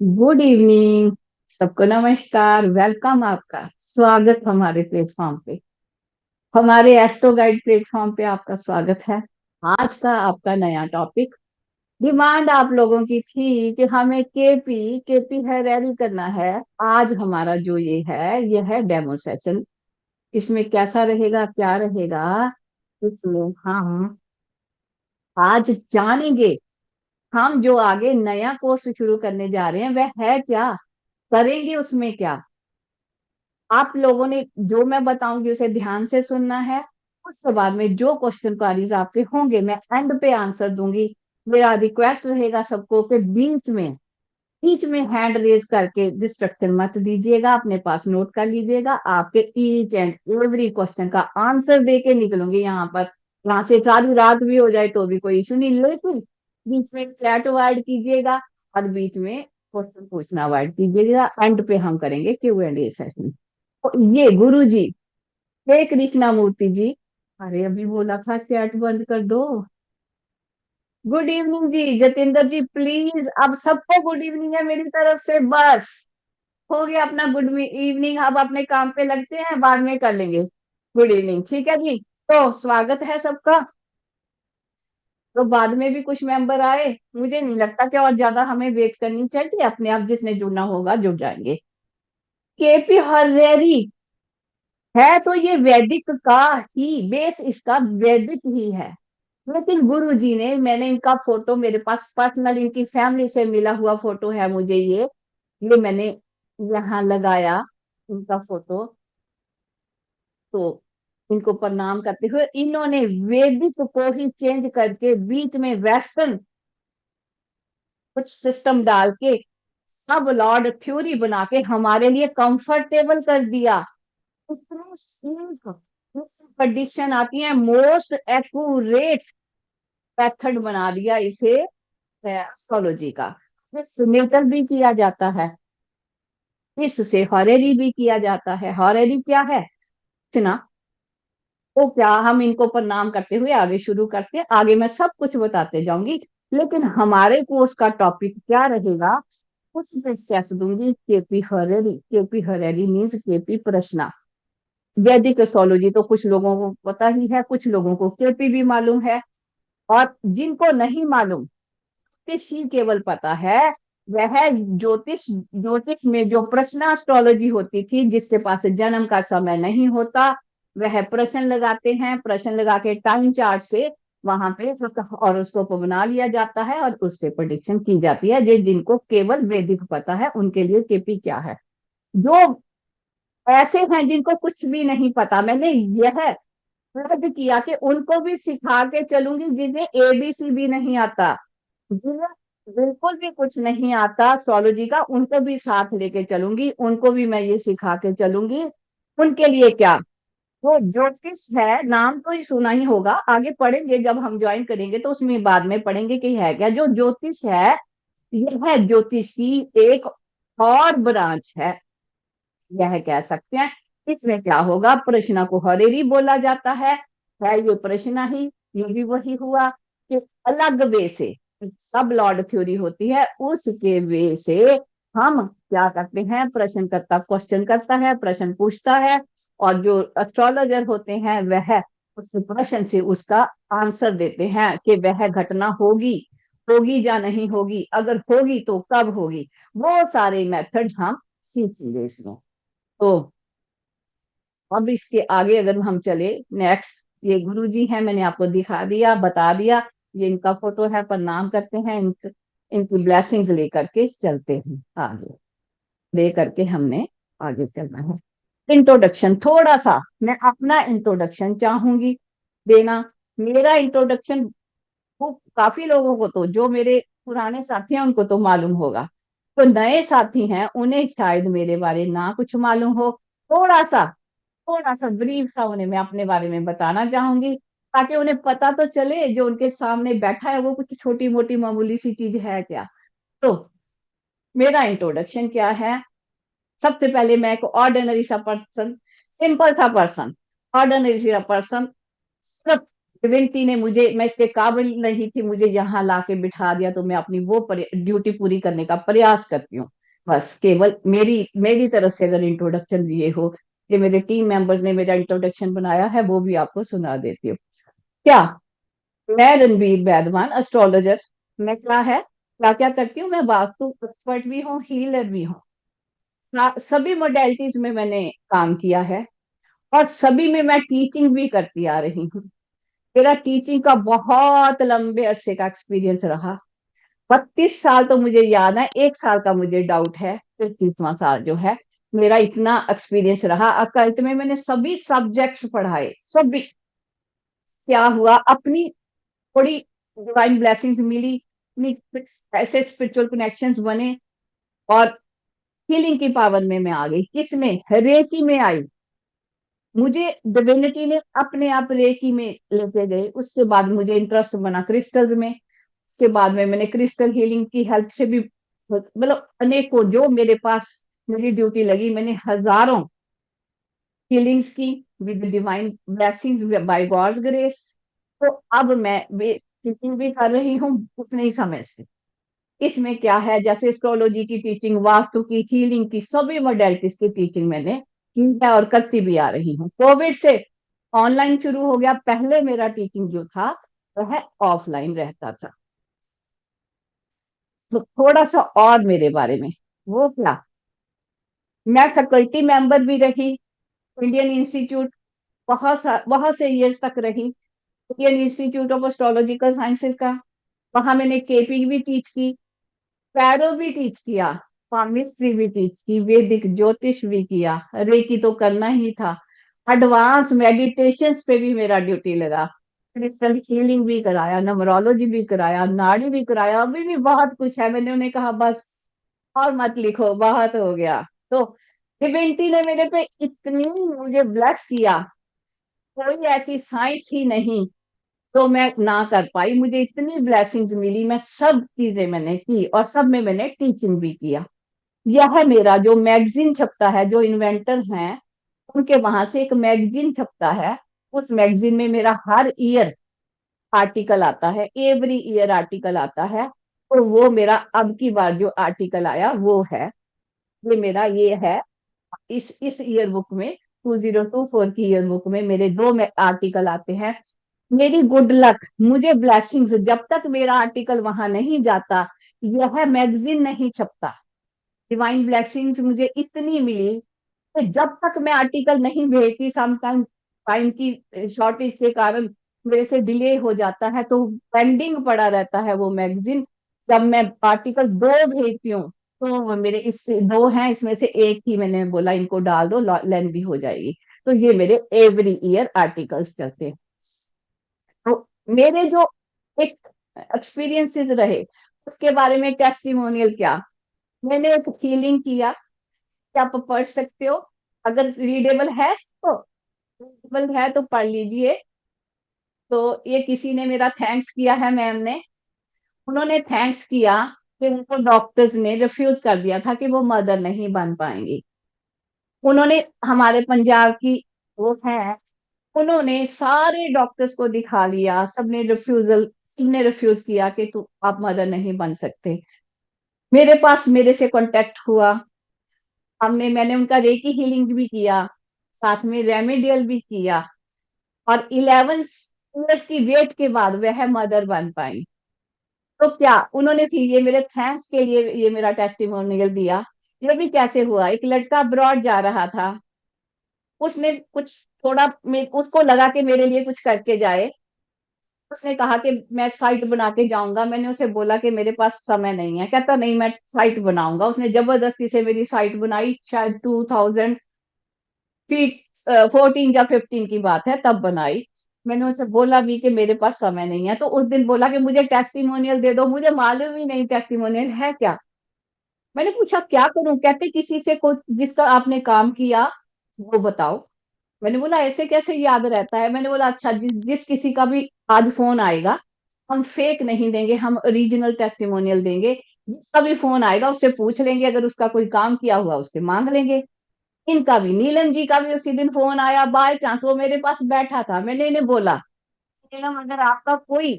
Good evening. सबको नमस्कार, welcome, आपका स्वागत हमारे प्लेटफॉर्म पे, हमारे एस्ट्रो गाइड प्लेटफॉर्म पे आपका स्वागत है। आज का आपका नया टॉपिक, डिमांड आप लोगों की थी कि हमें केपी केपी है रैली करना है। आज हमारा जो ये है डेमो सेशन। इसमें कैसा रहेगा, क्या रहेगा, इसमें हम आज जानेंगे। हम जो आगे नया कोर्स शुरू करने जा रहे हैं वह है क्या, करेंगे उसमें क्या। आप लोगों ने जो मैं बताऊंगी उसे ध्यान से सुनना है। उसके बाद में जो क्वेश्चन क्वारीज आपके होंगे मैं एंड पे आंसर दूंगी। मेरा रिक्वेस्ट रहेगा सबको कि बीच में हैंड रेज करके डिस्ट्रक्शन मत दीजिएगा, अपने पास नोट कर लीजिएगा। आपके ईच एंड एवरी क्वेश्चन का आंसर दे के निकलूंगी यहाँ पर। यहाँ से सारी रात भी हो जाए तो भी कोई इशू नहीं, लेकिन बीच में चैट अवॉइड कीजिएगा और बीच में क्वेश्चन पूछना अवॉइड कीजिएगा। एंड पे हम करेंगे Q&A सेशन। ये गुरु जी, हे कृष्णा मूर्ति जी, अरे अभी बोला था चैट बंद कर दो। Good evening ji, Jatendra ji please, अब सबको गुड इवनिंग है मेरी तरफ से, बस हो गया अपना गुड इवनिंग। अब अपने काम पे लगते हैं, बाद में कर लेंगे गुड इवनिंग, ठीक है जी। तो स्वागत है सबका। तो बाद में भी कुछ मेंबर आए, मुझे नहीं लगता कि और ज्यादा हमें वेट करनी चाहिए, अपने आप जिसने जुड़ना होगा जुड़ जाएंगे। केपी हरियरी है तो ये वैदिक का ही बेस, इसका वैदिक ही है। लेकिन गुरु जी ने, मैंने इनका फोटो मेरे पास पर्सनल, इनकी फैमिली से मिला हुआ फोटो है मुझे ये मैंने यहाँ लगाया इनका फोटो। तो इनको प्रणाम करते हुए इन्होंने वैदिक को ही चेंज करके बीच में वेस्टर्न कुछ सिस्टम डाल के सब लॉर्ड थ्योरी बना के हमारे लिए कंफर्टेबल कर दिया। प्रेडिक्शन आती है, मोस्ट एक्यूरेट मेथड बना दिया इसे एस्ट्रोलॉजी का। इससे न्यूटन भी किया जाता है, इससे हॉरेरी भी किया जाता है। हॉरेरी क्या है सुना? तो क्या हम इनको प्रणाम करते हुए आगे शुरू करते हैं, आगे मैं सब कुछ बताते जाऊंगी। लेकिन हमारे कोर्स का टॉपिक क्या रहेगा उस पे स्ट्रेस दूंगी। केपी हरेरी मीन्स केपी प्रश्ना। वैदिक एस्ट्रोलॉजी तो कुछ लोगों को पता ही है, कुछ लोगों को केपी भी मालूम है, और जिनको नहीं मालूम, ज्योतिष ही केवल पता है, वह ज्योतिष ज्योतिष में जो प्रश्न एस्ट्रोलॉजी होती थी, जिसके पास जन्म का समय नहीं होता, वह प्रश्न लगाते हैं, प्रश्न लगा के टाइम चार्ट से वहां पे हॉरोस्कोप बना लिया जाता है और उससे प्रेडिक्शन की जाती है। जिनको केवल वैदिक पता है उनके लिए केपी क्या है। जो ऐसे हैं जिनको कुछ भी नहीं पता, मैंने यह रद्द किया कि उनको भी सिखा के चलूंगी, जिन्हें एबीसी भी नहीं आता, जिन्हें बिल्कुल भी कुछ नहीं आता एस्ट्रोलॉजी का, उनको भी साथ लेके चलूंगी, उनको भी मैं ये सिखा के चलूंगी। उनके लिए क्या, वो ज्योतिष है, नाम तो ही सुना ही होगा, आगे पढ़ेंगे जब हम ज्वाइन करेंगे तो उसमें बाद में पढ़ेंगे कि है क्या। जो ज्योतिष है यह ज्योतिष की एक और ब्रांच यह कह सकते हैं। इसमें क्या होगा, प्रश्न को हरेरी बोला जाता है ये प्रश्न ही। ये भी वही हुआ कि अलग वे से सब लॉर्ड थ्योरी होती है, उसके वे से हम क्या करते हैं, प्रश्न करता क्वेश्चन करता है, प्रश्न पूछता है, और जो एस्ट्रोलॉजर होते हैं वह उस प्रश्न से उसका आंसर देते हैं कि वह घटना होगी, होगी या नहीं होगी, अगर होगी तो कब होगी। वो सारे मेथड हम सीखेंगे इसमें। तो अब इसके आगे अगर हम चले, नेक्स्ट ये गुरु जी हैं, मैंने आपको दिखा दिया, बता दिया। ये इनका फोटो है, प्रणाम करते हैं, इनकी ब्लेसिंग्स लेकर के चलते हैं आगे। ले करके हमने आगे चलना है। इंट्रोडक्शन थोड़ा सा मैं अपना इंट्रोडक्शन चाहूंगी देना। मेरा इंट्रोडक्शन वो काफी लोगों को, तो जो मेरे पुराने साथी हैं उनको तो मालूम होगा, तो नए साथी हैं उन्हें शायद मेरे बारे ना कुछ मालूम हो। थोड़ा सा थोड़ा सा ब्रीफ सा उन्हें मैं अपने बारे में बताना चाहूंगी, ताकि उन्हें पता तो चले जो उनके सामने बैठा है वो कुछ छोटी मोटी मामूली सी चीज है क्या। तो मेरा इंट्रोडक्शन क्या है, सबसे पहले मैं एक ऑर्डिनरी सा पर्सन, सिंपल सा पर्सन, ऑर्डिनरी सा पर्सन, डिविनिटी ने मुझे, मैं इसके काबिल नहीं थी, मुझे यहाँ ला के बिठा दिया, तो मैं अपनी वो ड्यूटी पूरी करने का प्रयास करती हूँ। बस केवल मेरी मेरी तरफ से अगर इंट्रोडक्शन दिए हो, ये मेरे टीम मेंबर्स ने मेरा इंट्रोडक्शन बनाया है, वो भी आपको सुना देती हूँ। क्या, मैं रणवीर वैदवान, एस्ट्रोलॉजर। मैं क्या है, क्या क्या करती हूँ, मैं वास्तु एक्सपर्ट भी हूँ, हीलर भी हूँ। सभी मोडेलिटीज में मैंने काम किया है, और सभी में मैं टीचिंग भी करती आ रही हूँ। मेरा टीचिंग का बहुत लंबे अरसे का एक्सपीरियंस रहा। 32 साल तो मुझे याद है, 1 साल का मुझे डाउट है, 33वां साल जो है। मेरा इतना एक्सपीरियंस रहा। अकल्ट में मैंने सभी सब्जेक्ट्स पढ़ाए, सभी। क्या हुआ, अपनी थोड़ी डिवाइन ब्लेसिंग्स मिली, अपनी कुछ ऐसे स्पिरिचुअल कनेक्शंस बने, और हीलिंग की पावर में मैं आ गई। किसमें, रेकी में आई। मुझे डिविनिटी ने अपने आप रेकी में लेके गए। उसके बाद मुझे इंटरेस्ट बना क्रिस्टल में। उसके बाद में मैंने क्रिस्टल हीलिंग की हेल्प से भी, मतलब अनेकों, जो मेरे पास मेरी ड्यूटी लगी, मैंने हजारों हीलिंग्स की with divine blessings by God grace. तो अब मैं टीचिंग भी कर रही हूँ उतने ही समय से। इसमें क्या है, जैसे एस्ट्रोलॉजी की टीचिंग, वास्तु की, हीलिंग की, सभी मोडेलिटीज की टीचिंग मैंने की है और करती भी आ रही हूँ। कोविड से ऑनलाइन शुरू हो गया, पहले मेरा टीचिंग जो था वह ऑफलाइन रहता था। तो थोड़ा सा और मेरे बारे में, वो क्या, मैं फैकल्टी मेंबर भी रही इंडियन इंस्टीट्यूट, बहुत से ईयर्स तक रही, Indian institute of astrological sciences का। वहां मैंने केपी भी टीच की, पैरो भी टीच किया, पामिस्ट्री भी टीच की, वैदिक ज्योतिष भी किया, रेकी तो करना ही था। एडवांस मेडिटेशन पे भी मेरा ड्यूटी लगा। क्रिस्टल हीलिंग भी कराया, नमरोलॉजी भी कराया, नाड़ी भी कराया, अभी भी बहुत कुछ है। मैंने उन्हें कहा बस और मत लिखो, बहुत हो गया। तो डिविनिटी ने मेरे पे इतनी मुझे ब्लेस किया, कोई ऐसी साइंस ही नहीं तो मैं ना कर पाई। मुझे इतनी ब्लेसिंग्स मिली, मैं सब चीजें मैंने की, और सब में मैंने टीचिंग भी किया। यह मेरा जो मैगजीन छपता है, जो इन्वेंटर हैं उनके वहां से एक मैगजीन छपता है। उस मैगजीन में मेरा हर ईयर आर्टिकल आता है, एवरी ईयर आर्टिकल आता है। और वो मेरा अब की बार जो आर्टिकल आया वो है, ये मेरा ये है। इस ईयर बुक में, 2024 की ईयर बुक में मेरे दो में आर्टिकल आते हैं। मेरी गुड लक, मुझे ब्लेसिंग्स, जब तक मेरा आर्टिकल वहां नहीं जाता, यह मैगजीन नहीं छपता। डिवाइन ब्लेसिंग्स मुझे इतनी मिली कि जब तक मैं आर्टिकल नहीं भेजती, समटाइम टाइम की शॉर्टेज के कारण मेरे से डिले हो जाता है, तो पेंडिंग पड़ा रहता है वो मैगजीन। जब मैं आर्टिकल दो भेजती हूँ, तो वो मेरे इस दो हैं, इसमें से एक ही मैंने बोला इनको डाल दो, लेंदी हो जाएगी। तो ये मेरे एवरी ईयर आर्टिकल्स चलते हैं। तो मेरे जो एक एक्सपीरियंसेस रहे, उसके बारे में टेस्टिमोनियल क्या, मैंने एक फीलिंग किया कि आप पढ़ सकते हो, अगर रीडेबल है तो, रीडेबल है तो पढ़ लीजिए। तो ये किसी ने मेरा थैंक्स किया है, मैम ने, उन्होंने थैंक्स किया कि उनको डॉक्टर्स ने रिफ्यूज कर दिया था कि वो मदर नहीं बन पाएंगी। उन्होंने, हमारे पंजाब की वो है, उन्होंने सारे डॉक्टर्स को दिखा लिया, सबने रिफ्यूज किया कि तू आप मदर नहीं बन सकते। मेरे पास मेरे से कांटेक्ट हुआ, मैंने उनका रेकी हीलिंग भी किया, साथ में रेमेडियल भी किया, और 11 ईयर्स की वेट के बाद वह मदर बन पाई। तो क्या, उन्होंने फिर ये मेरे थैंक्स के लिए ये मेरा टेस्टिमोनियल दिया। ये भी कैसे हुआ, एक लड़का अब्रॉड जा रहा था, उसने कुछ थोड़ा उसको लगा कि मेरे लिए कुछ करके जाए। उसने कहा कि मैं साइट बना के जाऊंगा। मैंने उसे बोला कि मेरे पास समय नहीं है। कहता नहीं, मैं साइट बनाऊंगा। उसने जबरदस्ती से मेरी साइट बनाई, शायद 2014 या 15 की बात है, तब बनाई। मैंने उसे बोला भी कि मेरे पास समय नहीं है, तो उस दिन बोला कि मुझे टेस्टिमोनियल दे दो। मुझे मालूम ही नहीं टेस्टिमोनियल है क्या। मैंने पूछा क्या करूं, कहते किसी से कुछ जिसका आपने काम किया वो बताओ। मैंने बोला ऐसे कैसे याद रहता है। मैंने बोला अच्छा, जिस जिस किसी का भी आज फोन आएगा, हम फेक नहीं देंगे, हम ओरिजिनल टेस्टिमोनियल देंगे। जिसका भी फोन आएगा उससे पूछ लेंगे, अगर उसका कोई काम किया हुआ उससे मांग लेंगे। इनका भी, नीलम जी का भी उसी दिन फोन आया, बाय चांस वो मेरे पास बैठा था। मैंने इन्हें बोला मैडम अगर आपका कोई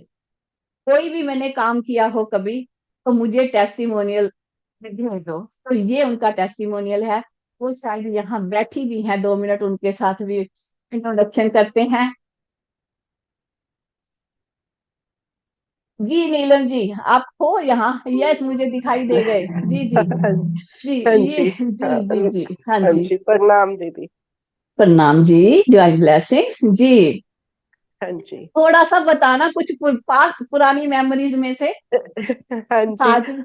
कोई भी मैंने काम किया हो कभी, तो मुझे टेस्टिमोनियल भेज दो। तो ये उनका टेस्टिमोनियल है। वो शायद यहाँ बैठी भी हैं, 2 मिनट उनके साथ भी इंट्रोडक्शन करते हैं। जी नीलम जी, आप हो यहाँ? यस, मुझे दिखाई दे गए। जी जी जी। हाँ ये जी। हाँ जी जी जी, हाँ हाँ जी। जी, प्रणाम दीदी। प्रणाम जी। डिवाइन ब्लेसिंग्स जी। हाँ जी। थोड़ा सा बताना कुछ पुरानी मेमोरीज में से। हाँ जी, हाँ जी।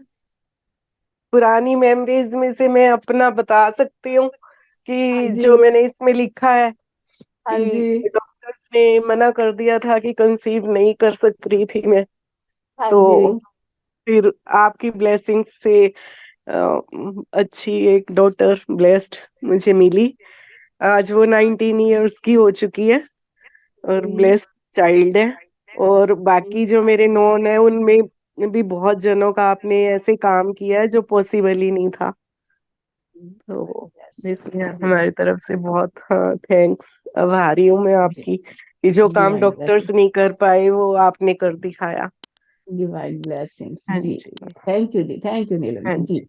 पुरानी मेमोरीज में से मैं अपना बता सकती हूँ हाँ कि जी। जो मैंने इसमें लिखा है हाँ कि जी। डॉक्टर्स ने मना कर दिया था कि कंसीव नहीं कर सक रही थी मैं। हाँ जी। तो फिर आपकी ब्लेसिंग से अच्छी एक डॉटर ब्लेस्ड मुझे मिली। आज वो 19 ईयर्स की हो चुकी है और जी ब्लेस्ड चाइल्ड है। और बाकी जो मेरे नोन है उनमें भी बहुत जनों का आपने ऐसे काम किया है जो पॉसिबल ही नहीं था। तो इसलिए जी हमारी तरफ से बहुत, हाँ, थैंक्स, आभारी हूँ मैं जी। आपकी कि जो काम डिवाइन डॉक्टर्स नहीं कर पाए वो आपने कर दिखाया। डिवाइन ब्लेसिंग्स हाँ जी। जी। थैंक यू जी, थैंक यू नीलम हाँ जी जी। जी।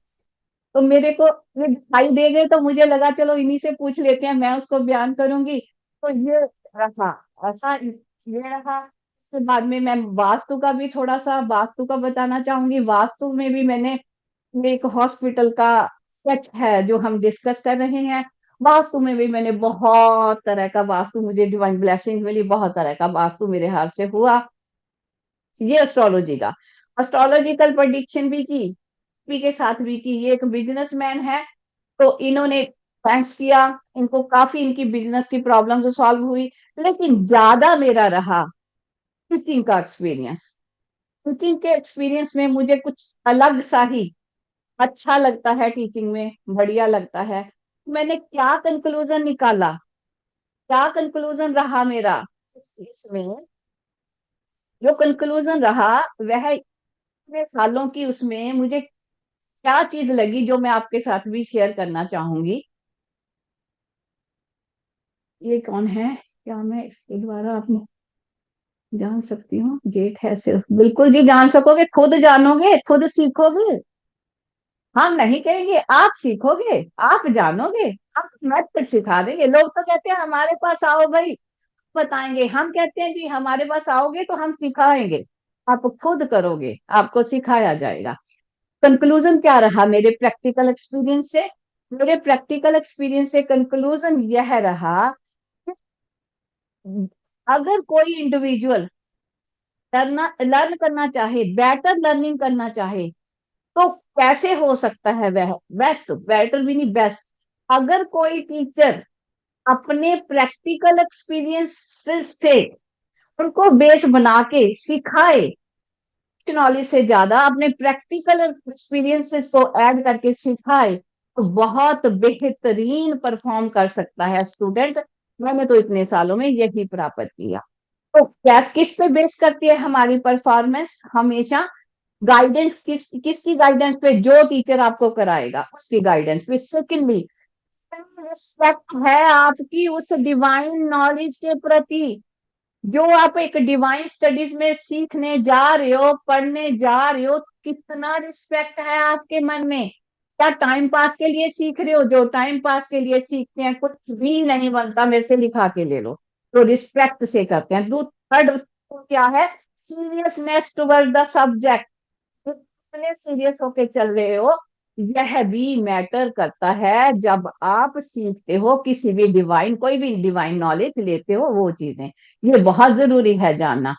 तो मेरे को ये दिखाई दे गए, तो मुझे लगा चलो इन्हीं से पूछ लेते हैं, मैं उसको बयान करूंगी। तो ये रहा, ऐसा ये रहा। उसके बाद में मैं वास्तु का भी थोड़ा सा वास्तु का बताना चाहूंगी। वास्तु में भी मैंने एक हॉस्पिटल का स्केच है जो हम डिस्कस कर रहे हैं। वास्तु में भी मैंने बहुत तरह का वास्तु, मुझे डिवाइन ब्लेसिंग मिली, बहुत तरह का वास्तु मेरे हाथ से हुआ। ये एस्ट्रोलॉजी का। एस्ट्रोलॉजिकल प्रेडिक्शन भी की, भी के साथ भी की। ये एक बिजनेसमैन है, तो इन्होंने थैंक्स किया, इनको काफी इनकी बिजनेस की प्रॉब्लम तो सॉल्व हुई। लेकिन ज्यादा मेरा रहा टीचिंग का एक्सपीरियंस। टीचिंग के एक्सपीरियंस में मुझे कुछ अलग सा ही अच्छा लगता है, टीचिंग में बढ़िया लगता है। मैंने क्या कंक्लूजन निकाला, क्या कंक्लूजन रहा मेरा इसमें? जो कंक्लूजन रहा वह इतने सालों की, उसमें मुझे क्या चीज लगी जो मैं आपके साथ भी शेयर करना चाहूंगी। ये कौन है? क्या मैं इसके द्वारा आप जान सकती हूँ? गेट है सिर्फ, बिल्कुल जी जान सकोगे, खुद जानोगे, खुद सीखोगे। हम नहीं कहेंगे, आप सीखोगे, आप जानोगे। आप मत फिर सिखा देंगे। लोग तो कहते हैं हमारे पास आओ भाई, बताएंगे। हम कहते हैं जी हमारे पास आओगे तो हम सिखाएंगे। आप खुद करोगे, आपको सिखाया जाएगा। कंक्लूजन क्या रहा मेरे प्रैक्टिकल एक्सपीरियंस से? मेरे प्रैक्टिकल एक्सपीरियंस से कंक्लूजन यह रहा कि अगर कोई इंडिविजुअल लर्न करना चाहे, बेटर लर्निंग करना चाहे, तो कैसे हो सकता है वह? बेस्ट, बेटर भी नहीं, बेस्ट। अगर कोई टीचर अपने प्रैक्टिकल एक्सपीरियंस से उनको बेस बना के सिखाए, नॉलेज से ज्यादा अपने प्रैक्टिकल एक्सपीरियंसेस को ऐड करके सिखाए, तो बहुत बेहतरीन परफॉर्म कर सकता है स्टूडेंट। मैंने तो इतने सालों में यही प्राप्त किया। तो कैस किस पे बेस करती है हमारी परफॉर्मेंस? हमेशा गाइडेंस, किसकी गाइडेंस पे? जो टीचर आपको कराएगा उसकी गाइडेंस पे। सेकेंडली, रिस्पेक्ट है आपकी उस डिवाइन नॉलेज के प्रति जो आप एक डिवाइन स्टडीज में सीखने जा रहे हो, पढ़ने जा रहे हो। कितना रिस्पेक्ट है आपके मन में? क्या टाइम पास के लिए सीख रहे हो? जो टाइम पास के लिए सीखते हैं कुछ भी नहीं बनता, मेरे से लिखा के ले लो। तो रिस्पेक्ट से करते हैं। थर्ड क्या है? Seriousness toward the subject. कितने सीरियस होके चल रहे हो, यह भी मैटर करता है जब आप सीखते हो किसी भी डिवाइन, कोई भी डिवाइन नॉलेज लेते हो, वो चीजें ये बहुत जरूरी है जानना।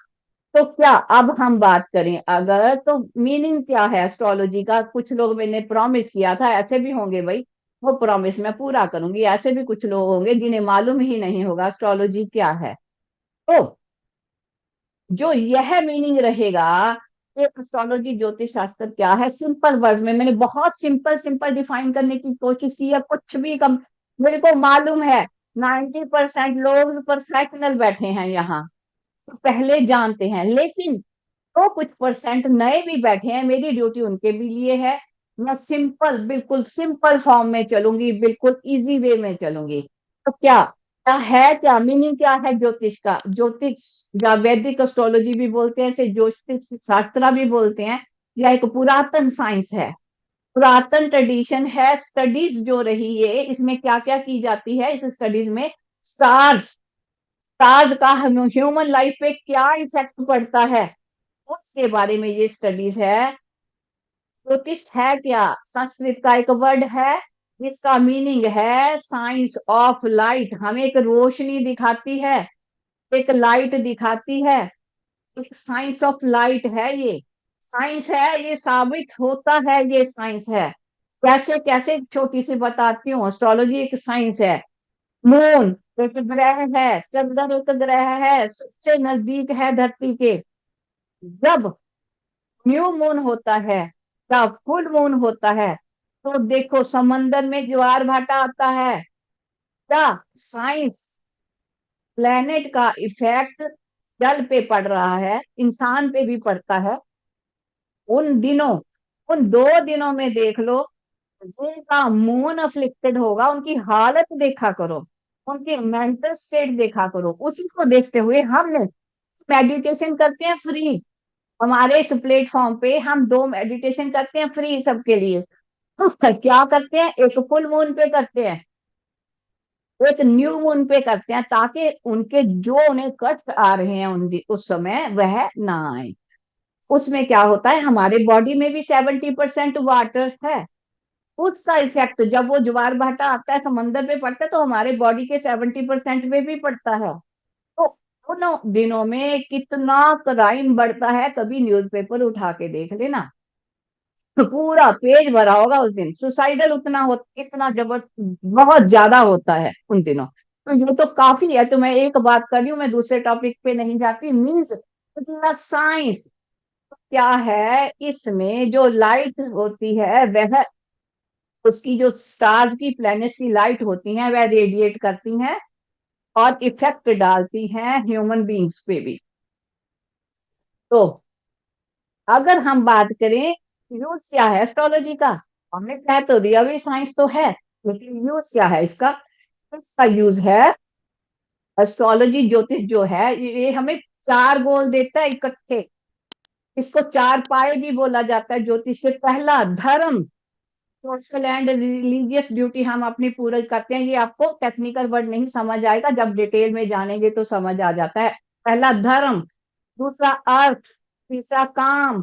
तो क्या अब हम बात करें अगर, तो मीनिंग क्या है एस्ट्रोलॉजी का? कुछ लोग, मैंने प्रॉमिस किया था, ऐसे भी होंगे भाई, वो प्रॉमिस मैं पूरा करूंगी। ऐसे भी कुछ लोग होंगे जिन्हें मालूम ही नहीं होगा एस्ट्रोलॉजी क्या है। तो जो यह मीनिंग रहेगा कि एस्ट्रोलॉजी ज्योतिष शास्त्र क्या है, सिंपल वर्ड्स में मैंने बहुत सिंपल सिंपल डिफाइन करने की कोशिश की है। कुछ भी कम, मेरे को मालूम है 90% लोग प्रोफेशनल बैठे हैं यहाँ, तो पहले जानते हैं। लेकिन तो कुछ परसेंट नए भी बैठे हैं, मेरी ड्यूटी उनके भी लिए है। मैं सिंपल, बिल्कुल सिंपल फॉर्म में चलूंगी, बिल्कुल इजी वे में चलूंगी। तो क्या क्या है, क्या मीनिंग क्या है ज्योतिष का? ज्योतिष या वैदिक एस्ट्रोलॉजी भी बोलते हैं, इसे ज्योतिष शास्त्र भी बोलते हैं, या एक पुरातन साइंस है, पुरातन ट्रेडिशन है। स्टडीज जो रही है इसमें क्या क्या की जाती है, इस स्टडीज में स्टार्स, स्टार्स का ह्यूमन लाइफ पे क्या इफेक्ट पड़ता है, उसके बारे में ये स्टडीज है। ज्योतिष है क्या? संस्कृत का एक वर्ड है जिसका मीनिंग है साइंस ऑफ लाइट। हमें एक रोशनी दिखाती है, एक लाइट दिखाती है, एक साइंस ऑफ लाइट है। ये साइंस है, ये साबित होता है, ये साइंस है। कैसे कैसे, छोटी सी बताती हूँ। एस्ट्रोलॉजी एक साइंस है। मून एक ग्रह है, चंद्र एक ग्रह है, सबसे नजदीक है धरती के। जब न्यू मून होता है या फुल मून होता है, तो देखो समंदर में ज्वार भाटा आता है। क्या साइंस, प्लेनेट का इफेक्ट जल पे पड़ रहा है, इंसान पे भी पड़ता है। उन दिनों, उन 2 दिनों में देख लो, जिनका मून अफ्लिक्टेड होगा उनकी हालत देखा करो, उनकी मेंटल स्टेट देखा करो। उसी को देखते हुए हम मेडिटेशन करते हैं फ्री। हमारे इस प्लेटफॉर्म पे हम 2 मेडिटेशन करते हैं फ्री सबके लिए। तो क्या करते हैं, एक फुल मून पे करते हैं, एक न्यू मून पे करते हैं, ताकि उनके जो उन्हें कष्ट आ रहे हैं उस समय वह ना आए। उसमें क्या होता है, हमारे बॉडी में भी 70% वाटर है। उसका इफेक्ट जब वो ज्वार भाटा आता है समंदर पे पड़ता है, तो हमारे बॉडी के 70% पे भी पड़ता है। तो उन दिनों में कितना क्राइम बढ़ता है, कभी न्यूज़पेपर उठा के देख लेना, पूरा पेज भरा होगा उस दिन। सुसाइडल उतना हो, इतना जबर, बहुत ज्यादा होता है उन दिनों। तो ये तो काफी है। तो मैं एक बात कर रही हूँ, मैं दूसरे टॉपिक पे नहीं जाती। मीन्स इतना साइंस क्या है, इसमें जो लाइट होती है वह, उसकी जो स्टार की प्लैनेट्स की लाइट होती है वह रेडिएट करती हैं और इफेक्ट डालती हैं ह्यूमन बींग्स पे भी। तो अगर हम बात करें यूज क्या है एस्ट्रोलॉजी का, हमने कहा तो दिया भी साइंस तो है, लेकिन यूज क्या है इसका? इसका यूज है, एस्ट्रोलॉजी ज्योतिष जो है ये हमें 4 गोल देता है इकट्ठे। इसको 4 पाए भी बोला जाता है ज्योतिष के। पहला, धर्म, सोशल एंड रिलीजियस ड्यूटी हम अपनी पूरी करते हैं। ये आपको टेक्निकल वर्ड नहीं समझ आएगा, जब डिटेल में जानेंगे तो समझ आ जाता है। पहला धर्म, दूसरा अर्थ, तीसरा काम,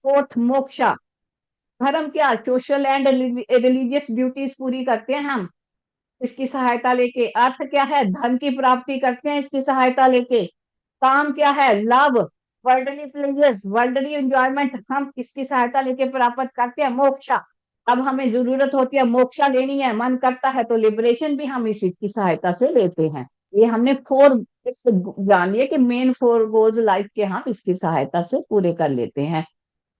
फोर्थ मोक्षा। धर्म क्या, सोशल एंड रिलीजियस ड्यूटीज पूरी करते हैं हम इसकी सहायता लेके। अर्थ क्या है, धन की प्राप्ति करते हैं इसकी सहायता लेके। काम क्या है, love, worldly pleasures, worldly enjoyment हम इसकी सहायता लेके प्राप्त करते हैं। मोक्षा, अब हमें जरूरत होती है मोक्षा लेनी है, मन करता है तो लिबरेशन भी हम इसी की सहायता से लेते हैं। ये हमने 4 इससे जान लिया कि मेन 4 गोल्स लाइफ के हम इसकी सहायता से पूरे कर लेते हैं।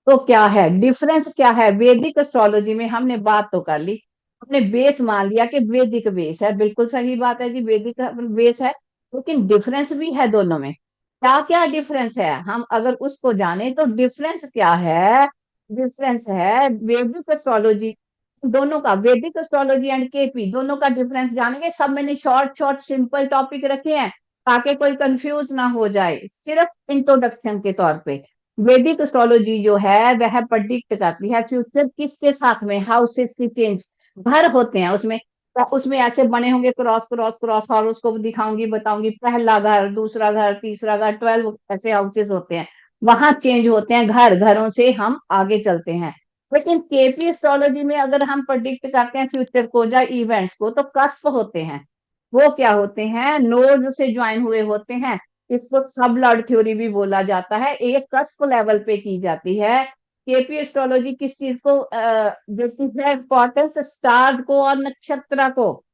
तो क्या है डिफरेंस, क्या है वैदिक एस्ट्रोलॉजी में? हमने बात तो कर ली, हमने बेस मान लिया कि वैदिक बेस है, बिल्कुल सही बात है जी, वैदिक बेस है। लेकिन डिफरेंस भी है दोनों में। क्या क्या डिफरेंस है, हम अगर उसको जाने तो डिफरेंस क्या है? डिफरेंस है वैदिक एस्ट्रोलॉजी, दोनों का, वैदिक एस्ट्रोलॉजी एंड केपी, दोनों का डिफरेंस जानेंगे। सब मैंने शॉर्ट शॉर्ट सिंपल टॉपिक रखे हैं ताकि कोई कंफ्यूज ना हो जाए, सिर्फ इंट्रोडक्शन के तौर पे। वैदिक एस्ट्रोलॉजी जो है वह प्रेडिक्ट करती है फ्यूचर किसके साथ में, हाउसेस की चेंज, घर होते हैं उसमें, तो उसमें ऐसे बने होंगे क्रॉस क्रॉस क्रॉस, और उसको दिखाऊंगी बताऊंगी, पहला घर, दूसरा घर, तीसरा घर, 12 ऐसे हाउसेस होते हैं, वहां चेंज होते हैं घर, घरों से हम आगे चलते हैं। लेकिन केपी एस्ट्रोलॉजी में अगर हम प्रेडिक्ट करते हैं फ्यूचर को या इवेंट्स को, तो कस्प होते हैं। वो क्या होते हैं, नोड से ज्वाइन हुए होते हैं। इसको सब लॉर्ड थ्योरी भी बोला जाता है, एक कस्प लेवल पे की जाती है। केपी एस्ट्रोलॉजी किस चीज को देती है इम्पोर्टेंस, स्टार को और नक्षत्र को,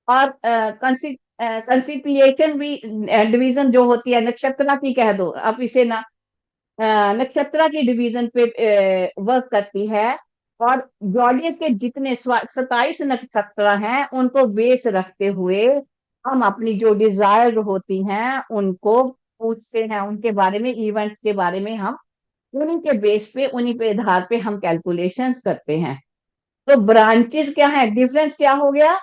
और कंसिपिएशन भी, डिवीजन जो होती है नक्षत्र की कह दो आप इसे ना, नक्षत्र की डिवीजन पे वर्क करती है। और जॉडियक के जितने 27 नक्षत्र हैं उनको बेस रखते हुए हम अपनी जो डिजायर होती हैं उनको पूछते हैं, उनके बारे में, इवेंट्स के बारे में हम उन्हीं के बेस पे, उन्हीं पे आधार पे हम कैलकुलेशंस करते हैं। तो ब्रांचेस क्या है, डिफरेंस क्या हो गया?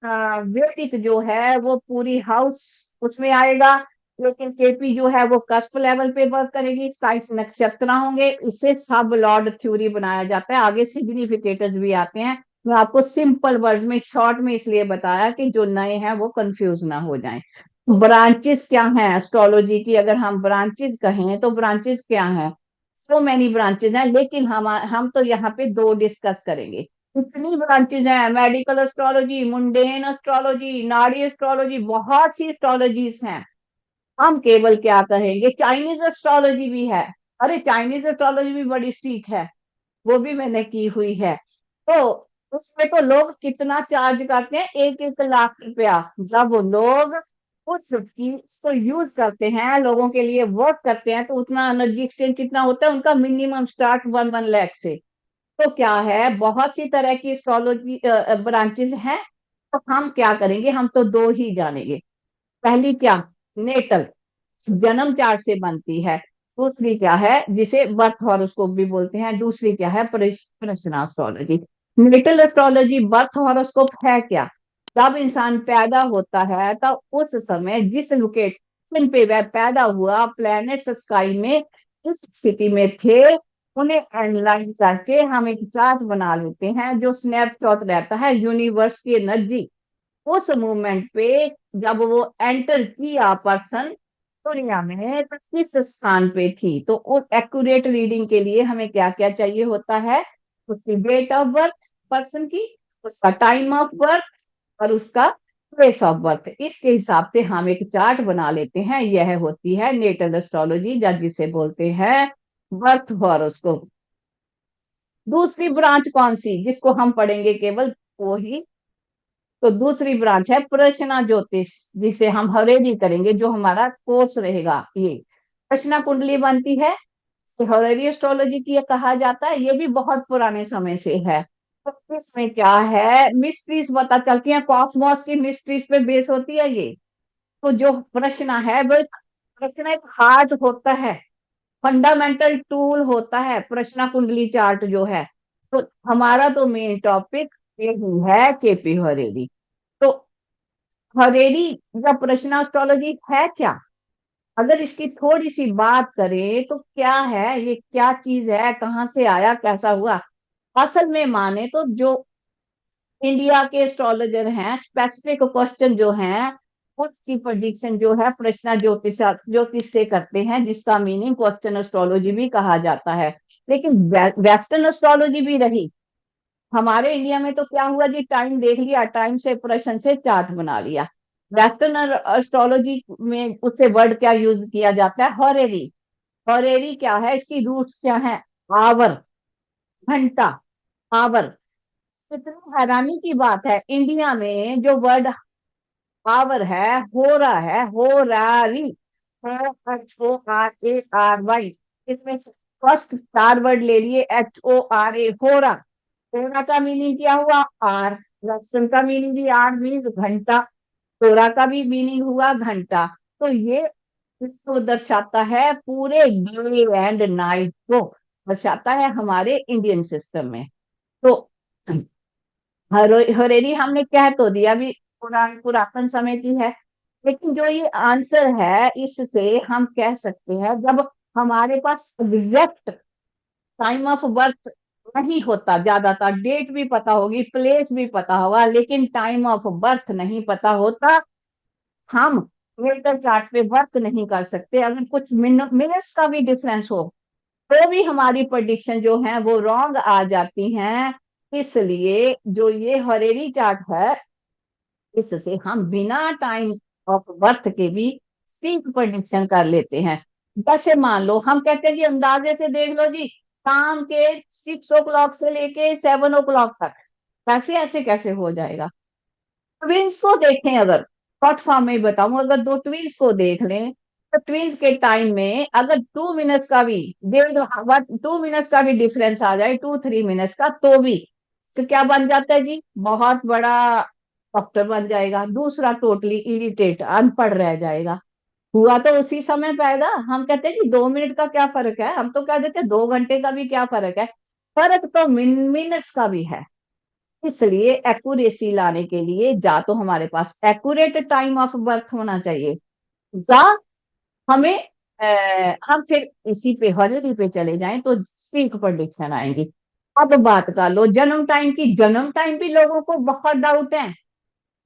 वैदिक जो है वो पूरी हाउस उसमें आएगा, लेकिन केपी जो है वो कस्प लेवल पे वर्क करेगी, 27 नक्षत्र होंगे, इसे सब लॉर्ड थ्योरी बनाया जाता है। आगे सिग्निफिकेटर्स भी आते हैं। मैं आपको सिंपल वर्ड्स में शॉर्ट में इसलिए बताया कि जो नए हैं वो कंफ्यूज ना हो जाएं। ब्रांचेस क्या हैं एस्ट्रोलॉजी की, अगर हम ब्रांचेस कहें तो ब्रांचेस क्या हैं? सो मैनी ब्रांचेस हैं, लेकिन हम तो यहाँ पे दो डिस्कस करेंगे। इतनी ब्रांचेज हैं, मेडिकल एस्ट्रोलॉजी, मुंडेन एस्ट्रोलॉजी, नाड़ी एस्ट्रोलॉजी, बहुत सी एस्ट्रोलॉजीज हैं। हम केवल क्या कहेंगे, चाइनीज एस्ट्रोलॉजी भी है। अरे चाइनीज एस्ट्रोलॉजी भी बड़ी सीख है, वो भी मैंने की हुई है। तो उसमें तो लोग कितना चार्ज करते हैं, 1-1 लाख रुपया। जब वो लोग उस चीज को यूज करते हैं, लोगों के लिए वर्क करते हैं, तो उतना एनर्जी एक्सचेंज कितना होता है उनका, मिनिमम स्टार्ट 1-1 लाख से। तो क्या है, बहुत सी तरह की एस्ट्रोलॉजी ब्रांचेस हैं। तो हम क्या करेंगे, हम तो दो ही जानेंगे। पहली क्या, नेटल, जन्म चार्ट से बनती है। दूसरी क्या है, जिसे बर्थ हॉरोस्कोप भी बोलते हैं। दूसरी क्या है, प्रश्न astrology. Natal astrology, birth horoscope है क्या, जब इंसान पैदा होता है तब उस समय जिस लोकेशन पे वह पैदा हुआ, प्लैनेट्स स्काई में इस स्थिति में थे, उन्हें एनालाइज करके हम एक चार्ट बना लेते हैं जो स्नैपशॉट रहता है यूनिवर्स के नजदीक। उस मोमेंट पे जब वो एंटर किया पर्सन दुनिया में, तो किस स्थान पे थी। तो उस एक्यूरेट रीडिंग के लिए हमें क्या क्या चाहिए होता है, उसकी डेट ऑफ बर्थ पर्सन की, उसका टाइम ऑफ बर्थ, और उसका प्लेस ऑफ बर्थ। इसके हिसाब से हम एक चार्ट बना लेते हैं। यह होती है नेटल एस्ट्रोलॉजी, या जिसे बोलते हैं बर्थ हॉरोस्कोप। दूसरी ब्रांच कौन सी जिसको हम पढ़ेंगे केवल वो ही, तो दूसरी ब्रांच है प्रश्ना ज्योतिष, जिसे हम हरेरी करेंगे, जो हमारा कोर्स रहेगा। ये प्रश्ना कुंडली बनती है, इसे हरेरी एस्ट्रोलॉजी की ये कहा जाता है। ये भी बहुत पुराने समय से है। तो इसमें क्या है, मिस्ट्रीज पता चलती हैं, कॉस्मोस की मिस्ट्रीज पे बेस होती है ये। तो जो प्रश्न है वो प्रश्न एक हार्ट होता है, फंडामेंटल टूल होता है प्रश्न कुंडली चार्ट जो है। तो हमारा तो मेन टॉपिक यही है, केपी हरेरी। तो हरेरी या प्रश्न एस्ट्रोलॉजी है क्या, अगर इसकी थोड़ी सी बात करें तो क्या है, ये क्या चीज है, कहाँ से आया, कैसा हुआ। असल में माने तो जो इंडिया के एस्ट्रोलॉजर हैं, स्पेसिफिक क्वेश्चन जो हैं उसकी प्रेडिक्शन जो है प्रश्न ज्योतिष ज्योतिष से करते हैं, जिसका मीनिंग क्वेश्चन एस्ट्रोलॉजी भी कहा जाता है। लेकिन वेस्टर्न एस्ट्रोलॉजी भी रही। हमारे इंडिया में तो क्या हुआ जी, टाइम देख लिया, टाइम से प्रश्न से चार्ट बना लिया। वेस्टर्न एस्ट्रोलॉजी में उससे वर्ड क्या यूज किया जाता है, हॉरेरी। हॉरेरी क्या है, इसकी रूट्स क्या है, आवर, घंटा, आवर। कितनी हैरानी की बात है, इंडिया में जो वर्ड आवर है, हो रहा है, हो रारी, HORARY, इसमें फर्स्ट चार वर्ड ले लिए, HORA, हो रहा। होरा का मीनिंग क्या हुआ, आर। लक्षण का मीनिंग भी आर मीन्स घंटा। तोरा का भी मीनिंग हुआ घंटा। तो ये इसको दर्शाता है, पूरे डे एंड नाइट को दर्शाता है हमारे इंडियन सिस्टम में। तो हरेरी हमने कह तो दिया भी, पुरातन समय की है। लेकिन जो ये आंसर है, इससे हम कह सकते हैं, जब हमारे पास एग्जैक्ट टाइम ऑफ बर्थ नहीं होता, ज्यादातर डेट भी पता होगी, प्लेस भी पता होगा, लेकिन टाइम ऑफ बर्थ नहीं पता होता, हम मेडिकल चार्ट पे वर्क नहीं कर सकते। अगर कुछ मिनट्स का भी डिफरेंस हो तो भी हमारी प्रेडिक्शन जो है वो रॉन्ग आ जाती हैं। इसलिए जो ये हरेरी चार्ट है, इससे हम बिना टाइम ऑफ बर्थ के भी ठीक प्रेडिक्शन कर लेते हैं। जैसे मान लो हम कहते हैं कि अंदाजे से देख लो जी, शाम के 6 o'clock से लेके 7 o'clock तक, कैसे ऐसे कैसे हो जाएगा। ट्विंस को देखें, अगर शॉर्ट फॉर्म में बताऊं, अगर दो ट्विंस को देख लें, तो ट्विंस के टाइम में अगर 2 मिनट्स का भी 2 मिनट्स का भी डिफरेंस आ जाए, 2-3 मिनट्स का, तो भी तो क्या बन जाता है जी, बहुत बड़ा डॉक्टर बन जाएगा। दूसरा टोटली इरिटेट, अनपढ़ रह जाएगा। हुआ तो उसी समय पैदा, हम कहते हैं कि 2 मिनट का क्या फर्क है, हम तो कह देते हैं 2 घंटे का भी क्या फर्क है। फर्क तो मिनट्स का भी है। इसलिए एक्यूरेसी लाने के लिए या तो हमारे पास एक्यूरेट टाइम ऑफ बर्थ होना चाहिए, या हमें हम फिर इसी पे हॉलिडे पे चले जाएं तो स्पीक प्रोडिक्शन आएंगी। अब बात कर लो जन्म टाइम की। जन्म टाइम भी लोगों को बहुत डाउट है,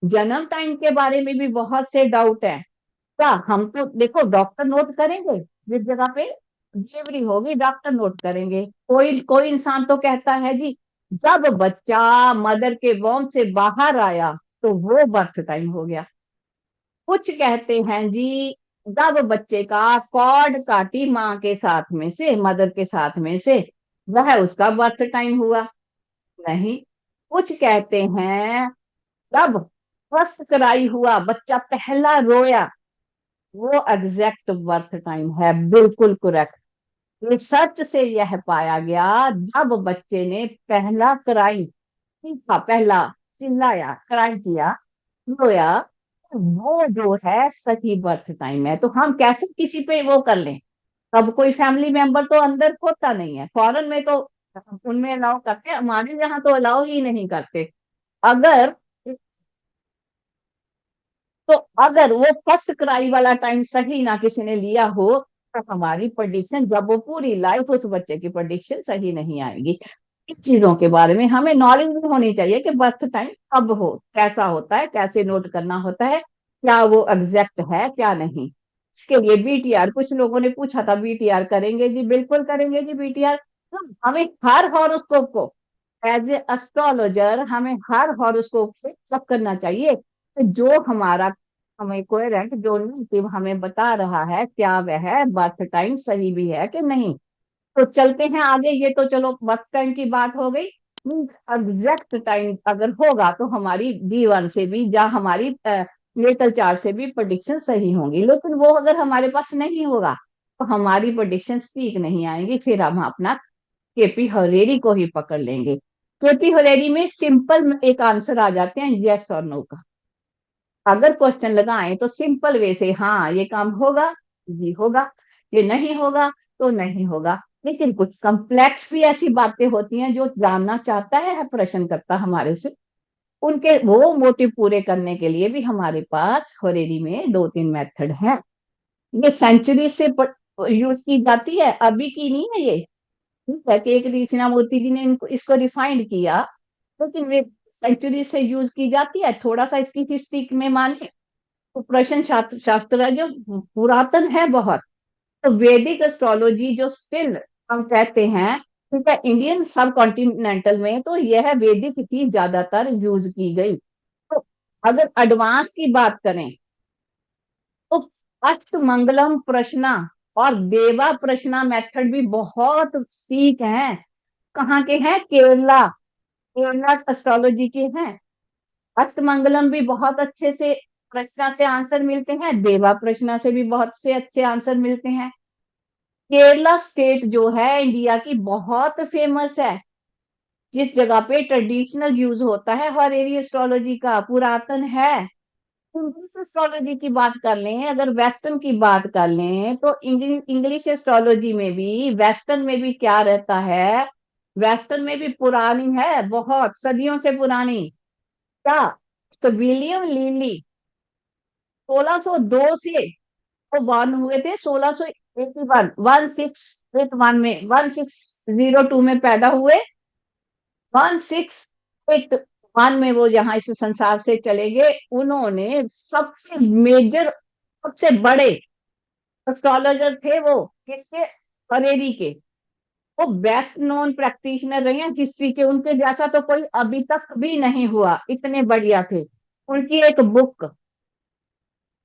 जन्म टाइम के बारे में भी बहुत से डाउट है। क्या हम तो देखो डॉक्टर नोट करेंगे, जिस जगह पे डिलीवरी होगी डॉक्टर नोट करेंगे। कोई कोई इंसान तो कहता है जी जब बच्चा मदर के वॉम से बाहर आया तो वो बर्थ टाइम हो गया। कुछ कहते हैं जी जब बच्चे का कॉर्ड काटी माँ के साथ में से, मदर के साथ में से, वह उसका बर्थ टाइम हुआ। नहीं, कुछ कहते हैं जब फर्स्ट क्राई हुआ, बच्चा पहला रोया, वो एग्जैक्ट बर्थ टाइम है। बिल्कुल करेक्ट। रिसर्च से यह पाया गया जब बच्चे ने पहला क्राई, पहला चिल्लाया, क्राई किया, रोया, वो जो है सही बर्थ टाइम है। तो हम कैसे किसी पे वो कर लें? अब कोई फैमिली मेंबर तो अंदर होता नहीं है, फॉरेन में तो उनमें अलाउ करते हैं, हमारे यहाँ तो अलाउ ही नहीं करते। अगर तो अगर वो फर्स्ट क्राई वाला टाइम सही ना किसी ने लिया हो तो हमारी प्रेडिक्शन, जब वो पूरी लाइफ उस बच्चे की प्रेडिक्शन सही नहीं आएगी। इन चीजों के बारे में हमें नॉलेज भी होनी चाहिए कि बर्थ टाइम कब हो, कैसा होता है, कैसे नोट करना होता है, क्या वो एग्जैक्ट है क्या नहीं। इसके लिए बीटीआर, कुछ लोगों ने पूछा था बीटीआर करेंगे जी, बिल्कुल करेंगे जी बीटीआर। तो हमें हर हॉरोस्कोप को एज ए एस्ट्रोलॉजर हमें हर हॉरोस्कोप से चेक करना चाहिए कि जो हमारा हमें कोहेरेंट, जो नेगेटिव हमें बता रहा है, क्या वह बर्थ टाइम सही भी है कि नहीं। तो चलते हैं आगे। ये तो चलो बर्थ टाइम की बात हो गई। एग्जैक्ट टाइम अगर होगा तो हमारी B1 से भी या हमारी नेटल चार्ट से भी प्रेडिक्शन सही होंगी। लेकिन वो अगर हमारे पास नहीं होगा तो हमारी प्रेडिक्शन ठीक नहीं आएंगी, फिर हम अपना केपी हरेरी को ही पकड़ लेंगे। केपी हरेरी में सिंपल एक आंसर आ जाते हैं यस और नो का। अगर क्वेश्चन लगाएं तो सिंपल वे से हाँ ये काम होगा, ये होगा, ये नहीं होगा तो नहीं होगा। लेकिन कुछ कम्प्लेक्स भी ऐसी बातें होती हैं जो जानना चाहता है प्रश्नकर्ता हमारे से, उनके वो मोटिव पूरे करने के लिए भी हमारे पास हरेरी में दो तीन मेथड हैं। ये सेंचुरी से यूज की जाती है, अभी की नहीं है ये। ठीक है कि एक दक्षिणामूर्ति जी ने इनको इसको रिफाइंड किया, लेकिन वे सेंचुरी से यूज की जाती है। थोड़ा सा इसकी हिस्ट्री में माने तो प्रश्न शास्त्र है जो पुरातन है बहुत। तो वैदिक एस्ट्रोलॉजी जो स्टिल हम कहते हैं, ठीक है, इंडियन सब कॉन्टिनेंटल में तो यह वैदिक ही ज्यादातर यूज की गई। तो अगर एडवांस की बात करें तो अष्टमंगलम प्रश्ना और देवा प्रश्ना मेथड भी बहुत सीख हैं। कहाँ के हैं? केरला, केरला एस्ट्रोलॉजी के हैं। अष्टमंगलम भी बहुत अच्छे से प्रश्न से आंसर मिलते हैं, देवा प्रश्न से भी बहुत से अच्छे आंसर मिलते हैं। केरला स्टेट जो है इंडिया की बहुत फेमस है, जिस जगह पे ट्रेडिशनल यूज होता है हरेरी एस्ट्रोलॉजी का, पुरातन है। इंग्लिश एस्ट्रोलॉजी की बात कर लें, अगर वेस्टर्न की बात कर लें तो इंग्लिश एस्ट्रोलॉजी में भी वेस्टर्न में भी क्या रहता है, वेस्टर्न में भी पुरानी है, बहुत सदियों से पुरानी। क्या? तो विलियम लिली 1602 से वो बॉर्न हुए थे, 1681, 1681 में, 1602 में पैदा हुए, 1681 में वो जहां इस संसार से चले गए। उन्होंने सबसे मेजर, सबसे बड़े एस्ट्रोलॉजर थे वो, किसके? हरेरी के। वो बेस्ट नोन प्रैक्टिशनर रहे हैं हिस्ट्री के, उनके जैसा तो कोई अभी तक भी नहीं हुआ, इतने बढ़िया थे। उनकी एक बुक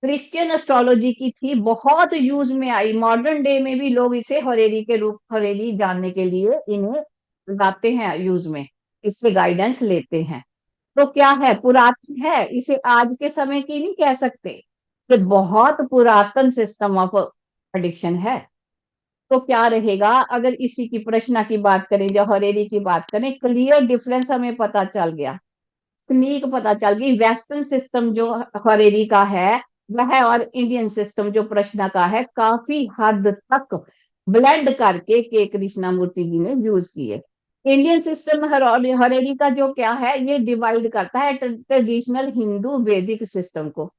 क्रिश्चियन एस्ट्रोलॉजी की थी, बहुत यूज में आई। मॉडर्न डे में भी लोग इसे हरेरी के रूप, हरेरी जानने के लिए इन्हें लाते हैं यूज में, इससे गाइडेंस लेते हैं। तो क्या है? पुरातन है, इसे आज के समय की नहीं कह सकते। ये बहुत पुरातन सिस्टम ऑफ प्रेडिक्शन है। तो क्या रहेगा अगर इसी की प्रश्न की बात करें, जो हरेरी की बात करें, क्लियर डिफरेंस हमें पता चल गया, तकनीक पता चल गई। वेस्टर्न सिस्टम जो हरेरी का है वह और इंडियन सिस्टम जो प्रश्न का है काफी हद तक ब्लेंड करके के कृष्णामूर्ति जी ने यूज किए। इंडियन सिस्टम हरेरी का जो क्या है, ये डिवाइड करता है ट्रेडिशनल हिंदू वैदिक सिस्टम को।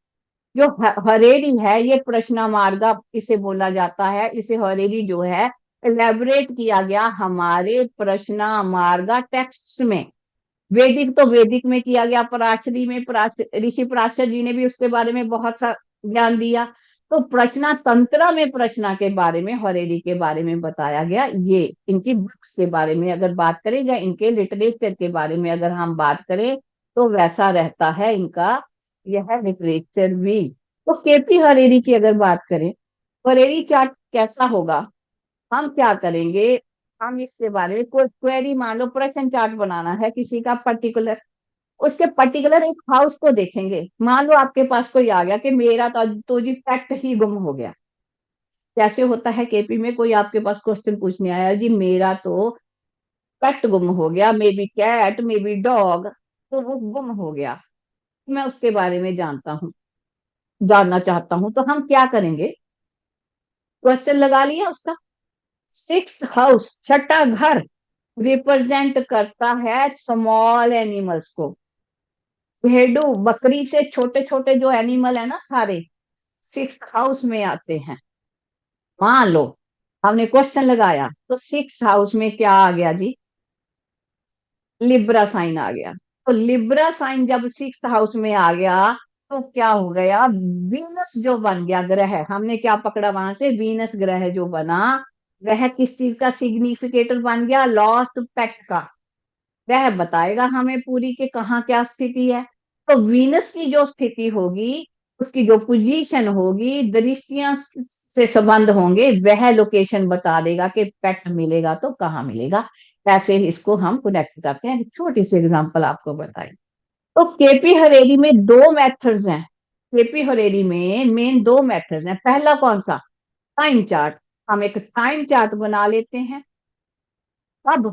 जो हरेरी है ये प्रश्न मार्गा इसे बोला जाता है। इसे हरेरी जो है एलेबोरेट किया गया हमारे प्रश्न मार्गा टेक्स्ट में। वैदिक तो वैदिक में किया गया, पराशरी में ऋषि पराशर जी ने भी उसके बारे में बहुत सा ज्ञान दिया। तो प्रश्न तंत्र में प्रश्न के बारे में, हरेरी के बारे में बताया गया। ये इनकी बुक्स के बारे में अगर बात करें या इनके लिटरेचर के बारे में अगर हम बात करें तो वैसा रहता है इनका यह लिटरेचर भी। तो केपी हरेरी की अगर बात करें, हरेरी चार्ट कैसा होगा, हम क्या करेंगे, हम इसके बारे में कोई क्वेरी, मान लो प्रश्न चार्ट बनाना है किसी का पर्टिकुलर, उसके पर्टिकुलर एक हाउस को देखेंगे। मान लो आपके पास कोई आ गया कि मेरा तो जी पेट ही गुम हो गया। कैसे होता है, केपी में कोई आपके पास क्वेश्चन पूछने आया जी मेरा तो पेट गुम हो गया, maybe cat maybe dog, तो वो गुम हो गया, मैं उसके बारे में जानना चाहता हूँ। तो हम क्या करेंगे, क्वेश्चन लगा लिया उसका। सिक्स हाउस, छठा घर, रिप्रेजेंट करता है स्मॉल एनिमल्स को। भेड़ू बकरी से छोटे छोटे जो एनिमल है ना, सारे सिक्स हाउस में आते हैं। मान लो हमने क्वेश्चन लगाया तो सिक्स हाउस में क्या आ गया जी, लिब्रा साइन आ गया। तो लिब्रा साइन जब सिक्स हाउस में आ गया तो क्या हो गया, वीनस जो बन गया ग्रह, हमने क्या पकड़ा वहां से, वीनस ग्रह जो बना, वह किस चीज का सिग्निफिकेटर बन गया, लॉस्ट पेट का। वह बताएगा हमें पूरी के कहाँ क्या स्थिति है। तो वीनस की जो स्थिति होगी, उसकी जो पोजीशन होगी, दृष्टियां से संबंध होंगे, वह लोकेशन बता देगा कि पेट मिलेगा तो कहाँ मिलेगा। ऐसे ही इसको हम कनेक्ट करते हैं। एक छोटी सी एग्जांपल आपको बताएं, तो केपी हरेरी में दो मेथड्स हैं। केपी हरेरी में मेन दो मेथड्स हैं। पहला कौन सा, टाइम चार्ट। हम एक टाइम चार्ट बना लेते हैं। अब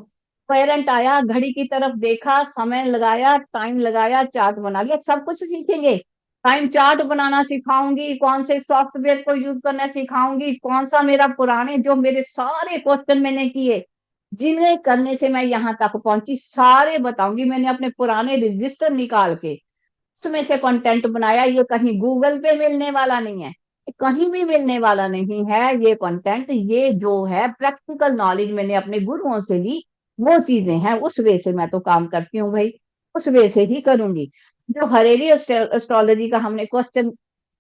पेरेंट आया, घड़ी की तरफ देखा, समय लगाया, टाइम लगाया, चार्ट बना लिया, सब कुछ सीखेंगे। टाइम चार्ट बनाना सिखाऊंगी, कौन से सॉफ्टवेयर को यूज करना सिखाऊंगी, कौन सा मेरा पुराने जो मेरे सारे क्वेश्चन मैंने किए, जिन्हें करने से मैं यहाँ तक पहुंची, सारे बताऊंगी। मैंने अपने पुराने रजिस्टर निकाल के उसमें से कंटेंट बनाया। ये कहीं गूगल पे मिलने वाला नहीं है, कहीं भी मिलने वाला नहीं है ये कंटेंट। ये जो है प्रैक्टिकल नॉलेज मैंने अपने गुरुओं से ली, वो चीजें हैं। उस वे से मैं तो काम करती हूँ भाई, उस वे से ही करूंगी। जो हरेरी एस्ट्रोलॉजी का हमने क्वेश्चन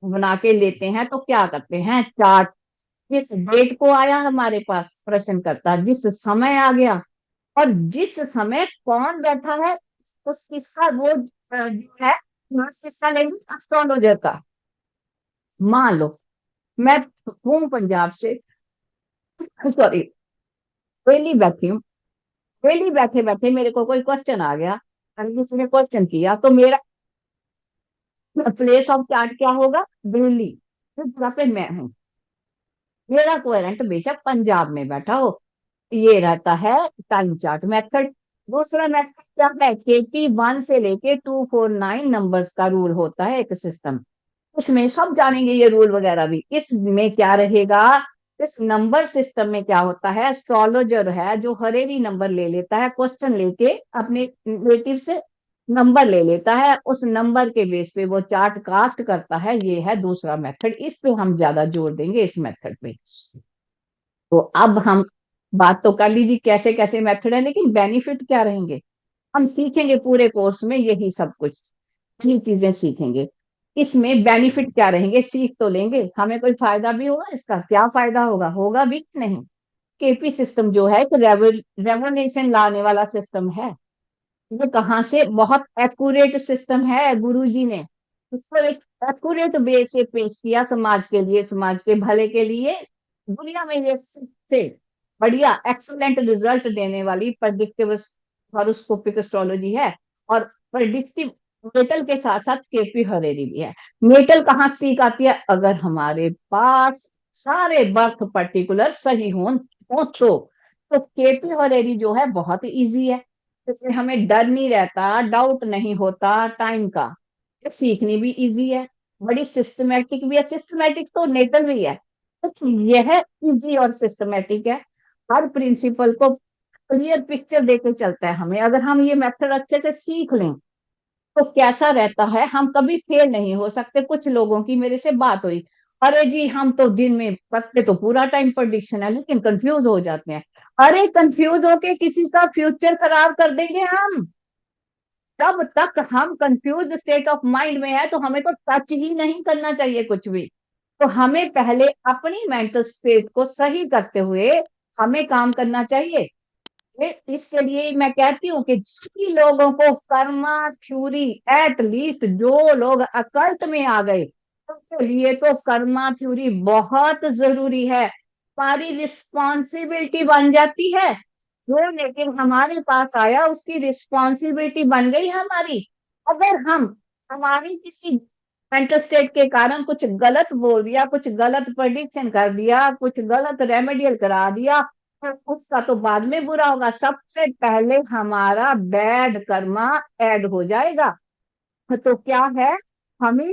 बना के लेते हैं तो क्या करते हैं, चार्ट, जिस डेट को आया हमारे पास प्रश्न करता, जिस समय आ गया, और जिस समय कौन बैठा है, उस किसका वो जो है हिस्सा लेंगे एस्ट्रोलॉजर का। मान लो मैं हूँ पंजाब से, सॉरी, दिल्ली बैठी हूँ। दिल्ली बैठे बैठे मेरे को कोई क्वेश्चन आ गया, और किसी ने क्वेश्चन किया, तो मेरा प्लेस ऑफ चार्ट क्या होगा, दिल्ली, जिस जगह पे मैं हूँ। मेरा कोहेरेंट बेशक पंजाब में बैठा हो। ये रहता है टाइम चार्ट मेथड। दूसरा मेथड क्या है, KT1 से लेके 249 नंबर्स का रूल होता है एक सिस्टम। इसमें सब जानेंगे ये रूल वगैरह भी। इसमें क्या रहेगा, इस नंबर सिस्टम में क्या होता है, एस्ट्रोलॉजर है जो हरेरी नंबर ले लेता है, क्वेश्चन लेके अपने रिलेटिव से नंबर ले लेता है, उस नंबर के बेस पे वो चार्ट कास्ट करता है। ये है दूसरा मेथड, इस पे हम ज्यादा जोर देंगे, इस मेथड पे। तो अब हम बात तो कर लीजिए कैसे कैसे मेथड है, लेकिन बेनिफिट क्या रहेंगे, हम सीखेंगे पूरे कोर्स में यही सब कुछ, ये चीजें सीखेंगे। इसमें बेनिफिट क्या रहेंगे, सीख तो लेंगे, हमें कोई फायदा भी होगा इसका, क्या फायदा होगा, होगा भी कि नहीं। केपी सिस्टम जो है एक रेवोल्यूशन लाने वाला सिस्टम है। ये कहाँ से, बहुत एक्यूरेट सिस्टम है, गुरुजी ने इसको एक एक्यूरेट वे से पेश किया समाज के लिए, समाज के भले के लिए। दुनिया में ये सबसे बढ़िया एक्सलेंट रिजल्ट देने वाली प्रेडिक्टिव हॉरोस्कोपिक एस्ट्रोलॉजी है। और प्रेडिक्टिव नेटल के साथ साथ केपी हरेरी भी है। नेटल कहाँ स्पीक आती है, अगर हमारे पास सारे बर्थ पर्टिकुलर सही हो तो केपी हरेरी जो है बहुत इजी है। इसमें हमें डर नहीं रहता, डाउट नहीं होता टाइम का। ये सीखनी भी इजी है, बड़ी सिस्टमेटिक भी है। सिस्टमेटिक तो नेटल भी है, तो यह इजी और सिस्टमेटिक है। हर प्रिंसिपल को क्लियर पिक्चर देके चलता है हमें। अगर हम ये मेथड अच्छे से सीख लें तो कैसा रहता है, हम कभी फेल नहीं हो सकते। कुछ लोगों की मेरे से बात हुई, अरे जी हम तो दिन में पढ़ते तो पूरा टाइम प्रोडिक्शन है लेकिन कंफ्यूज हो जाते हैं। अरे कंफ्यूज होके किसी का फ्यूचर खराब कर देंगे हम। जब तक हम कंफ्यूज स्टेट ऑफ माइंड में है तो हमें तो टच ही नहीं करना चाहिए कुछ भी। तो हमें पहले अपनी मेंटल स्टेट को सही करते हुए हमें काम करना चाहिए। इसके लिए मैं कहती हूँ कि जिन लोगों को कर्मा थ्योरी, एट लीस्ट जो लोग अकल्ट में आ गए उनके लिए तो कर्मा थ्योरी बहुत जरूरी है। हमारी रिस्पॉन्सिबिलिटी बन जाती है। जो लेकिन हमारे पास आया उसकी रिस्पॉन्सिबिलिटी बन गई हमारी। अगर हम हमारी किसी मेंटल स्टेट के कारण कुछ गलत बोल दिया, कुछ गलत प्रेडिक्शन कर दिया, कुछ गलत रेमेडियल करा दिया, तो उसका तो बाद में बुरा होगा। सबसे पहले हमारा बैड कर्मा ऐड हो जाएगा। तो क्या है, हमें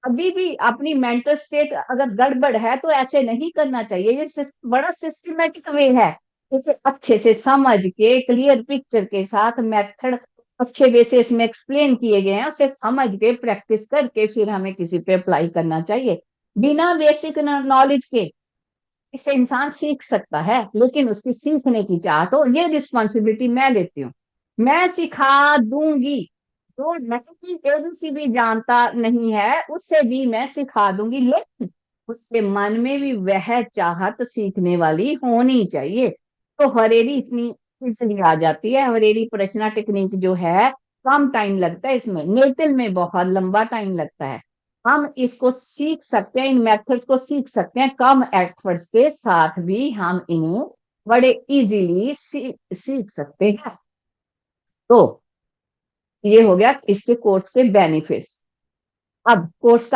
अभी भी अपनी मेंटल स्टेट अगर गड़बड़ है तो ऐसे नहीं करना चाहिए। ये बड़ा सिस्टमेटिक वे है। इसे अच्छे से समझ के क्लियर पिक्चर के साथ मेथड अच्छे वे से इसमें एक्सप्लेन किए गए हैं, उसे समझ के प्रैक्टिस करके फिर हमें किसी पे अप्लाई करना चाहिए। बिना बेसिक नॉलेज के इसे इंसान सीख सकता है, लेकिन उसकी सीखने की चाह तो ये रिस्पॉन्सिबिलिटी मैं लेती हूँ। मैं सिखा दूंगी। जो नहीं एबीसी भी जानता नहीं है उससे भी मैं सिखा दूंगी, लेकिन उसके मन में भी वह चाहत सीखने वाली होनी चाहिए। तो हरेरी इतनी इसलिए आ जाती है। हरेरी प्रश्ना टेक्निक जो है कम टाइम लगता है इसमें, निर्तल में बहुत लंबा टाइम लगता है। हम इसको सीख सकते हैं, इन मेथड्स को सीख सकते हैं कम एफर्ट्स के साथ भी हम इन्हें बड़े इजीली सीख सकते हैं। तो ये हो गया इसके कोर्स के बेनिफिट्स। अब कोर्स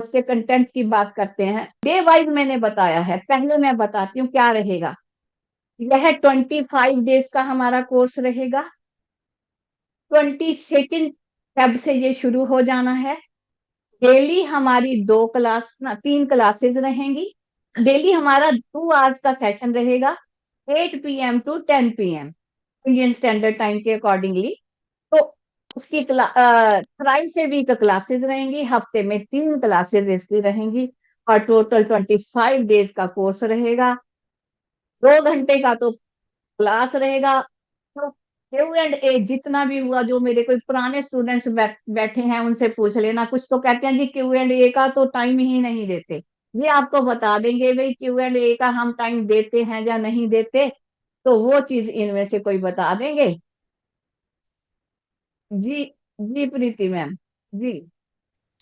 के कंटेंट की बात करते हैं। डे वाइज मैंने बताया है, पहले मैं बताती हूँ क्या रहेगा। यह 25 डेज का हमारा कोर्स रहेगा। 22 फेब से ये शुरू हो जाना है। डेली हमारी 3 क्लासेस रहेंगी। डेली हमारा 2 आवर्स का सेशन रहेगा, 8 PM to 10 PM Indian standard time के अकॉर्डिंगली। तो उसकी थ्राइस से वीक क्लासेस रहेंगी, हफ्ते में 3 क्लासेस इसकी रहेंगी, और टोटल 25 डेज का कोर्स रहेगा। 2 घंटे का तो क्लास रहेगा। तो Q&A जितना भी हुआ, जो मेरे कोई पुराने स्टूडेंट्स बैठे हैं उनसे पूछ लेना। कुछ तो कहते हैं जी Q&A का तो टाइम ही नहीं देते। ये आपको बता देंगे भाई Q&A का हम टाइम देते हैं या नहीं देते, तो वो चीज इनमें से कोई बता देंगे। जी, जी प्रीति मैम। जी,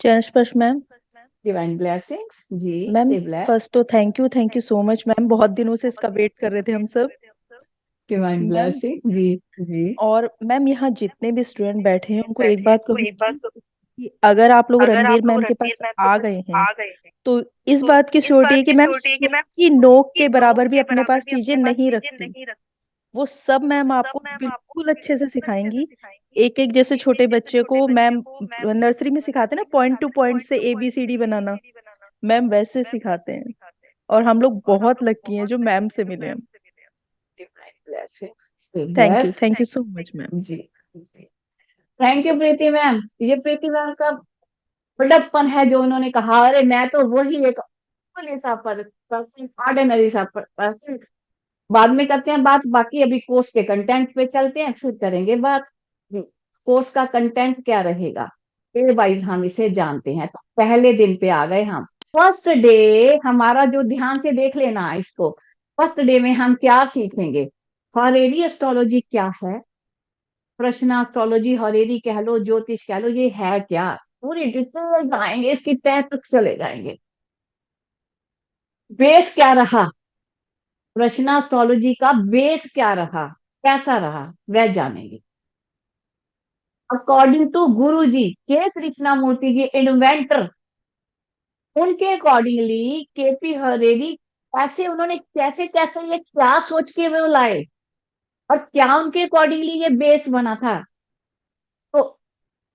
चरण स्पर्श मैम। डिवाइन ब्लेसिंग्स जी, मैम से ब्लेस। फर्स्ट तो thank you so much ma'am, बहुत दिनों से इसका वेट कर रहे थे हम सब। डिवाइन मैम ब्लेसिंग्स जी। जी, और मैम यहाँ जितने भी स्टूडेंट बैठे हैं उनको एक बात कहूंगी कि अगर आप लोग रणवीर मैम के पास आ गए हैं तो इस बात की श्योरिटी है कि मैम सुई की नोक के बराबर भी अपने पास चीजें नहीं रखती। वो सब मैम आपको बिल्कुल अच्छे से सिखाएंगी। एक एक जैसे छोटे बच्चे को मैम नर्सरी में सिखाते हैं ना, पॉइंट टू पॉइंट से ABCD बनाना, मैम वैसे सिखाते हैं। और हम लोग बहुत लकी हैं जो मैम से मिले हैं। डिवाइन ब्लेसिंग्स से bless. Thank you so much ma'am. जी, थैंक यू प्रीति मैम। ये प्रीति मैम का बड़प्पन है जो उन्होंने कहा, अरे मैं तो वही एक सा पर्सन, ऑर्डिनरी सा पर्सन। बाद में करते हैं बात, बाकी अभी कोर्स के कंटेंट पे चलते हैं, फिर करेंगे बात। कोर्स का कंटेंट क्या रहेगा, डे वाइज हम इसे जानते हैं। तो पहले दिन पे आ गए हम। फर्स्ट डे हमारा जो, ध्यान से देख लेना इसको। फर्स्ट डे में हम क्या सीखेंगे, हॉरेरी एस्ट्रोलॉजी क्या है, प्रश्न एस्ट्रोलॉजी, हॉरेरी कह लो, ज्योतिष कह लो, ये है क्या, पूरी डिटेल आएंगे, इसकी तह तक चले जाएंगे। बेस क्या रहा, प्रश्न एस्ट्रोलॉजी का बेस क्या रहा, कैसा रहा, वह जानेंगे। अकॉर्डिंग टू गुरु जी के कृष्णामूर्ति जी, इन्वेंटर, उनके अकॉर्डिंगली KP हरेरी ऐसे उन्होंने कैसे कैसे ये क्या सोच के वो लाए, और क्या उनके अकॉर्डिंगली ये बेस बना था। तो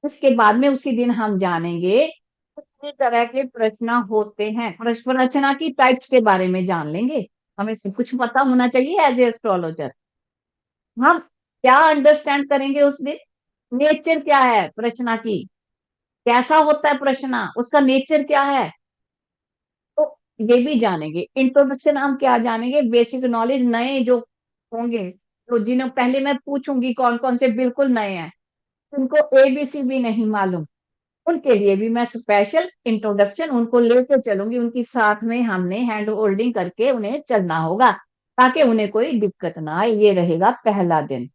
इसके बाद में उसी दिन हम जानेंगे कितनी तरह के प्रश्न होते हैं, प्रश्न रचना की टाइप्स के बारे में जान लेंगे। हमें सब कुछ पता होना चाहिए एज ए एस्ट्रोलॉजर। हम क्या अंडरस्टैंड करेंगे उस दिन? नेचर क्या है प्रश्न की, कैसा होता है प्रश्न, उसका नेचर क्या है, तो ये भी जानेंगे। इंट्रोडक्शन हम क्या जानेंगे, बेसिक नॉलेज, नए जो होंगे, तो जिन्हें पहले मैं पूछूंगी कौन कौन से बिल्कुल नए हैं, उनको एबीसी भी नहीं मालूम, उनके लिए भी मैं स्पेशल इंट्रोडक्शन उनको लेकर चलूंगी, उनकी साथ में हमने हैंड होल्डिंग करके उन्हें चलना होगा, ताकि उन्हें कोई दिक्कत ना आए। ये रहेगा पहला दिन।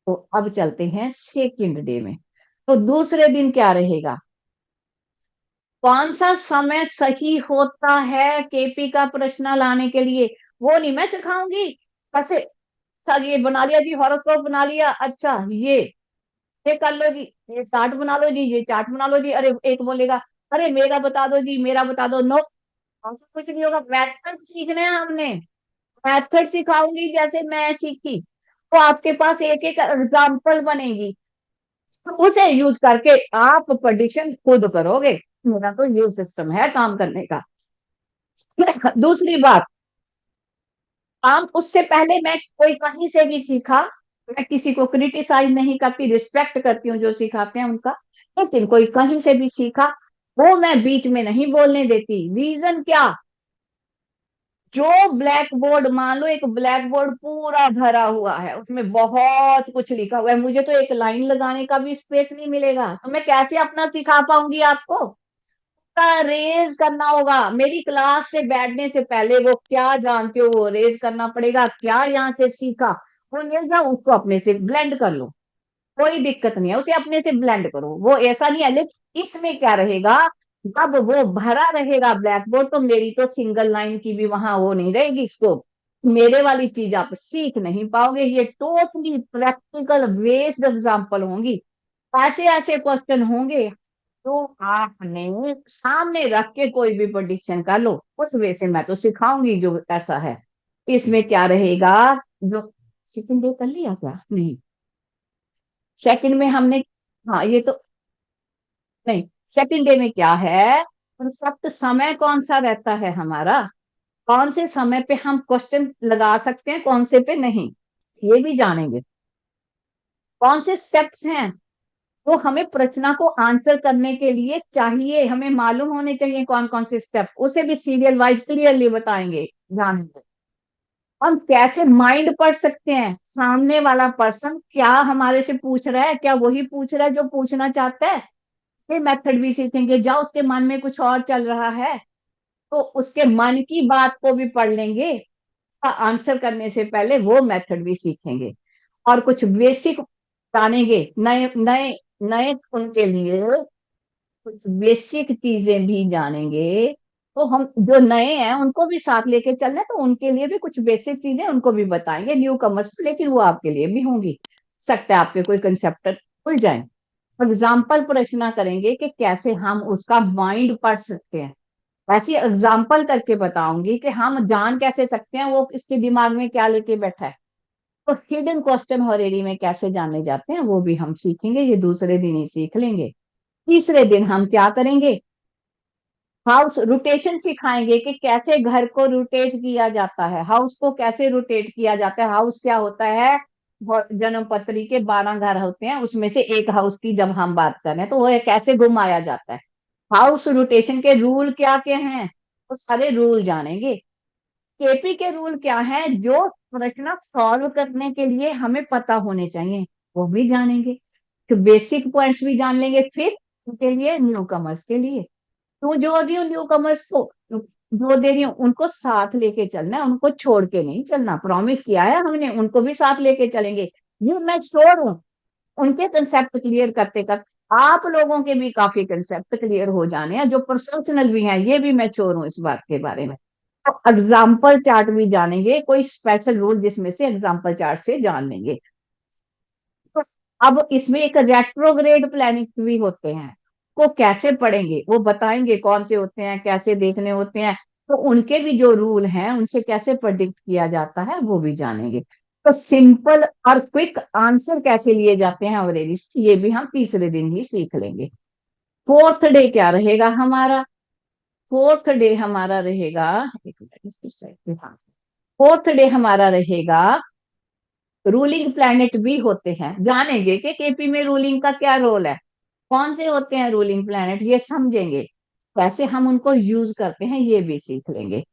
तो अब चलते हैं सेकंड डे में। तो दूसरे दिन क्या रहेगा, कौन सा समय सही होता है केपी का प्रश्न लाने के लिए, वो नहीं मैं सिखाऊंगी कैसे। अच्छा ये बना लिया जी, हॉरोस्कोप बना लिया, अच्छा ये कर लो जी, ये चार्ट बना लो जी, ये चार्ट बना लो जी। अरे एक बोलेगा अरे मेरा बता दो जी, मेरा बता दो। नो, ऐसा कुछ नहीं होगा। मेथड सीखने हैं हमने, मेथड सिखाऊंगी जैसे मैं सीखी, तो आपके पास एक एक एग्जाम्पल बनेगी, तो उसे यूज करके आप प्रेडिक्शन खुद करोगे। मेरा तो ये सिस्टम है काम करने का। दूसरी बात, आप उससे पहले मैं कोई कहीं से भी सीखा, मैं किसी को क्रिटिसाइज नहीं करती, रिस्पेक्ट करती हूँ जो सिखाते हैं उनका, लेकिन कोई कहीं से भी सीखा वो मैं बीच में नहीं बोलने देती। रीजन क्या, जो ब्लैक बोर्ड, मान लो एक ब्लैक बोर्ड पूरा भरा हुआ है, उसमें बहुत कुछ लिखा हुआ है, मुझे तो एक लाइन लगाने का भी स्पेस नहीं मिलेगा, तो मैं कैसे अपना सिखा पाऊंगी आपको? का रेज करना होगा, मेरी क्लास से बैठने से पहले वो क्या जानते हो वो रेज करना पड़ेगा, क्या यहाँ से सीखा वो ले जाओ, उसको अपने से ब्लेंड कर लो, कोई दिक्कत नहीं है, उसे अपने से ब्लेंड करो, वो ऐसा नहीं है। लेकिन इसमें क्या रहेगा, जब वो भरा रहेगा ब्लैक बोर्ड, तो मेरी तो सिंगल लाइन की भी वहां वो नहीं रहेगी, इसको मेरे वाली चीज आप सीख नहीं पाओगे। ये टोटली प्रैक्टिकल बेस्ड एग्जाम्पल होंगी, ऐसे ऐसे क्वेश्चन होंगे तो आपने सामने रख के कोई भी प्रोडिक्शन कर लो, उस वे से मैं तो सिखाऊंगी जो ऐसा है। इसमें क्या रहेगा, जो सेकंड डे कर लिया क्या, नहीं सेकंड में हमने, हाँ ये तो नहीं, सेकंड डे में क्या है, परफेक्ट समय कौन सा रहता है हमारा, कौन से समय पे हम क्वेश्चन लगा सकते हैं, कौन से पे नहीं, ये भी जानेंगे। कौन से स्टेप्स हैं वो हमें प्रश्न को आंसर करने के लिए चाहिए, हमें मालूम होने चाहिए कौन कौन से स्टेप, उसे भी सीरियल वाइज क्लियरली बताएंगे, जानेंगे। हम कैसे माइंड पढ़ सकते हैं, सामने वाला पर्सन क्या हमारे से पूछ रहा है, क्या वही पूछ रहा है जो पूछना चाहता है, ये मेथड भी सीखेंगे। जहाँ उसके मन में कुछ और चल रहा है, तो उसके मन की बात को भी पढ़ लेंगे, आंसर करने से पहले वो मेथड भी सीखेंगे। और कुछ बेसिक जानेंगे, नए नए नए उनके लिए कुछ बेसिक चीजें भी जानेंगे। तो हम जो नए हैं उनको भी साथ लेके चल रहे हैं, तो उनके लिए भी कुछ बेसिक चीजें उनको भी बताएंगे, न्यू कमर्स, लेकिन वो आपके लिए भी होंगी। सकता है आपके कोई कंसेप्ट खुल जाए। एग्जाम्पल प्रश्न करेंगे कि कैसे हम उसका माइंड पढ़ सकते हैं, ऐसी एग्जाम्पल करके बताऊंगी कि हम जान कैसे सकते हैं वो इसके दिमाग में क्या लेके बैठा है। तो हिडन क्वेश्चन हॉरेरी में कैसे जाने जाते हैं वो भी हम सीखेंगे, ये दूसरे दिन ही सीख लेंगे। तीसरे दिन हम क्या करेंगे, हाउस रोटेशन सिखाएंगे कि कैसे घर को रोटेट किया जाता है, हाउस को कैसे रोटेट किया जाता है। हाउस क्या होता है, जन्म पत्री के 12 घर होते हैं, उसमें से एक हाउस की जब हम बात करें तो वो कैसे घुमाया जाता है। हाउस रोटेशन के रूल क्या क्या हैं, वो सारे रूल जानेंगे। केपी के रूल क्या है जो प्रश्न सॉल्व करने के लिए हमें पता होने चाहिए, वो भी जानेंगे। तो बेसिक पॉइंट्स भी जान लेंगे। फिर उनके लिए, न्यू कमर्स के लिए, तो जो रही हूँ न्यू कमर्स को जो दे रही हूँ उनको साथ लेके चलना है, उनको छोड़ के नहीं चलना, प्रॉमिस किया है हमने, उनको भी साथ लेके चलेंगे। ये मैं श्योर हूँ, उनके कंसेप्ट क्लियर करते करते आप लोगों के भी काफी कंसेप्ट क्लियर हो जाने हैं, जो प्रोफेशनल भी हैं, ये भी मैं श्योर हूँ इस बात के बारे में। तो एग्जाम्पल चार्ट भी जानेंगे, कोई स्पेशल रूल जिसमें से एग्जाम्पल चार्ट से जान लेंगे। तो अब इसमें एक रेट्रोग्रेड प्लानिंग भी होते हैं, को कैसे पढ़ेंगे वो बताएंगे, कौन से होते हैं, कैसे देखने होते हैं, तो उनके भी जो रूल हैं उनसे कैसे प्रेडिक्ट किया जाता है वो भी जानेंगे। तो सिंपल और क्विक आंसर कैसे लिए जाते हैं ऑलरेडी, ये भी हम तीसरे दिन ही सीख लेंगे। फोर्थ डे क्या रहेगा हमारा, फोर्थ डे हमारा रहेगा, एक मिनट इसकी साइड पे, हाँ, फोर्थ डे हमारा रहेगा रूलिंग प्लैनेट भी होते हैं, जानेंगे कि केपी में रूलिंग का क्या रोल है, कौन से होते हैं रूलिंग प्लैनेट, ये समझेंगे, कैसे हम उनको यूज करते हैं ये भी सीख लेंगे।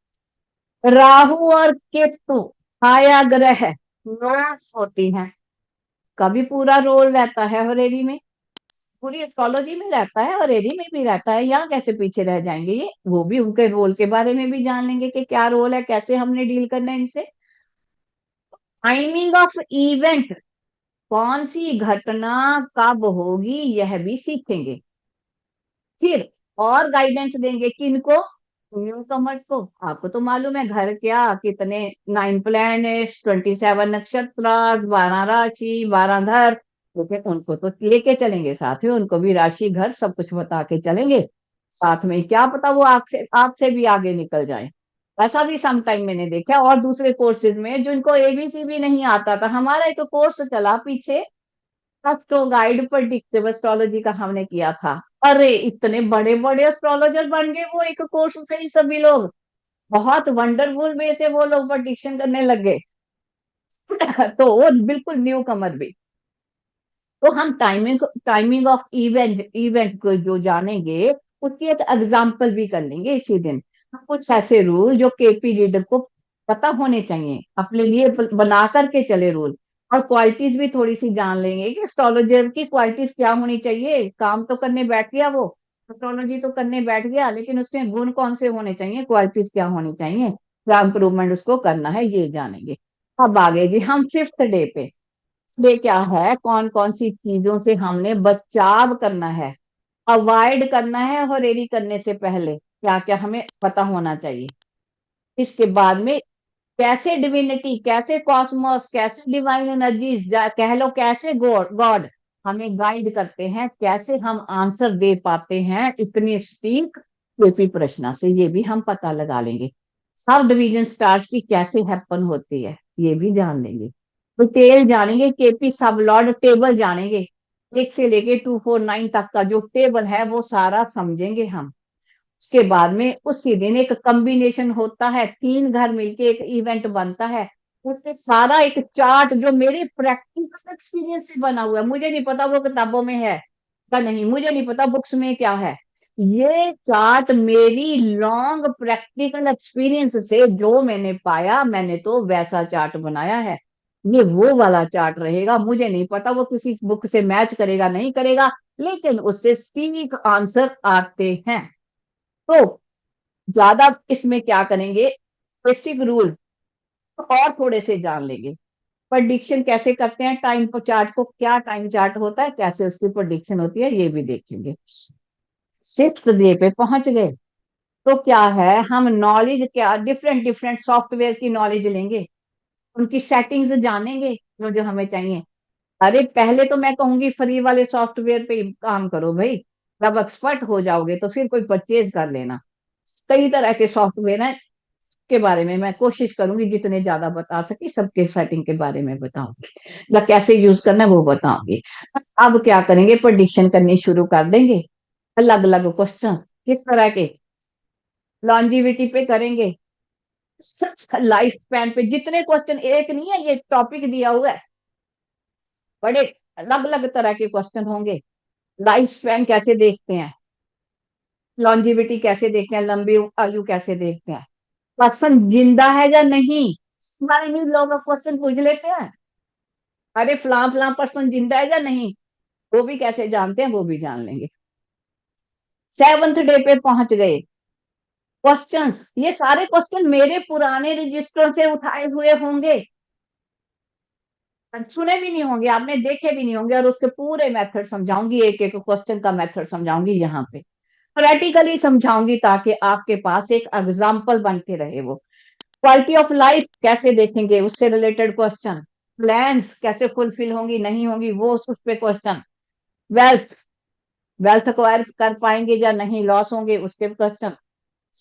राहु और केतु छाया ग्रह नोट्स होती हैं, कभी पूरा रोल रहता है हरेरी में, पूरी एस्ट्रोलॉजी में रहता है और एरी में भी रहता है, यहाँ कैसे पीछे रह जाएंगे, ये वो भी उनके रोल के बारे में भी जान लेंगे कि क्या रोल है, कैसे हमने डील करना है इनसे। टाइमिंग ऑफ इवेंट, कौन सी घटना कब होगी यह भी सीखेंगे। फिर और गाइडेंस देंगे किनको, न्यू कमर्स को। आपको तो मालूम है घर क्या कितने, 9 प्लैनेट्स, 27 नक्षत्र, 12 राशि, 12 घर, लेकिन उनको तो लेके चलेंगे साथ में, उनको भी राशि घर सब कुछ बता के चलेंगे साथ में, क्या पता वो आपसे भी आगे निकल जाए। ऐसा भी सम टाइम मैंने देखा, और दूसरे कोर्सेज में जिनको एबीसी भी नहीं आता था, हमारा एक कोर्स चला पीछे, एस्ट्रो गाइड प्रेडिक्टिव एस्ट्रोलॉजी का हमने किया था। अरे इतने बड़े बड़े एस्ट्रोलॉजर बन गए वो एक कोर्स से ही सभी लोग, बहुत वंडरफुल वे से वो लोग प्रेडिक्शन करने लग गए। तो वो बिल्कुल न्यू कमर भी। तो हम timing timing of event event को जो जानेंगे, उसकी एक एग्जाम्पल भी कर लेंगे इसी दिन। कुछ ऐसे रूल जो केपी रीडर को पता होने चाहिए, अपने लिए बना करके चले रूल। और क्वालिटीज भी थोड़ी सी जान लेंगे कि एस्ट्रोलॉजर की क्वालिटीज क्या होनी चाहिए, काम तो करने बैठ गया वो, एस्ट्रोलॉजी तो करने बैठ गया, लेकिन उसमें गुण कौन से होने चाहिए, क्वालिटीज क्या होनी चाहिए, क्या इंप्रूवमेंट उसको करना है, ये जानेंगे। अब आगे जी हम 5th डे पे, ये क्या है, कौन कौन सी चीजों से हमने बचाव करना है, अवॉइड करना है, और रेडी करने से पहले क्या क्या हमें पता होना चाहिए। इसके बाद में कैसे डिविनिटी, कैसे कॉस्मोस, कैसे डिवाइन एनर्जीज, कह लो कैसे गॉड गॉड हमें गाइड करते हैं, कैसे हम आंसर दे पाते हैं इतनी स्टीक केपी प्रश्न से, ये भी हम पता लगा लेंगे। सब डिवीजन स्टार्स की कैसे हैपन होती है ये भी जान लेंगे, डिटेल जानेंगे, केपी सब लॉर्ड टेबल जानेंगे, 1 से लेके 249 तक का जो टेबल है वो सारा समझेंगे हम। उसके बाद में उसी दिन एक कॉम्बिनेशन होता है, 3 घर मिलके एक इवेंट बनता है, उससे सारा एक चार्ट जो मेरे प्रैक्टिकल एक्सपीरियंस से बना हुआ है, मुझे नहीं पता वो किताबों में है या नहीं, मुझे नहीं पता बुक्स में क्या है, ये चार्ट मेरी लॉन्ग प्रैक्टिकल एक्सपीरियंस से जो मैंने पाया, मैंने तो वैसा चार्ट बनाया है। ये वो वाला चार्ट रहेगा, मुझे नहीं पता वो किसी बुक से मैच करेगा नहीं करेगा, लेकिन उससे ठीक आंसर आते हैं। तो ज्यादा इसमें क्या करेंगे, बेसिक रूल और थोड़े से जान लेंगे, प्रेडिक्शन कैसे करते हैं, टाइम चार्ट को, क्या टाइम चार्ट होता है, कैसे उसकी प्रेडिक्शन होती है, ये भी देखेंगे। 6th डे पे पहुंच गए, तो क्या है, हम नॉलेज क्या डिफरेंट डिफरेंट सॉफ्टवेयर की नॉलेज लेंगे, उनकी सेटिंग्स जानेंगे जो जो हमें चाहिए। अरे पहले तो मैं कहूंगी फ्री वाले सॉफ्टवेयर पे ही काम करो भाई, जब एक्सपर्ट हो जाओगे तो फिर कोई परचेज कर लेना। कई तरह के सॉफ्टवेयर हैं, के बारे में मैं कोशिश करूंगी जितने ज्यादा बता सकी सबके सेटिंग के बारे में बताऊंगी, या कैसे यूज करना है वो बताऊंगी। अब क्या करेंगे, प्रेडिक्शन करनी शुरू कर देंगे, अलग अलग क्वेश्चंस किस तरह के, लॉन्जिविटी पे करेंगे, लाइफ स्पैन पे, जितने क्वेश्चन एक नहीं है, ये टॉपिक दिया हुआ है, बड़े अलग अलग तरह के क्वेश्चन होंगे। लाइफ स्पैन कैसे देखते हैं, लॉन्जिविटी कैसे देखते हैं, लंबी आयु कैसे देखते हैं, पर्सन जिंदा है या नहीं, इस बारे में लोग क्वेश्चन पूछ लेते हैं। अरे फलां फलां पर्सन जिंदा है या नहीं, वो भी कैसे जानते हैं, वो भी जान लेंगे। 7th डे पे पहुंच गए, क्वेश्चंस, ये सारे क्वेश्चन मेरे पुराने रजिस्टर से उठाए हुए होंगे, सुने भी नहीं होंगे आपने, देखे भी नहीं होंगे, और उसके पूरे मेथड समझाऊंगी, एक एक क्वेश्चन का मेथड समझाऊंगी यहाँ पे, प्रैक्टिकली समझाऊंगी, ताकि आपके पास एक एग्जाम्पल बन के रहे वो। क्वालिटी ऑफ लाइफ कैसे देखेंगे, उससे रिलेटेड क्वेश्चन, प्लान्स कैसे फुलफिल होंगी नहीं होंगी वो उस पे क्वेश्चन, वेल्थ वेल्थ एक्वायर कर पाएंगे या नहीं, लॉस होंगे उसके क्वेश्चन,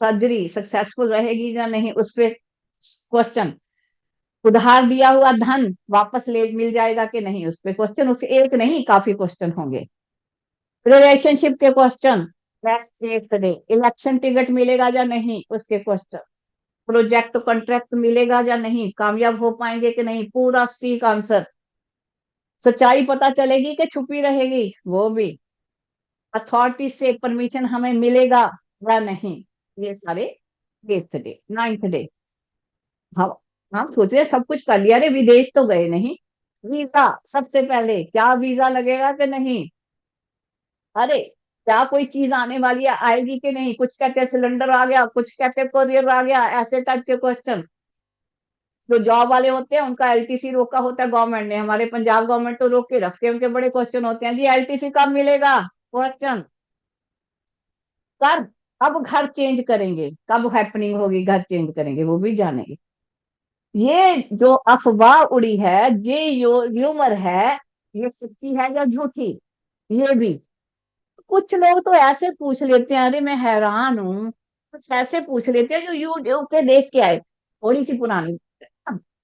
सर्जरी सक्सेसफुल रहेगी या नहीं उस पे क्वेश्चन, उधार दिया हुआ धन वापस ले मिल जाएगा कि नहीं उस पे क्वेश्चन, उस एक नहीं काफी क्वेश्चन होंगे। रिलेशनशिप के question, next 8th day election ticket मिलेगा या नहीं उसके क्वेश्चन, प्रोजेक्ट कॉन्ट्रैक्ट मिलेगा या नहीं, कामयाब हो पाएंगे कि नहीं, पूरा स्टीक आंसर। सच्चाई पता चलेगी कि छुपी रहेगी, वो भी। अथॉरिटी से परमिशन हमें मिलेगा या नहीं, ये सारे। 8th डे, 9th डे, हम हम सोच रहे सब कुछ कर लिया, अरे विदेश तो गए नहीं। वीजा सबसे पहले, क्या वीजा लगेगा कि नहीं, अरे क्या कोई चीज आने वाली है, आएगी कि नहीं, कुछ कहते हैं सिलेंडर आ गया, कुछ कहते हैं कोरियर आ गया, ऐसे टाइप के क्वेश्चन। जो जॉब वाले होते हैं उनका एलटीसी रोका होता है गवर्नमेंट ने, हमारे पंजाब गवर्नमेंट तो रोक के रखते हैं, उनके बड़े क्वेश्चन होते हैं, जी एलटीसी कब मिलेगा, क्वेश्चन। सर अब घर चेंज करेंगे, कब हैपनिंग होगी, घर चेंज करेंगे, वो भी जानेंगे। ये जो अफवाह उड़ी है, ये जो र्यूमर है, ये सच्ची है या झूठी, ये भी। कुछ लोग तो ऐसे पूछ लेते हैं, अरे मैं हैरान हूँ, कुछ ऐसे पूछ लेते हैं जो यूट्यूब पे देख के आए, थोड़ी सी पुरानी।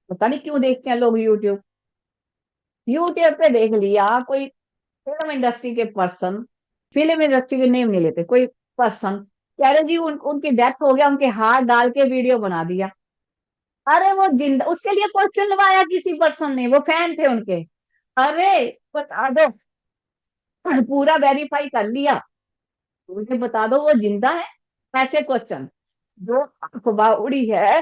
पता नहीं क्यों देखते हैं लोग यूट्यूब। यूट्यूब पे देख लिया कोई फिल्म इंडस्ट्री के पर्सन, फिल्म इंडस्ट्री के नेम नहीं लेते, कोई पर्सन कह रहे जी उनकी डेथ हो गया, उनके हाथ डाल के वीडियो बना दिया। अरे वो जिंदा, उसके लिए क्वेश्चन लगाया किसी पर्सन ने, वो फैन थे उनके। अरे बता दो, पूरा वेरीफाई कर लिया, मुझे बता दो वो जिंदा है, ऐसे क्वेश्चन। जो अफवाह उड़ी है,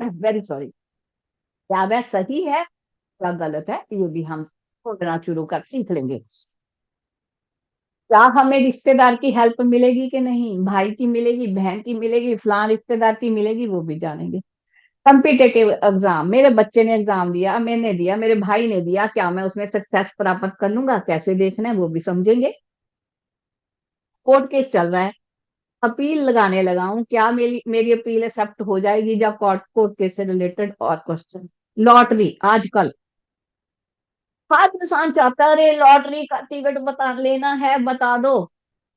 वेरी सॉरी, क्या वह सही है या गलत है, ये भी हम सोचना शुरू कर सीख लेंगे। क्या हमें रिश्तेदार की हेल्प मिलेगी कि नहीं, भाई की मिलेगी, बहन की मिलेगी, फलां रिश्तेदार की मिलेगी, वो भी जानेंगे। कम्पिटेटिव एग्जाम, मेरे बच्चे ने एग्जाम दिया, मैंने दिया, मेरे भाई ने दिया, क्या मैं उसमें सक्सेस प्राप्त कर लूंगा, कैसे देखना है, वो भी समझेंगे। कोर्ट केस चल रहा है, अपील लगाने लगा हूं, क्या मेरी मेरी अपील एक्सेप्ट हो जाएगी, या कोर्ट कोर्ट केस से रिलेटेड और क्वेश्चन। लॉटरी आजकल हर इंसान चाहता है, अरे लॉटरी का टिकट बता लेना है, बता दो।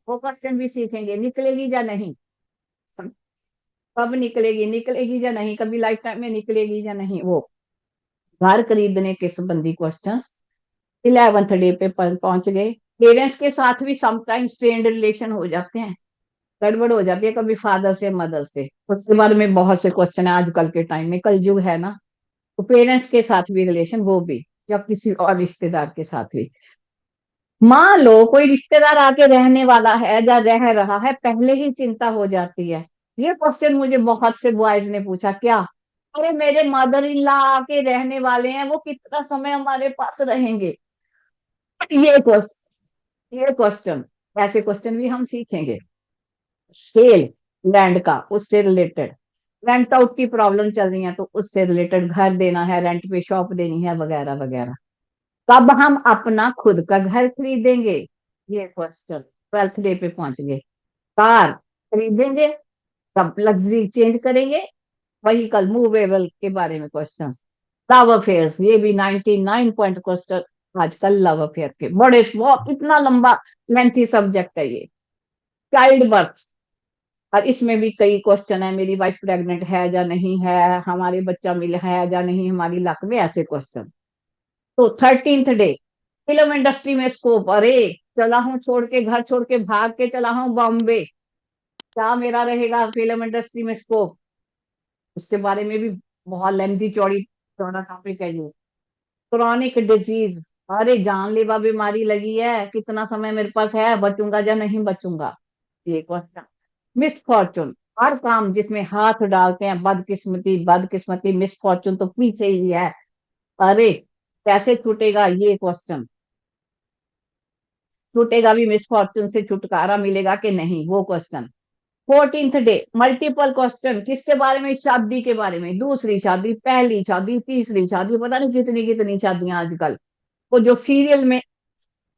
वो क्वेश्चन भी सीखेंगे, निकलेगी या नहीं, कब निकलेगी, निकलेगी या नहीं, कभी लाइफ टाइम में निकलेगी या नहीं, वो। घर खरीदने के संबंधी क्वेश्चंस 11th डे पे पहुंच गए। पेरेंट्स के साथ भी समटाइम्स स्ट्रेन्ड रिलेशन हो जाते हैं, गड़बड़ हो जाती है, कभी फादर से मदर से, उसके बारे में बहुत से क्वेश्चन है आजकल के टाइम में, कलयुग है ना। तो पेरेंट्स के साथ भी रिलेशन, वो भी, या किसी और रिश्तेदार के साथ भी। मान लो कोई रिश्तेदार आके रहने वाला है या रह रहा है, पहले ही चिंता हो जाती है। ये क्वेश्चन मुझे बहुत से बॉयज ने पूछा, क्या, अरे मेरे मदर इन लॉ आके रहने वाले हैं, वो कितना समय हमारे पास रहेंगे, ये क्वेश्चन, ऐसे क्वेश्चन भी हम सीखेंगे। सेल, लैंड का, उससे रिलेटेड, रेंट आउट की प्रॉब्लम चल रही है तो उससे रिलेटेड, घर देना है, रेंट पे शॉप देनी है, वगैरह वगैरह। कब हम अपना खुद का घर खरीदेंगे, ये क्वेश्चन 12th डे पे पहुंच गए। कार खरीदेंगे, कब लग्जरी चेंज करेंगे, व्हीकल मूवेबल के बारे में क्वेश्चन। लव अफेयर्स, ये भी 99 पॉइंट क्वेश्चन आजकल लव अफेयर के, बड़े बहुत, इतना लंबा लेंथी सब्जेक्ट है ये। चाइल्ड बर्थ, और इसमें भी कई क्वेश्चन है, मेरी वाइफ प्रेग्नेंट है या नहीं है, हमारे बच्चा मिला है या नहीं, हमारी लक में, ऐसे क्वेश्चन। तो 13th डे, फिल्म इंडस्ट्री में स्कोप, अरे चला हूँ छोड़ के, घर छोड़ के भाग के चला हूँ बॉम्बे, क्या मेरा रहेगा फिल्म इंडस्ट्री में स्कोप, उसके बारे में भी बहुत लेंथी चौड़ी चौड़ा टॉपिक है ये। क्रॉनिक डिजीज, अरे जानलेवा बीमारी लगी है, कितना समय मेरे पास है, बचूंगा या नहीं बचूंगा, ये क्वेश्चन। मिस फॉर्चून, हर काम जिसमें हाथ डालते हैं, बदकिस्मती बदकिस्मती, मिस फॉर्चून तो पीछे ही है, अरे कैसे छूटेगा, ये क्वेश्चन। छूटेगा भी, मिस फॉर्चून से छुटकारा मिलेगा कि नहीं, वो question. 14th day, multiple question, किसके बारे में, शादी के बारे में, दूसरी शादी, पहली शादी, तीसरी शादी, पता नहीं कितनी कितनी शादियां आजकल। वो जो सीरियल में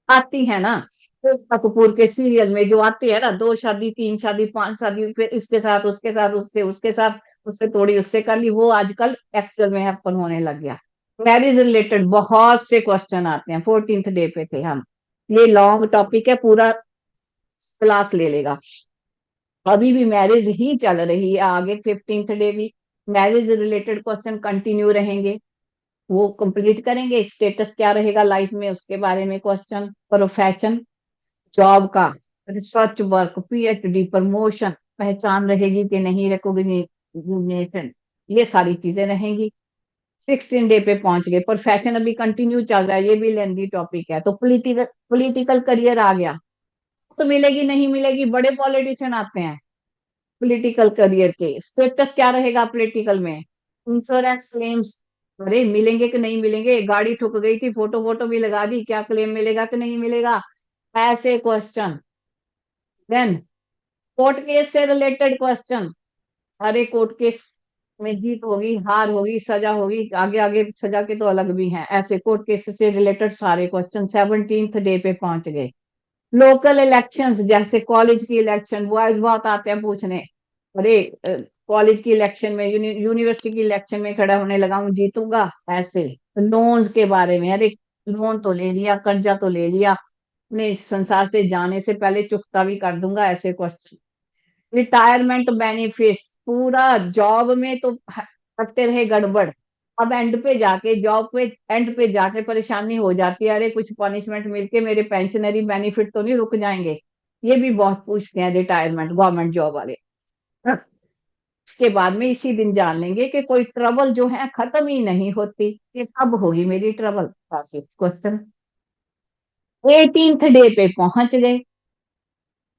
आती है ना, श्रद्धा कपूर के सीरियल में जो आती है ना, 2 शादी, 3 शादी, 5 शादी, फिर इसके साथ, उसके साथ, उससे, उसके साथ, उससे तोड़ी, उससे कर ली, वो आजकल एक्चुअल में हैपन होने लग गया। मैरिज रिलेटेड बहुत से क्वेश्चन आते हैं, 14th डे पे थे हम। ये लॉन्ग टॉपिक है, पूरा क्लास ले लेगा। अभी भी मैरिज ही चल रही है, आगे 15th डे भी मैरिज रिलेटेड क्वेश्चन कंटिन्यू रहेंगे, वो कंप्लीट करेंगे। स्टेटस क्या रहेगा लाइफ में, उसके बारे में क्वेश्चन। प्रोफेशन, जॉब का, रिसर्च वर्क, पीएचडी, प्रमोशन, पहचान रहेगी कि नहीं रखोगे, नेशन, ये सारी चीजें रहेंगी। 16 डे पे पहुंच गए, प्रोफेशन अभी कंटिन्यू चल रहा है, ये भी लेंदी टॉपिक है। तो पॉलिटिकल पॉलिटिकल करियर आ गया, तो मिलेगी नहीं मिलेगी, बड़े पॉलिटिशियन आते हैं पॉलिटिकल करियर के। स्टेटस क्या रहेगा पॉलिटिकल में? इंश्योरेंस क्लेम्स, अरे मिलेंगे कि नहीं मिलेंगे, गाड़ी ठुक गई थी, फोटो फोटो भी लगा दी, क्या क्लेम मिलेगा कि नहीं मिलेगा, ऐसे क्वेश्चन। देन कोर्ट केस से रिलेटेड क्वेश्चन, अरे कोर्ट केस में जीत होगी हार होगी सजा होगी, आगे आगे सजा के तो अलग भी हैं, ऐसे कोर्ट केस से रिलेटेड सारे क्वेश्चन। 17th डे पे पहुंच गए। लोकल इलेक्शंस, जैसे कॉलेज की इलेक्शन, बॉयज बहुत आते हैं पूछने, अरे कॉलेज की इलेक्शन में, यूनिवर्सिटी की इलेक्शन में खड़ा होने लगा हूँ, जीतूंगा, ऐसे। लोन्स के बारे में, अरे लोन तो ले लिया, कर्जा तो ले लिया, अपने इस संसार से जाने से पहले चुकता भी कर दूंगा, ऐसे क्वेश्चन। रिटायरमेंट बेनिफिट्स, पूरा जॉब में तो करते रहे गड़बड़, अब एंड पे जाके, जॉब पे एंड पे जाके परेशानी हो जाती है, अरे कुछ पनिशमेंट मिलके मेरे पेंशनरी बेनिफिट तो नहीं रुक जाएंगे, ये भी बहुत पूछते हैं रिटायरमेंट गवर्नमेंट जॉब वाले। इसके बाद में इसी दिन जान लेंगे कि कोई ट्रबल जो है खत्म ही नहीं होती, कि कब होगी मेरी ट्रबल, क्वेश्चन। 18th डे पे पहुंच गए।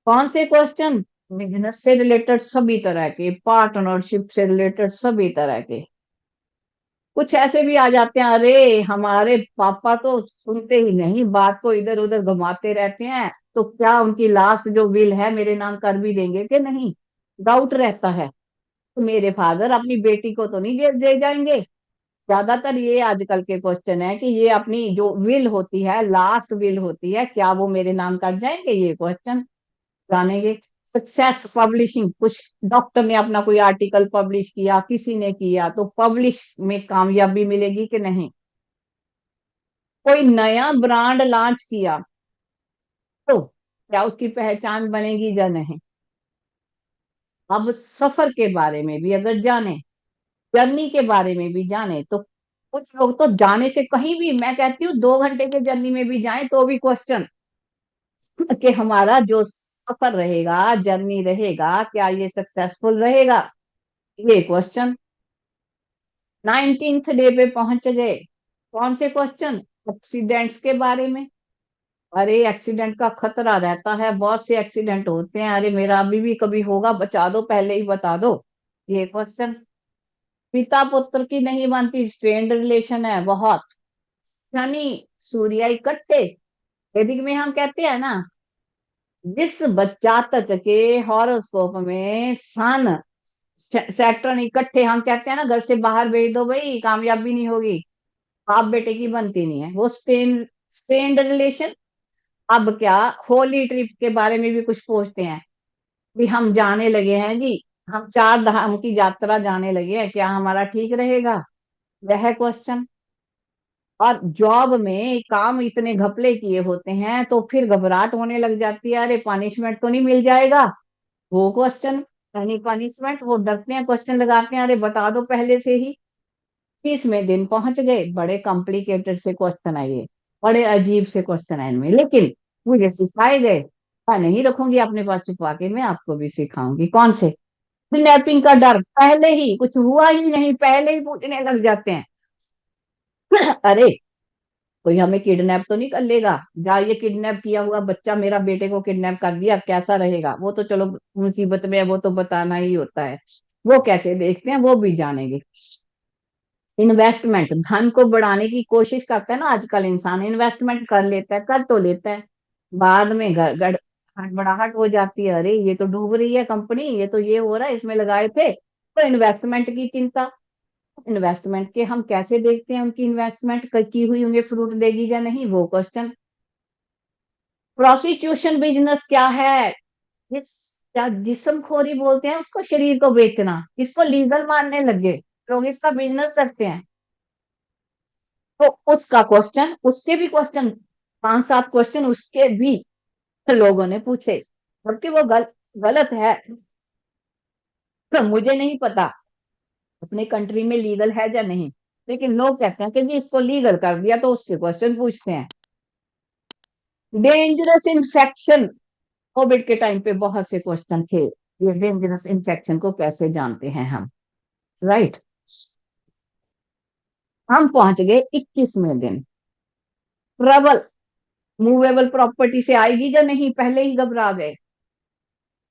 कौन से क्वेश्चन? बिजनेस से रिलेटेड सभी तरह के, पार्टनरशिप से रिलेटेड सभी तरह के। कुछ ऐसे भी आ जाते हैं, अरे हमारे पापा तो सुनते ही नहीं, बात को इधर उधर घुमाते रहते हैं, तो क्या उनकी लास्ट जो विल है मेरे नाम कर भी देंगे कि नहीं, डाउट रहता है। तो मेरे फादर अपनी बेटी को तो नहीं दे जाएंगे। ज्यादातर ये आजकल के क्वेश्चन है कि ये अपनी जो विल होती है, लास्ट विल होती है, क्या वो मेरे नाम कर जाएंगे, ये क्वेश्चन जानेंगे। सक्सेस पब्लिशिंग, कुछ डॉक्टर ने अपना कोई आर्टिकल पब्लिश किया, किसी ने किया, तो पब्लिश में कामयाबी मिलेगी कि नहीं। कोई नया ब्रांड लॉन्च किया, तो क्या उसकी पहचान बनेगी या नहीं। अब सफर के बारे में भी अगर जाने, जर्नी के बारे में भी जाने, तो कुछ लोग तो जाने से कहीं भी, मैं कहती हूँ 2 घंटे के जर्नी में भी जाए तो भी क्वेश्चन, कि हमारा जो सफर रहेगा, जर्नी रहेगा, क्या ये सक्सेसफुल रहेगा, ये क्वेश्चन। 19th डे पे पहुंच गए। कौन से क्वेश्चन? एक्सीडेंट्स के बारे में, अरे एक्सीडेंट का खतरा रहता है, बहुत से एक्सीडेंट होते हैं, अरे मेरा अभी भी कभी होगा, बचा दो, पहले ही बता दो, ये क्वेश्चन। पिता पुत्र की नहीं बनती, स्ट्रेन्ड रिलेशन है बहुत, यानी सूर्य इकट्ठे, वैदिक में हम कहते हैं ना, जिस बच्चा तक के हॉरोस्कोप में सन सैटर्न इकट्ठे, हम कहते हैं ना घर से बाहर भेज दो भाई, कामयाबी नहीं होगी, बाप बेटे की बनती नहीं है, वो स्टेन्ड रिलेशन। अब क्या, होली ट्रिप के बारे में भी कुछ पूछते हैं, भी हम जाने लगे हैं जी, हम 4 धाम की यात्रा जाने लगे हैं, क्या हमारा ठीक रहेगा, वह क्वेश्चन। और जॉब में काम इतने घपले किए होते हैं, तो फिर घबराहट होने लग जाती है, अरे पनिशमेंट तो नहीं मिल जाएगा, वो क्वेश्चन। यानी पनिशमेंट, वो डरते हैं, क्वेश्चन लगाते हैं, अरे बता दो पहले से ही। 30वें दिन पहुंच गए, बड़े कॉम्प्लिकेटेड से क्वेश्चन है ये, बड़े अजीब से क्वेश्चन है इनमें, लेकिन मुझे सिखाए गए, मैं नहीं रखूंगी अपने पास छुपा के, मैं आपको भी सिखाऊंगी। कौन से? किडनैपिंग का डर, पहले ही कुछ हुआ ही नहीं, पहले ही पूछने लग जाते हैं। अरे कोई हमें किडनैप तो नहीं कर लेगा, या ये किडनैप किया हुआ बच्चा मेरा बेटे को किडनैप कर दिया, कैसा रहेगा, वो तो चलो मुसीबत में है, वो तो बताना ही होता है, वो कैसे देखते हैं वो भी जानेंगे। इन्वेस्टमेंट, धन को बढ़ाने की कोशिश करता है ना आजकल इंसान, इन्वेस्टमेंट कर लेता है, कर तो लेता है, बाद में गड़बड़ाहट हो जाती है, अरे ये तो डूब रही है कंपनी, ये तो ये हो रहा है, इसमें लगाए थे, तो इन्वेस्टमेंट की चिंता। इन्वेस्टमेंट के हम कैसे देखते हैं, उनकी इन्वेस्टमेंट की हुई उन्हें फ्रूट देगी या नहीं, वो क्वेश्चन। प्रोस्टिट्यूशन बिजनेस क्या है? जिस क्या जिस्मखोरी बोलते हैं उसको, शरीर को बेचना, इसको लीगल मानने लगे लोग, इसका बिजनेस करते हैं, तो उसका क्वेश्चन, उसके भी क्वेश्चन, 5-7 क्वेश्चन उसके भी लोगों ने पूछे, जबकि वो गलत है। तो मुझे नहीं पता अपने कंट्री में लीगल है या नहीं, लेकिन लोग कहते हैं कि जी इसको लीगल कर दिया, तो उसके क्वेश्चन पूछते हैं। डेंजरस इन्फेक्शन, कोविड के टाइम पे बहुत से क्वेश्चन थे, ये डेंजरस इन्फेक्शन को कैसे जानते हैं हम, राइट। हम पहुंच गए 21वें दिन। ट्रबल मूवेबल प्रॉपर्टी से आएगी या नहीं, पहले ही घबरा गए।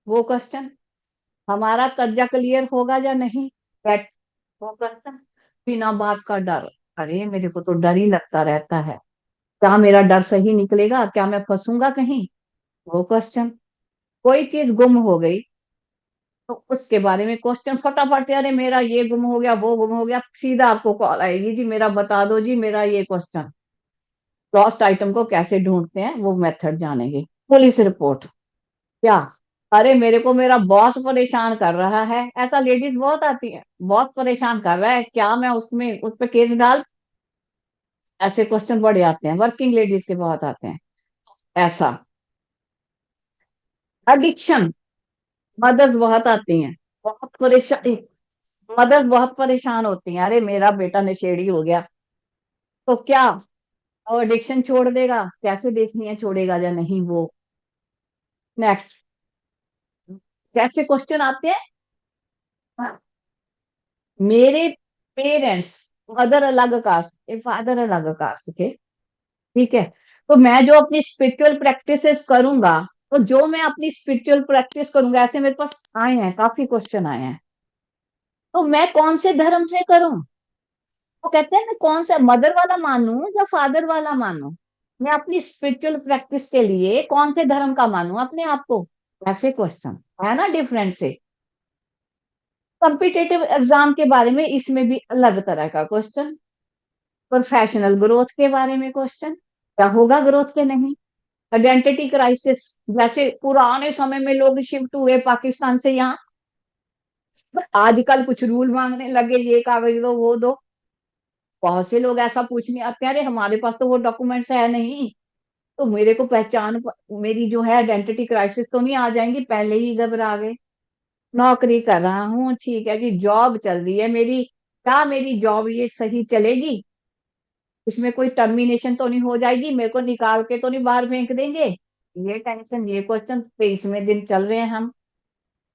वो क्वेश्चन, हमारा कर्जा क्लियर होगा या नहीं, दैट वो क्वेश्चन। बिना बात का डर, अरे मेरे को तो डर ही लगता रहता है, क्या मेरा डर सही निकलेगा, क्या मैं फंसूंगा कहीं, वो क्वेश्चन। कोई चीज गुम हो गई तो उसके बारे में क्वेश्चन फटाफट से, अरे मेरा ये गुम हो गया, वो गुम हो गया, सीधा आपको कॉल आएगी, जी मेरा बता दो जी, मेरा ये क्वेश्चन। लॉस्ट आइटम को कैसे ढूंढते हैं वो मेथड जानेंगे। पुलिस रिपोर्ट, क्या, अरे मेरे को मेरा बॉस परेशान कर रहा है, ऐसा लेडीज बहुत आती है, बॉस परेशान कर रहा है, क्या मैं उसमें उस पर केस डाल, ऐसे क्वेश्चन बड़े आते हैं, वर्किंग लेडीज के बहुत आते हैं ऐसा। एडिक्शन, मदर्स बहुत आती हैं, बहुत परेशान, मदर्स बहुत परेशान होती हैं, अरे मेरा बेटा नशेड़ी हो गया, तो क्या वो एडिक्शन छोड़ देगा, कैसे देखनी है छोड़ेगा या नहीं वो। नेक्स्ट, कैसे क्वेश्चन आते हैं, मेरे पेरेंट्स, मदर अलग कास्ट, फादर अलग कास्ट के, ठीक है, तो मैं जो अपनी स्पिरिचुअल प्रैक्टिसेस करूंगा, तो जो मैं अपनी स्पिरिचुअल प्रैक्टिस करूंगा, ऐसे मेरे पास आए हैं, काफी क्वेश्चन आए हैं, तो मैं कौन से धर्म से करूं। वो कहते हैं मैं कौन सा मदर वाला मानूं या फादर वाला मानूं, मैं अपनी स्पिरिचुअल प्रैक्टिस के लिए कौन से धर्म का मानूं अपने आप को, ऐसे क्वेश्चन है ना डिफरेंट से। कॉम्पिटेटिव एग्जाम के बारे में इसमें भी अलग तरह का क्वेश्चन। प्रोफेशनल ग्रोथ के बारे में क्वेश्चन, क्या होगा ग्रोथ के नहीं। आइडेंटिटी क्राइसिस, जैसे पुराने समय में लोग शिफ्ट हुए पाकिस्तान से यहाँ, आजकल कुछ रूल मांगने लगे, ये कागज दो वो दो। बहुत से लोग ऐसा पूछने आते हैं, अरे हमारे पास तो वो डॉक्यूमेंट्स है नहीं, तो मेरे को पहचान, मेरी जो है आइडेंटिटी क्राइसिस तो नहीं आ जाएंगी, पहले ही घबरा गए। नौकरी कर रहा हूँ, ठीक है जी, जॉब चल रही है मेरी, क्या मेरी जॉब ये सही चलेगी, इसमें कोई टर्मिनेशन तो नहीं हो जाएगी, मेरे को निकाल के तो नहीं बाहर फेंक देंगे, ये टेंशन, ये क्वेश्चन। 23वें दिन चल रहे हैं हम।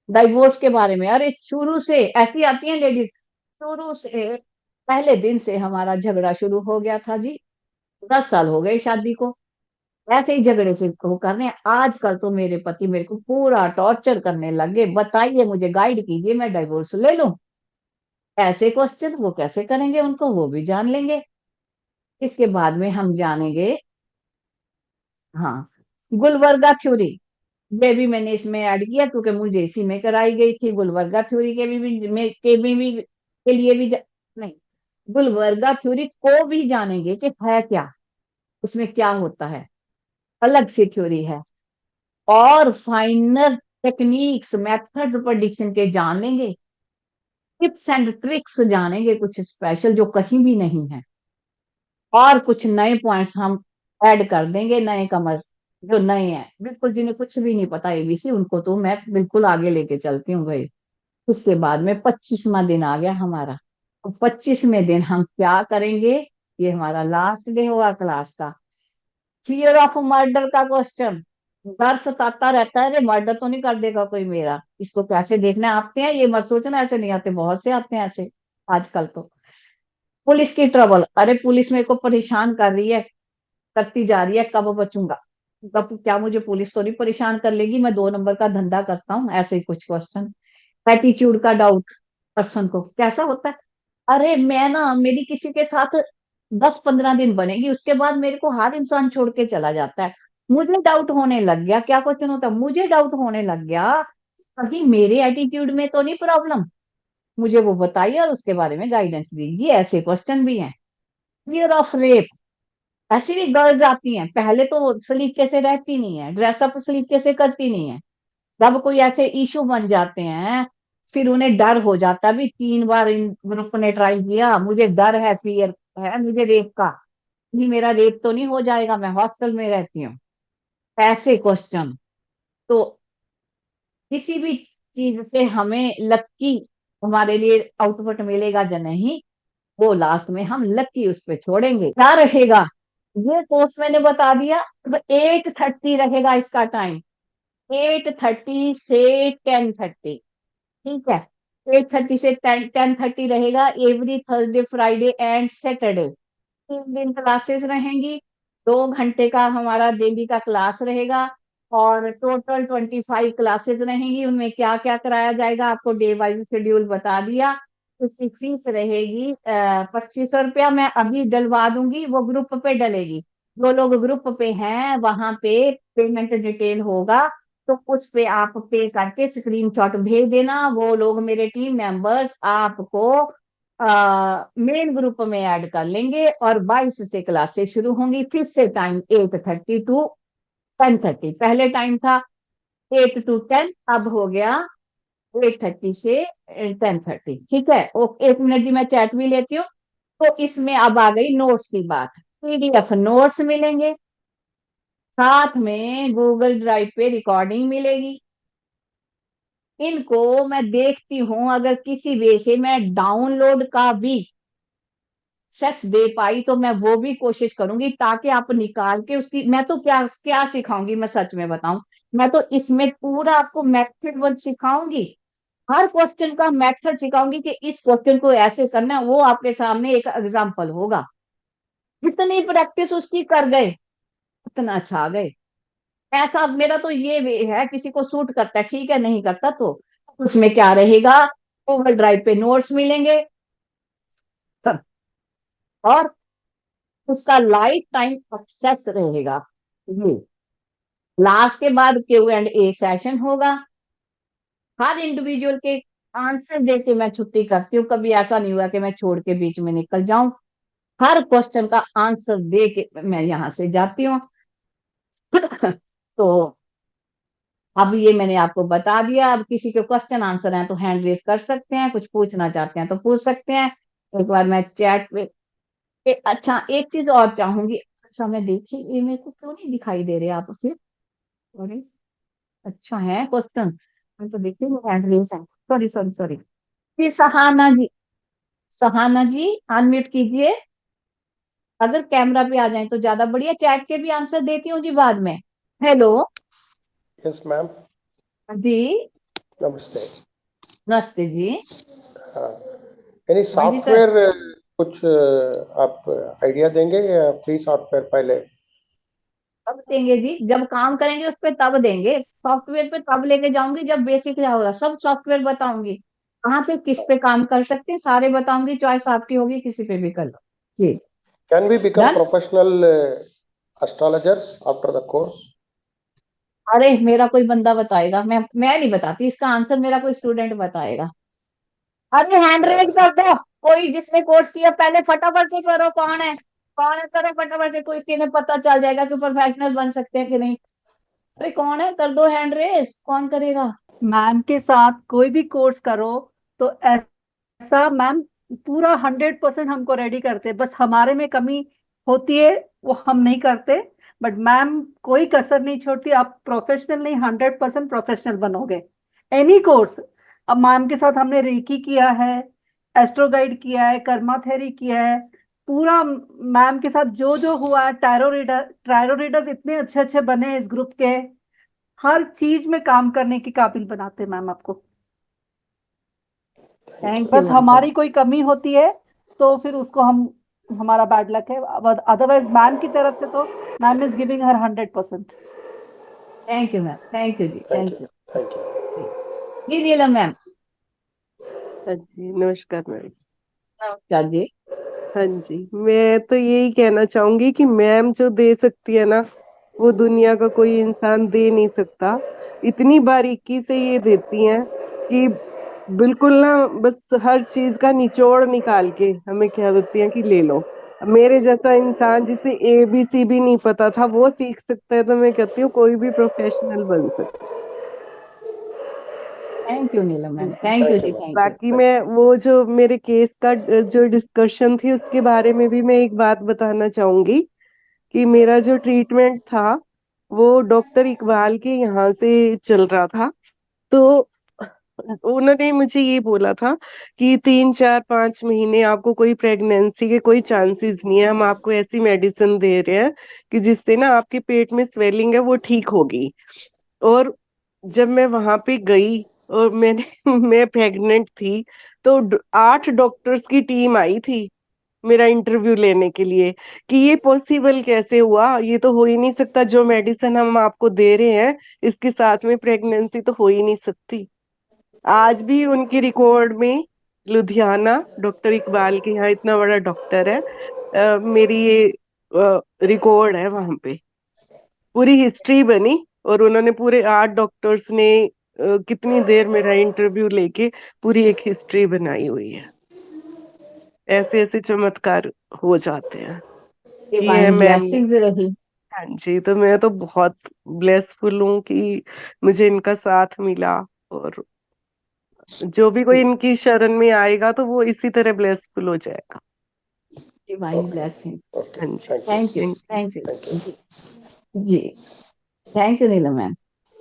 डाइवोर्स के बारे में, अरे शुरू से ऐसी आती हैं लेडीज, शुरू से पहले दिन से हमारा झगड़ा शुरू हो गया था जी, 10 साल हो गए शादी को, ऐसे ही झगड़े से वो कर रहे हैं, आजकल तो मेरे पति मेरे को पूरा टॉर्चर करने लगे, बताइए मुझे गाइड कीजिए, मैं डाइवोर्स ले लूं, ऐसे क्वेश्चन वो कैसे करेंगे, उनको वो भी जान लेंगे। इसके बाद में हम जानेंगे, हाँ, गुलवर्गा थ्योरी, ये भी मैंने इसमें ऐड किया क्योंकि मुझे इसी में कराई गई थी। गुलवर्गा थ्योरी के के लिए भी नहीं, गुलवर्गा थ्योरी को भी जानेंगे कि है क्या, उसमें क्या होता है, अलग से थ्योरी है। और फाइनल टेक्निक्स, मेथड्स प्रेडिक्शन के जान लेंगे, टिप्स एंड ट्रिक्स जानेंगे, कुछ स्पेशल जो कहीं भी नहीं है, और कुछ नए पॉइंट्स हम ऐड कर देंगे, नए कमर्स जो नए हैं बिल्कुल, जिन्हें कुछ भी नहीं पता एबीसी, उनको तो मैं बिल्कुल आगे लेके चलती हूँ भाई। उसके बाद में 25वां दिन आ गया हमारा, और 25वें दिन हम क्या करेंगे, ये हमारा लास्ट डे होगा क्लास का। फियर ऑफ मर्डर का क्वेश्चन, डर सताता रहता है, अरे मर्डर तो नहीं कर देगा कोई मेरा, इसको कैसे देखना है, आते हैं ये मत सोचना ऐसे नहीं आते, बहुत से आते हैं ऐसे आजकल तो। पुलिस की ट्रबल, अरे पुलिस मेरे को परेशान कर रही है, करती जा रही है, कब बचूंगा, कब, क्या मुझे पुलिस तो नहीं परेशान कर लेगी, मैं 2 नंबर का धंधा करता हूँ, ऐसे ही कुछ क्वेश्चन। एटीट्यूड का डाउट, पर्सन को कैसा होता है, अरे मैं ना, मेरी किसी के साथ 10-15 दिन बनेगी, उसके बाद मेरे को हर इंसान छोड़ के चला जाता है, मुझे डाउट होने लग गया, क्या क्वेश्चन होता है, मुझे डाउट होने लग गया, कहीं मेरे एटीट्यूड में तो नहीं प्रॉब्लम, मुझे वो बताइए और उसके बारे में गाइडेंस दीजिए, ऐसे क्वेश्चन भी हैं। फियर ऑफ रेप, ऐसी भी गर्ल्स आती हैं, पहले तो सलीके से रहती नहीं है, ड्रेसअप सलीके से करती नहीं है, जब कोई ऐसे इशू बन जाते हैं, फिर उन्हें डर हो जाता है, भी 3 बार इन ग्रुप ने ट्राई किया, मुझे डर है, फियर है मुझे रेप का, नहीं मेरा रेप तो नहीं हो जाएगा, मैं हॉस्टल में रहती हूँ, ऐसे क्वेश्चन। तो किसी भी चीज से हमें लक्की, हमारे लिए आउटपुट मिलेगा या नहीं, वो लास्ट में हम लक्की उस पर छोड़ेंगे, क्या रहेगा, ये कोर्स मैंने बता दिया। तो 8:30 रहेगा इसका टाइम, 8:30 से 10:30, ठीक है। 8:30 से 10:30 रहेगा, every Thursday Friday and Saturday. 3 दिन क्लासेस रहेंगी, 2 घंटे का हमारा डेली का क्लास रहेगा, और टोटल 25 क्लासेस रहेंगी। उनमें क्या क्या कराया जाएगा आपको डे वाइज शेड्यूल बता दिया। उसकी फीस रहेगी 2500 रुपया। मैं अभी डलवा दूंगी, वो ग्रुप पे डलेगी। जो लोग ग्रुप पे हैं वहां पे पेमेंट डिटेल होगा, तो उस पे आप पे करके स्क्रीनशॉट भेज देना। वो लोग मेरे टीम मेंबर्स आपको मेन ग्रुप में ऐड कर लेंगे, और 22 से क्लासेस शुरू होंगी। फिर से टाइम 8:30 to 10:30। पहले टाइम था 8 to 10, अब हो गया 8:30 से 10:30। ठीक है, ओके, 1 मिनट जी, मैं चैट भी लेती हूँ। तो इसमें अब आ गई नोट्स की बात। पीडीएफ नोट्स मिलेंगे, साथ में गूगल ड्राइव पे रिकॉर्डिंग मिलेगी। इनको मैं देखती हूँ, अगर किसी वे से मैं डाउनलोड का भी एक्सेस दे पाई तो मैं वो भी कोशिश करूंगी, ताकि आप निकाल के उसकी, मैं तो क्या क्या सिखाऊंगी, मैं सच में बताऊं, मैं तो इसमें पूरा आपको मेथड वर्क सिखाऊंगी। हर क्वेश्चन का मेथड सिखाऊंगी कि इस क्वेश्चन को ऐसे करना है, वो आपके सामने एक एग्जाम्पल होगा। जितनी प्रैक्टिस उसकी कर गए उतना अच्छा गए। ऐसा मेरा तो ये वे है, किसी को सूट करता है ठीक है, नहीं करता तो उसमें क्या रहेगा, गूगल ड्राइव पे नोट्स मिलेंगे सब, और उसका लाइफ टाइम एक्सेस रहेगा। ये लास्ट के बाद Q&A सेशन होगा। हर इंडिविजुअल के आंसर दे के मैं छुट्टी करती हूँ, कभी ऐसा नहीं हुआ कि मैं छोड़ के बीच में निकल जाऊं। हर क्वेश्चन का आंसर दे के मैं यहाँ से जाती हूँ। तो अब ये मैंने आपको बता दिया। अब किसी के क्वेश्चन आंसर है तो हैंड रेस कर सकते हैं, कुछ पूछना चाहते हैं तो पूछ सकते हैं। एक बार मैं चैट पे अच्छा एक चीज और चाहूंगी। अच्छा मैं देखी, ये मेरे को क्यों नहीं दिखाई दे रहे आप फिर, सॉरी। अच्छा है क्वेश्चन, मैं तो देखी हैंड रेस है, सॉरी सॉरी सॉरी। जी सहाना जी, सहाना जी अनम्यूट कीजिए। अगर कैमरा पे आ जाए तो ज्यादा बढ़िया, चैट के भी आंसर देती हूँ जी बाद में। हेलो। Yes ma'am. जी नमस्ते। नमस्ते जी। हाँ, यानी हाँ जी सर। सॉफ्टवेयर कुछ आप आइडिया देंगे या फ्री सॉफ्टवेयर पहले? तब देंगे जी, जब काम करेंगे उस पर तब देंगे। सॉफ्टवेयर पे तब लेके जाऊंगी जब बेसिक होगा, सब सॉफ्टवेयर बताऊंगी। कहाँ पे किस पे काम कर सकते हैं सारे बताऊंगी, चॉइस आपकी होगी, किसी पे भी कर लो जी। Can we become done. Professional astrologers after the course? अरे मेरा कोई बंदा बताएगा, मैं नहीं बताती, इसका आंसर मेरा कोई स्टूडेंट बताएगा। अरे हैंड रेज कर दो, कोई जिसने कोर्स किया पहले फटाफट से करो, कौन है करो फटाफट से, कोई किन्हें पता चल जाएगा कि प्रोफेशनल बन सकते हैं कि नहीं। अरे कौन है, कर दो हैंड रेज, कौन करेगा। मैम के साथ कोई भी कोर्स करो तो ऐसा मैम पूरा 100% हमको रेडी करते हैं, बस हमारे में कमी होती है वो हम नहीं करते। बट मैम कोई कसर नहीं छोड़ती, आप प्रोफेशनल नहीं 100% प्रोफेशनल बनोगे एनी कोर्स। अब मैम के साथ हमने रेकी किया है, एस्ट्रो गाइड किया है, कर्मा थेरी किया है, पूरा मैम के साथ जो जो हुआ है, टैरो रीडर्स इतने अच्छे अच्छे बने हैं इस ग्रुप के, हर चीज में काम करने के काबिल बनाते हैं मैम आपको। थैंक यू बस मैम। हमारी कोई कमी होती है तो फिर उसको हम, हमारा बैड लक है, अदरवाइज मैम की तरफ से तो ma'am is giving her 100%। Thank you ma'am, thank you जी, thank thank you. You. Thank you. जी नीलम मैम। हाँ जी, नमस्कार मैम। नमस्कार जी। हाँ जी, मैं तो यही कहना चाहूंगी कि मैम जो दे सकती है ना, वो दुनिया का कोई इंसान दे नहीं सकता। इतनी बारीकी से ये देती हैं कि बिल्कुल ना, बस हर चीज का निचोड़ निकाल के हमें कह देती हैं कि ले लो। मेरे जैसा इंसान जिसे ABC भी नहीं पता था वो सीख सकता है, तो मैं कहती हूँ कोई भी प्रोफेशनल बन सकता थैंक यू नीलम है। मैम, जी। थैंक यू थैंक यू जी, मैम। Thank you. बाकी मैं वो जो मेरे केस का जो डिस्कशन थी उसके बारे में भी मैं एक बात बताना चाहूंगी कि मेरा जो ट्रीटमेंट था वो डॉक्टर इकबाल के यहाँ से चल रहा था। तो उन्होंने मुझे ये बोला था कि 3 4 5 महीने आपको कोई प्रेगनेंसी के कोई चांसेस नहीं है, हम आपको ऐसी मेडिसिन दे रहे हैं कि जिससे ना आपके पेट में स्वेलिंग है वो ठीक होगी। और जब मैं वहां पे गई और मैंने मैं प्रेग्नेंट थी, तो 8 डॉक्टर्स की टीम आई थी मेरा इंटरव्यू लेने के लिए कि ये पॉसिबल कैसे हुआ, ये तो हो ही नहीं सकता, जो मेडिसिन हम आपको दे रहे हैं इसके साथ में प्रेगनेंसी तो हो ही नहीं सकती। आज भी उनकी रिकॉर्ड में, लुधियाना डॉक्टर इकबाल के यहाँ, इतना बड़ा डॉक्टर है, मेरी ये रिकॉर्ड है वहां पे, पूरी हिस्ट्री बनी। और उन्होंने पूरे 8 डॉक्टर्स ने कितनी देर मेरा इंटरव्यू लेके पूरी एक हिस्ट्री बनाई हुई है। ऐसे ऐसे चमत्कार हो जाते हैं कि ये डिवाइन मैम ने। ब्लेसिंग रही। हाँ जी, तो मैं तो बहुत ब्लेसफुल हूँ कि मुझे इनका साथ मिला। और जो भी कोई इनकी शरण में आएगा तो वो इसी तरह ब्लेसफुल हो जाएगा। Divine okay. ब्लेसिंग। ओके, हाँ जी, thank you. Thank you, thank you. Thank you. Thank you. जी जी, थैंक यू नीलम मैम।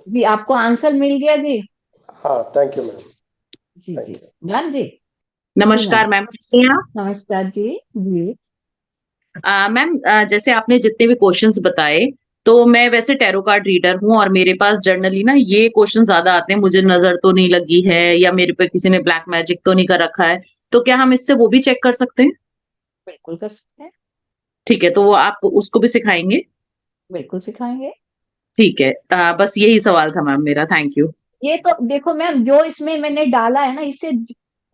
जी आपको आंसर मिल गया जी। हाँ, थैंक यू मैम। जी थैंक जी, यू। मैम जी। जी मैम, नमस्कार मैम, कैसे हैं आप? नमस्कार जी। जी मैम, जैसे आपने जितने भी क्वेश्चंस बताए, तो मैं वैसे टैरो कार्ड रीडर हूँ और मेरे पास जनरली ना ये क्वेश्चन ज्यादा आते हैं, मुझे नजर तो नहीं लगी है या मेरे पे किसी ने ब्लैक मैजिक तो नहीं कर रखा है। तो क्या हम इससे वो भी चेक कर सकते हैं? बिल्कुल कर सकते हैं, ठीक है, तो वो आप उसको भी सिखाएंगे? बिल्कुल सिखाएंगे। ठीक है, बस यही सवाल था मैम मेरा। Thank you. ये तो देखो मैम, जो इसमें मैंने डाला है ना, इससे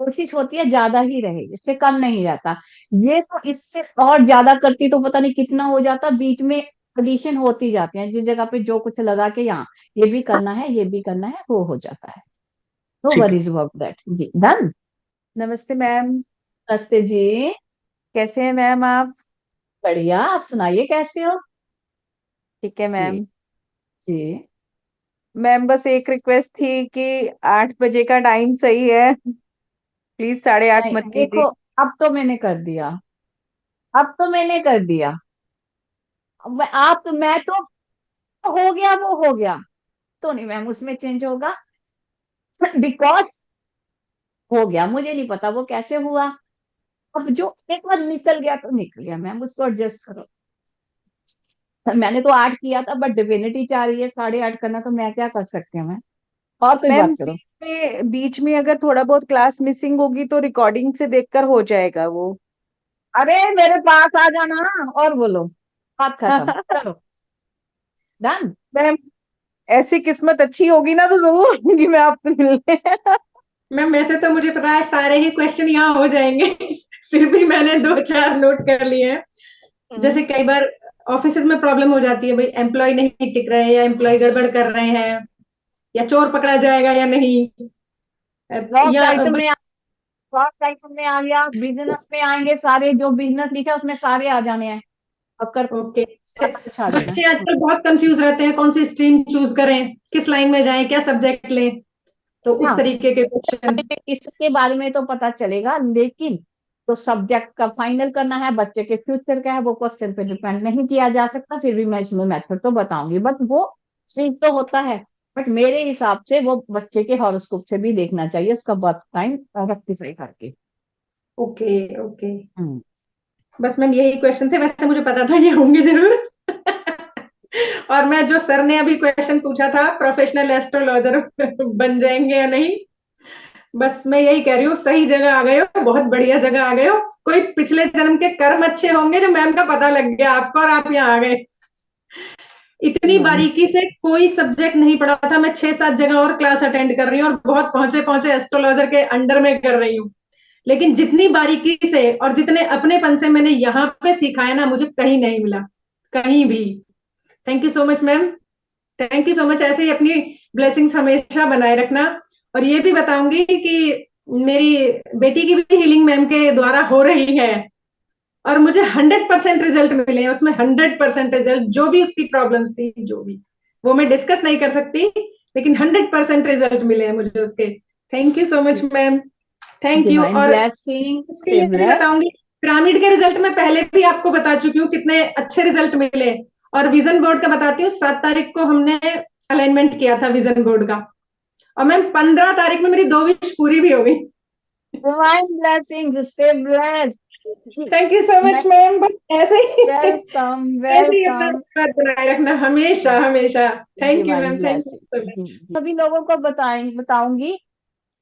कोशिश होती है ज्यादा ही रहे, इससे कम नहीं रहता। ये तो इससे और ज्यादा करती तो पता नहीं कितना हो जाता, बीच में एडिशन होती जाती है, जिस जगह पे जो कुछ लगा के यहाँ ये भी करना है, ये भी करना है, वो हो जाता है। नो ठीक है। Worries about that. जी डन। नमस्ते मैम। नमस्ते जी। कैसे हैं मैम आप? बढ़िया, आप सुनाइए कैसे हो? ठीक है जी मैम। जी। मैम बस एक रिक्वेस्ट थी कि 8 बजे का टाइम सही है, प्लीज 8:30 नहीं मत कीजिए। देखो, अब तो मैंने कर दिया, अब तो मैंने कर दिया। अब आप मैं तो हो गया, वो हो गया, तो नहीं मैम उसमें चेंज होगा, बिकॉज हो गया, मुझे नहीं पता वो कैसे हुआ। अब जो एक बार निकल गया तो निकल गया मैम, उसको एडजस्ट करो। मैंने तो 8 किया था, बट डिविनिटी चाह रही है 8:30 करना, तो मैं क्या कर सकती हूँ मैम। और कोई मैम बात करो। बीच में अगर थोड़ा बहुत क्लास मिसिंग होगी तो रिकॉर्डिंग से देखकर हो जाएगा वो। अरे मेरे पास आ जाना और बोलो, बात खत्म, चलो डन। मैम ऐसी किस्मत अच्छी होगी ना तो जरूर आऊंगी मैं आपसे मिलने। मैम वैसे तो मुझे पता है सारे ही क्वेश्चन यहाँ हो जाएंगे फिर भी मैंने 2-4 नोट कर लिए हैं। जैसे कई बार ऑफिस में प्रॉब्लम हो जाती है, भाई एम्प्लॉय नहीं टिक रहे हैं या एम्प्लॉय गड़बड़ कर रहे हैं या चोर पकड़ा जाएगा या नहीं, लॉस्ट या आइटम में, फर्स्ट आइटम में आ गया, बिजनेस में आएंगे सारे, जो बिजनेस लिखा है उसमें सारे आ जाने हैं, अक्कर ओके। कुछ आ जाना बच्चे है। आजकल बहुत कंफ्यूज रहते हैं कौन सी स्ट्रीम चूज करें, किस लाइन में जाएं, क्या सब्जेक्ट लें, तो उस हाँ, तरीके के क्वेश्चन। इसके बारे में तो पता चलेगा, लेकिन तो सब्जेक्ट का फाइनल करना है, बच्चे के फ्यूचर का है, वो क्वेश्चन पे डिपेंड नहीं किया जा सकता। फिर भी मैं इसमें मेथड तो बताऊंगी, बट वो चीज तो होता है, बट मेरे हिसाब से वो बच्चे के हॉरोस्कोप से भी देखना चाहिए, उसका बर्थ टाइम रेक्टिफाई करके। ओके ओके, हम्म। बस मैम यही क्वेश्चन थे, वैसे मुझे पता था ये होंगे जरूर और मैं जो सर ने अभी क्वेश्चन पूछा था प्रोफेशनल एस्ट्रोलॉजर बन जाएंगे या नहीं, बस मैं यही कह रही हूँ सही जगह आ गए हो, बहुत बढ़िया जगह आ गए हो। कोई पिछले जन्म के कर्म अच्छे होंगे जो मैम का पता लग गया आपको और आप यहाँ आ गए। इतनी मैम बारीकी से कोई सब्जेक्ट नहीं पढ़ा था, मैं 6-7 जगह और क्लास अटेंड कर रही हूँ और बहुत पहुंचे पहुंचे एस्ट्रोलॉजर के अंडर में कर रही हूँ, लेकिन जितनी बारीकी से और जितने अपनेपन से मैंने यहाँ पे सीखा है ना, मुझे कहीं नहीं मिला, कहीं भी। Thank you so much ma'am, thank you so much. ऐसे ही अपनी ब्लेसिंग्स हमेशा बनाए रखना। और ये भी बताऊंगी कि मेरी बेटी की भी हीलिंग मैम के द्वारा हो रही है और मुझे 100% रिजल्ट मिले हैं उसमें, 100% रिजल्ट, जो भी उसकी प्रॉब्लम्स थी, जो भी, वो मैं डिस्कस नहीं कर सकती, लेकिन 100% रिजल्ट मिले हैं मुझे उसके। Thank you so much ma'am, thank you. Divine और ब्लेसिंग, इसके लिए भी बताऊंगी, पिरामिड के रिजल्ट मैं पहले भी आपको बता चुकी हूँ कितने अच्छे रिजल्ट मिले। और विजन बोर्ड का बताती हूँ, 7 तारीख को हमने अलाइनमेंट किया था विजन बोर्ड का, और मैम 15 तारीख में मेरी 2 विश पूरी भी हो गई। Divine blessing, stay blessed. Thank you so much ma'am, बस ऐसे ही वेलकम ऐसे ही अपना वेलकम। व्यवहार बनाए रखना हमेशा हमेशा। Thank you divine ma'am, thank you so blessing. Much. सभी लोगों को बताऊंगी,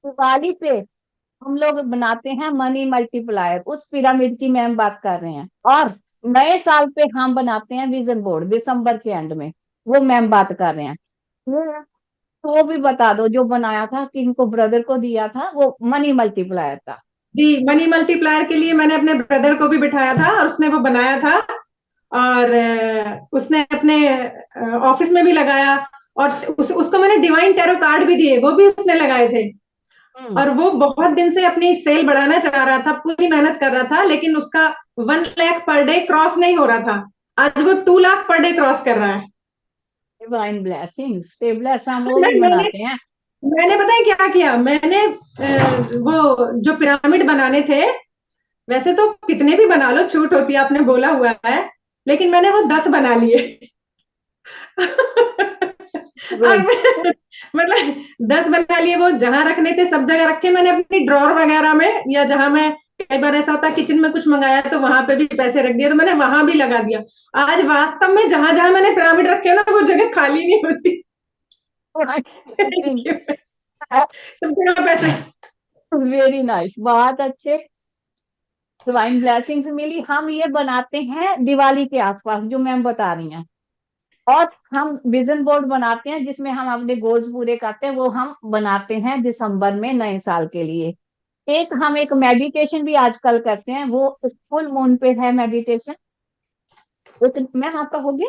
दिवाली पे हम लोग बनाते हैं मनी मल्टीप्लायर, उस पिरामिड की मैम बात कर रहे हैं। और नए साल पे हम बनाते हैं विजन बोर्ड, दिसंबर के एंड में, वो मैम बात कर रहे हैं। वो तो वो भी बता दो, जो बनाया था, किनको ब्रदर को दिया था, वो मनी मल्टीप्लायर था। जी, मनी मल्टीप्लायर के लिए मैंने अपने ब्रदर को भी बिठाया था और उसने वो बनाया था। और उसने अपने ऑफिस में भी लगाया। और उसको मैंने डिवाइन टैरो कार्ड भी दिए, वो भी उसने लगाए थे। हम्म। और वो बहुत दिन से अपनी सेल बढ़ाना चाह रहा था, पूरी मेहनत कर रहा था, लेकिन उसका 1 लाख पर डे क्रॉस नहीं हो रहा था। आज वो 2 लाख पर डे क्रॉस कर रहा है। डिवाइन ब्लेसिंग स्टेबलेस हम वो भी मैंने बनाते हैं। मैंने पता है क्या किया मैंने, वो जो पिरामिड बनाने थे, वैसे तो कितने भी बना लो छूट होती है, आपने बोला हुआ है, लेकिन मैंने वो 10 बना लिए। और गुड। मतलब 10 बना लिए, वो जहां रखने थे सब जगह रखे मैंने, अपनी ड्रॉर वगैरह में, या जहां मैं कई बार ऐसा होता है किचन में कुछ मंगाया तो वहां पे भी पैसे रख दिए, तो मैंने वहां भी लगा दिया। आज वास्तव में जहां जहां मैंने पिरामिड रखे हो ना, वो जगह खाली नहीं होती। Thank you। सब जगह पैसे। वेरी नाइस, बहुत अच्छे। डिवाइन ब्लेसिंग्स मिली। हम ये बनाते हैं दिवाली के आसपास, जो मैम बता रही हैं। और हम विजन बोर्ड बनाते हैं जिसमें हम अपने गोल्स पूरे करते हैं, वो हम बनाते हैं दिसंबर में नए साल के लिए। एक मेडिटेशन भी आजकल करते हैं, वो फुल मून पे है मेडिटेशन। मैम आपका हो गया?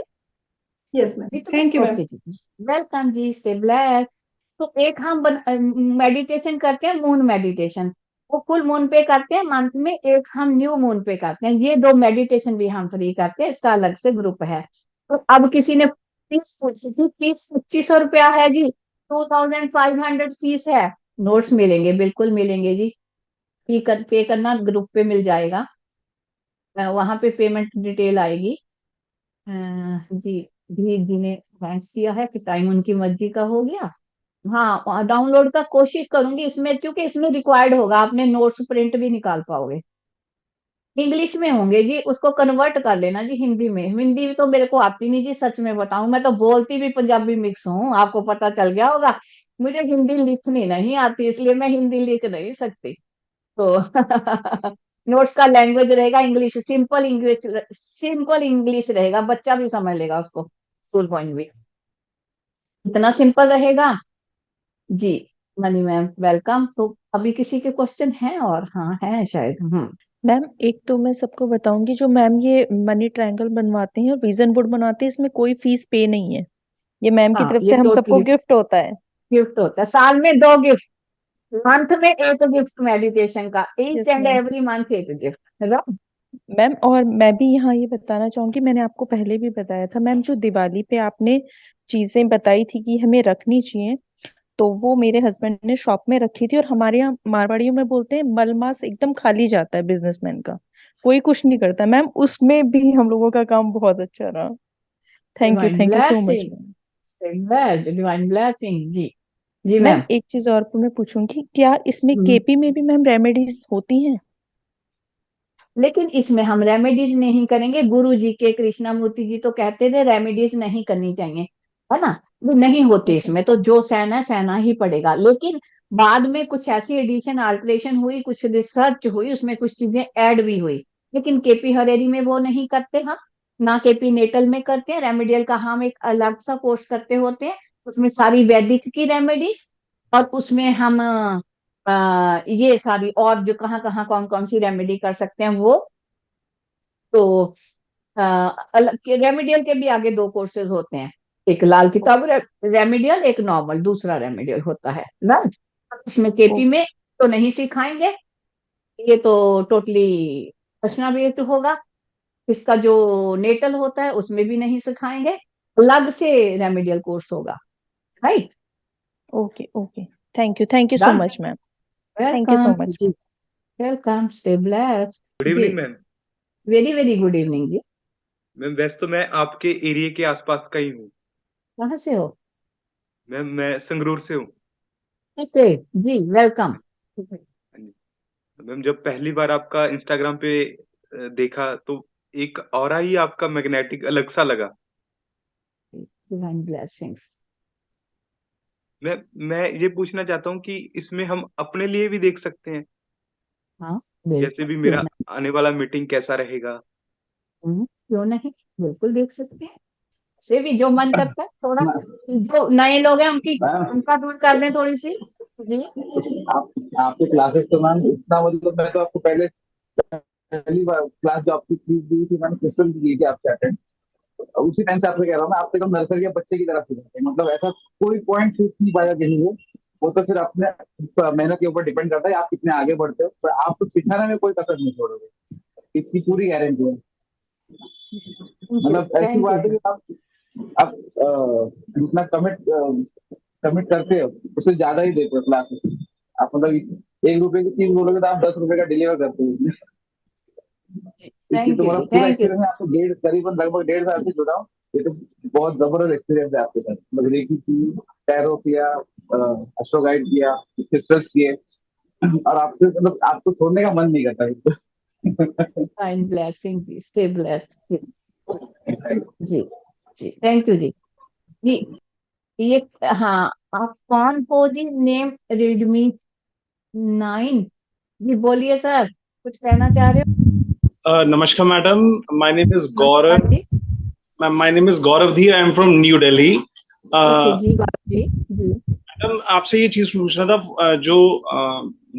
यस मैम, जी तो थैंक यू मैम। ओके जी, वेलकम जी, से ब्लैक। तो एक हम मेडिटेशन करते हैं, मून मेडिटेशन। वो फुल मून पे करते हैं मंथ में, एक हम न्यू मून पे करते हैं। ये दो मेडिटेशन भी हम फ्री करते हैं, इसका अलग से ग्रुप है। तो अब किसी ने फीस पूछी थी, फीस 2500 रुपया है जी, 2500 फीस है। नोट्स मिलेंगे, बिल्कुल मिलेंगे जी। पे करना, ग्रुप पे मिल जाएगा। वहां पे पेमेंट डिटेल आएगी। जी, धीरे जी ने थैंक्स किया है कि टाइम उनकी मर्जी का हो गया। हाँ, डाउनलोड का कोशिश करूंगी इसमें, क्योंकि इसमें रिक्वायर्ड होगा, आपने नोट्स प्रिंट भी निकाल पाओगे। इंग्लिश में होंगे जी, उसको कन्वर्ट कर लेना जी हिंदी में। हिंदी तो मेरे को आती नहीं जी, सच में बताऊं, मैं तो बोलती भी पंजाबी मिक्स हूँ, आपको पता चल गया होगा। मुझे हिंदी लिखनी नहीं आती, इसलिए मैं हिंदी लिख नहीं सकती। तो नोट्स का लैंग्वेज रहेगा English, simple English, simple English रहेगा, बच्चा भी समझ लेगा उसको, स्कूल पॉइंट भी इतना सिंपल रहेगा जी। Money ma'am welcome. तो अभी किसी के क्वेश्चन हैं? और हाँ है शायद। मैम एक तो मैं सबको बताऊंगी, जो मैम ये मनी ट्रायंगल बनवाते हैं और विजन बोर्ड बनाते हैं, इसमें कोई फीस पे नहीं है। ये मैम की हाँ, तरफ ये से हम सबको टोटली गिफ्ट होता है। गिफ्ट होता है, साल में 2 गिफ्ट, मंथ में एक गिफ्ट मेडिटेशन का, each yes and ma'am. Every month एक गिफ्ट है ना? मैम और मैं भी यहाँ ये बताना चाहूंगी, मैंने आपको पहले भी बताया था मैम, जो दिवाली पे आपने चीजें बताई थी कि हमें रखनी चाहिए, तो वो मेरे हस्बैंड ने शॉप में रखी थी। और हमारे यहाँ मारवाड़ियों में बोलते हैं मलमास एकदम खाली जाता है बिजनेसमैन का, कोई कुछ नहीं करता। मैम उसमें भी हम लोगों का काम बहुत अच्छा रहा। Divine thank you so much blessing, ma'am. Divine blessing जी। जी मैम मैम। एक चीज और मैं पूछूंगी, क्या इसमें हम्म, केपी में भी मैम रेमेडीज होती हैं? लेकिन इसमें हम रेमेडीज नहीं करेंगे। गुरु जी के कृष्णामूर्ति जी तो कहते थे रेमेडीज नहीं करनी चाहिए, है ना? वो नहीं होते ओके। इसमें, तो जो सहना है सहना ही पड़ेगा। लेकिन बाद में कुछ ऐसी एडिशन अल्टरेशन हुई, कुछ रिसर्च हुई, उसमें कुछ चीजें ऐड भी हुई। लेकिन केपी हरेरी में वो नहीं करते हम, ना केपी नेटल में करते हैं। रेमेडियल का हम एक अलग सा कोर्स करते होते हैं, उसमें सारी वैदिक की रेमेडीज, और उसमें हम ये सारी और जो कहाँ कहाँ कौन कौन सी रेमेडी कर सकते हैं वो। तो अ, अलग के रेमेडियल के भी आगे 2 कोर्सेज होते हैं, एक लाल किताब रेमेडियल, एक नॉर्मल दूसरा रेमेडियल होता है ना। इसमें केपी ओके। में तो नहीं सिखाएंगे, ये तो टोटली प्रश्न बेस्ड होगा। इसका जो नेटल होता है उसमें भी नहीं सिखाएंगे, अलग से रेमेडियल कोर्स होगा। Right? Okay okay. Thank you so done. Much ma'am. Thank you welcome so much जी, ma'am. Welcome, stay blessed good जी। Evening ma'am. Very very good evening जी। मैम वैसे तो मैं आपके एरिया के आसपास का ही हूँ। कहाँ से हो? मैम मैं संगरूर से हूँ। ओके जी, वेलकम। हाँ जी। मैम जब पहली बार आपका इंस्टाग्राम पे देखा तो एक ऑरा ही आपका मैग्नेटिक अलग सा लगा। Divine blessings. मैं ये पूछना चाहता हूँ कि इसमें हम अपने लिए भी देख सकते हैं, हाँ जैसे बिल्कुल, भी क्यों मेरा नहीं। आने वाला मीटिंग कैसा रहेगा। क्यों नहीं, बिल्कुल देख सकते हैं। से भी जो मन करता है थोड़ा सा, जो नए लोग हैं उनकी उनका दूर कर दें थोड़ी सी। जी आपके क्लासेस तो मैम इतना, मतलब मैं तो आपको पहली बार क्लास जो आपकी फीस दी थी मैंने क्रिस्टल की थी आपसे अटेंड, उसी टाइम से आपसे कह रहा हूँ मैं, आप एकदम नर्सरी के बच्चे की तरफ सिखाते हैं, मतलब ऐसा कोई पॉइंट छूट नहीं पाया कहीं से। वो तो फिर अपने मेहनत के ऊपर डिपेंड करता है आप कितने आगे बढ़ते हो, पर आप तो सिखाने में कोई कसर नहीं छोड़ोगे, इसकी पूरी गारंटी है। मतलब ऐसी थैंक बात है यू। कि आप जितना कमिट करते हो उससे ज्यादा ही देते हो क्लासेस। आप मतलब 1 रुपए की चीज बोलोगे तो आप 10 रुपए का डिलीवर करते हो। इसलिए थैंक तो यू मेरा जी, पूरा थैंक यू। एक्सपीरियंस है, आपको करीबन लगभग 1.5 साल से जुड़ा हूँ। ये तो बहुत जबरदस्त एक्सपीरियंस है आपके साथ, मतलब रेकी की, टैरो किया, एस्ट्रो गाइड किया, क्रिस्टल्स किए, और आपसे मतलब आपको छोड़ने का मन नहीं करता। डिवाइन ब्लेसिंग जी, स्टे ब्लेस्ड जी। जी थैंक यू जी। जी ये, हाँ, आप कौन हो जी? Name Redmi 9। जी बोलिए सर, कुछ कहना चाह रहे हो? Namaskar, madam. My name is नमस्कार Gaurav. Ji. Ma'am, my name is Gaurav Dheer. I am from New Delhi. Okay Uh, जी, गौरव जी। जी मैडम आपसे ये चीज पूछना था, जो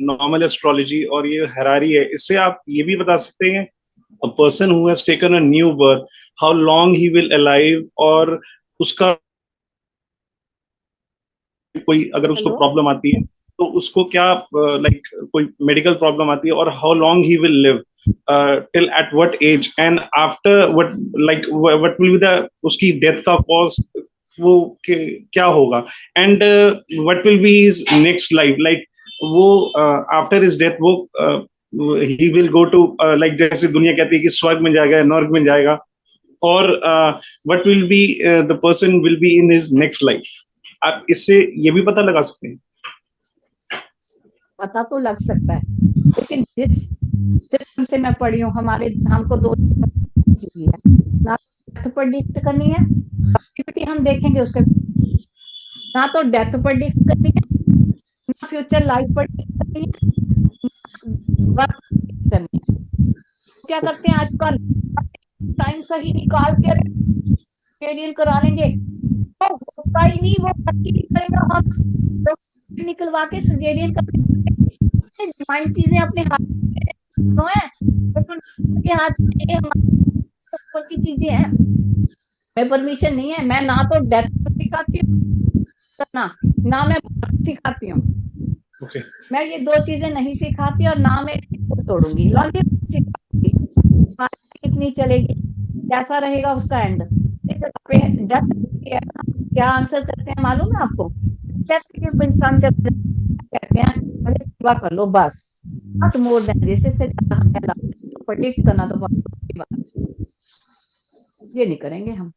नॉर्मल एस्ट्रोलॉजी और ये हरारी है, इससे आप ये भी बता सकते हैं a person who has taken a new birth, how long he will alive, और उसका कोई अगर उसको हेलो। प्रॉब्लम आती है तो उसको क्या, लाइक कोई मेडिकल प्रॉब्लम आती है, और how long he will live, till at what age, and after what, like what will be the उसकी डेथ का कॉज, वो क्या होगा, and what will be his next life, like वो आफ्टर हिज डेथ वो he will go to, like जैसे दुनिया कहती है कि स्वर्ग में जाएगा, नर्क में जाएगा, और what will be the person will be in his next life. आप इससे ये भी पता लगा सकते हैं। पता तो लग सकता है, लेकिन जिस सिस्टम से मैं पढ़ी हूँ, हमारे हमको दो चीज़ है ना, डेथ प्रेडिक्ट करनी है, एक्टिविटी हम देखेंगे उसके, ना तो डेथ प्रेडिक्ट करनी है, ना फ्यूचर लाइफ प्रेडिक्ट करनी है, वर्क करनी है। क्या करते हैं आजकल, टाइम सही निकाल के शेड्यूल करा लेंगे, तो होता ही नहीं, वो वर्क ही नहीं करेगा। हम तो निकलवा के शेड्यूल कर, डिवाइन चीजें अपने हाथ में दोनों है, लेकिन के हाथ में ये हमारे ऊपर की चीजें हैं। मैं परमिशन नहीं है, मैं ना तो डेथ सिखाती हूँ, ना ना मैं birth सिखाती हूँ। ओके मैं ये दो चीजें नहीं सिखाती, और ना मैं इसकी को तोड़ूंगी, लॉजिक सिखाऊंगी, कितनी चलेगी, कैसा रहेगा उसका एंड। डेथ क्या आंसर करते हैं मालूम है आपको? डेथ के इंसान जब कहते हैं अरे सेवा कर लो बस, नॉट मोर देन दिस, इससे प्रेडिक्ट करना तो बहुत दूर की बात है। ये नहीं करेंगे हम।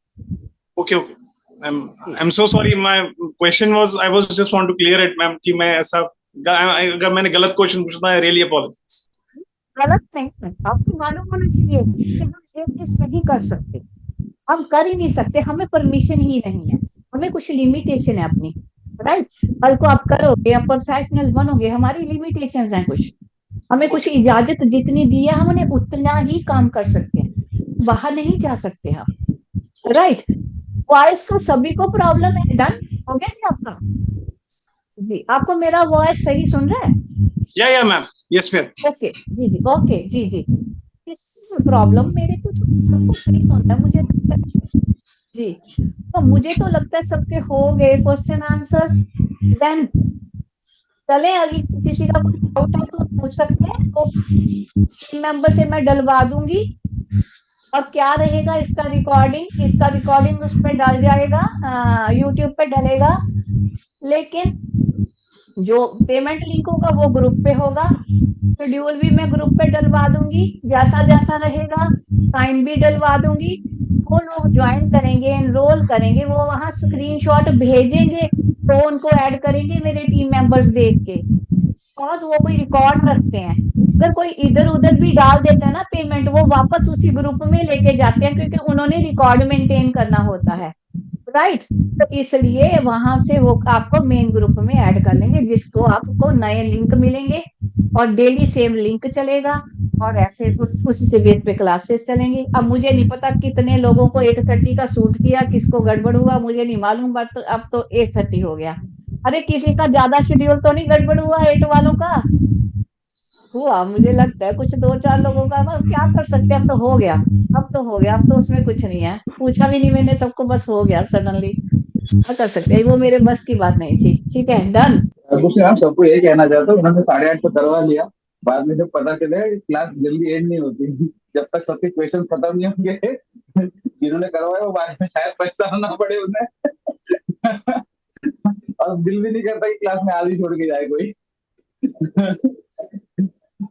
Okay okay ma'am, I am so sorry, my question was, I was just want to clear it ma'am, कि मैं ऐसा अगर मैंने गलत क्वेश्चन पूछा है, रियली अपॉलॉजिज। गलत नहीं है, आपको मालूम होना चाहिए कि हम ये चीज नहीं कर सकते, हम कर ही नहीं सकते, हमें परमिशन ही नहीं है, हमें कुछ लिमिटेशन है अपनी, राइट? कल को आप करोगे या प्रोफेशनल बनोगे, हमारी लिमिटेशंस हैं कुछ, हमें कुछ इजाजत जितनी दी है हमने उतना ही काम कर सकते हैं, बाहर नहीं जा सकते हम, राइट? वॉइस को सभी को प्रॉब्लम है, डन हो गया जी आपका? जी आपको मेरा वॉइस सही सुन रहा है? या मैम, यस मैम। ओके जी जी, ओके जी जी। प्रॉब्लम मेरे को सबको सही सुन रहा है, मुझे लगता है जी, तो मुझे तो लगता है सबके हो गए क्वेश्चन आंसर्स। देन चले अभी, किसी का कुछ डाउट है तो पूछ सकते हैं, तो टीम मेंबर से मैं डलवा दूंगी, और क्या रहेगा इसका रिकॉर्डिंग उस पर डाल जाएगा, यूट्यूब पे डलेगा, लेकिन जो पेमेंट लिंक होगा वो ग्रुप पे होगा, शेड्यूल भी मैं ग्रुप पे डलवा दूंगी, जैसा जैसा रहेगा टाइम भी डलवा दूंगी। वो लोग ज्वाइन करेंगे, एनरोल करेंगे, वो वहां स्क्रीनशॉट भेजेंगे, तो उनको ऐड करेंगे मेरे टीम मेंबर्स देख के, बिकॉज वो कोई रिकॉर्ड रखते हैं। अगर कोई इधर उधर भी डाल देता है ना पेमेंट, वो वापस उसी ग्रुप में लेके जाते हैं, क्योंकि उन्होंने रिकॉर्ड मेंटेन करना होता है, राइट। तो इसलिए वहां से वो आपको मेन ग्रुप में ऐड कर लेंगे, जिसको आपको नए लिंक मिलेंगे और डेली सेम लिंक चलेगा, और ऐसे उसी से बेस पे क्लासेस चलेंगी। अब मुझे नहीं पता कितने लोगों को 8:30 का सूट किया, किसको गड़बड़ हुआ मुझे नहीं मालूम, बट अब तो 8:30 हो गया। अरे किसी का ज्यादा शेड्यूल तो नहीं गड़बड़ हुआ 8 वालों का? हुआ मुझे लगता है कुछ 2-4 लोगों का। अब क्या कर सकते हैं, अब तो हो गया, अब तो हो गया, अब तो उसमें कुछ नहीं है, पूछा भी नहीं मैंने सबको, बस हो गया सडनली। क्या कर सकते हैं, वो मेरे बस की बात नहीं थी। ठीक है, डन। कुछ नहीं मैम, सबको यही कहना चाहता हूँ, उन्होंने 8:30 को करवा लिया। बाद में जब पता चले क्लास जल्दी एंड नहीं होती जब तक सबके क्वेश्चन खत्म नहीं होंगे। जिन्होंने करवाया वो बाद में शायद पछताना ना पड़े उन्हें। और दिल भी नहीं करता कि क्लास में आधी छोड़ के जाए कोई।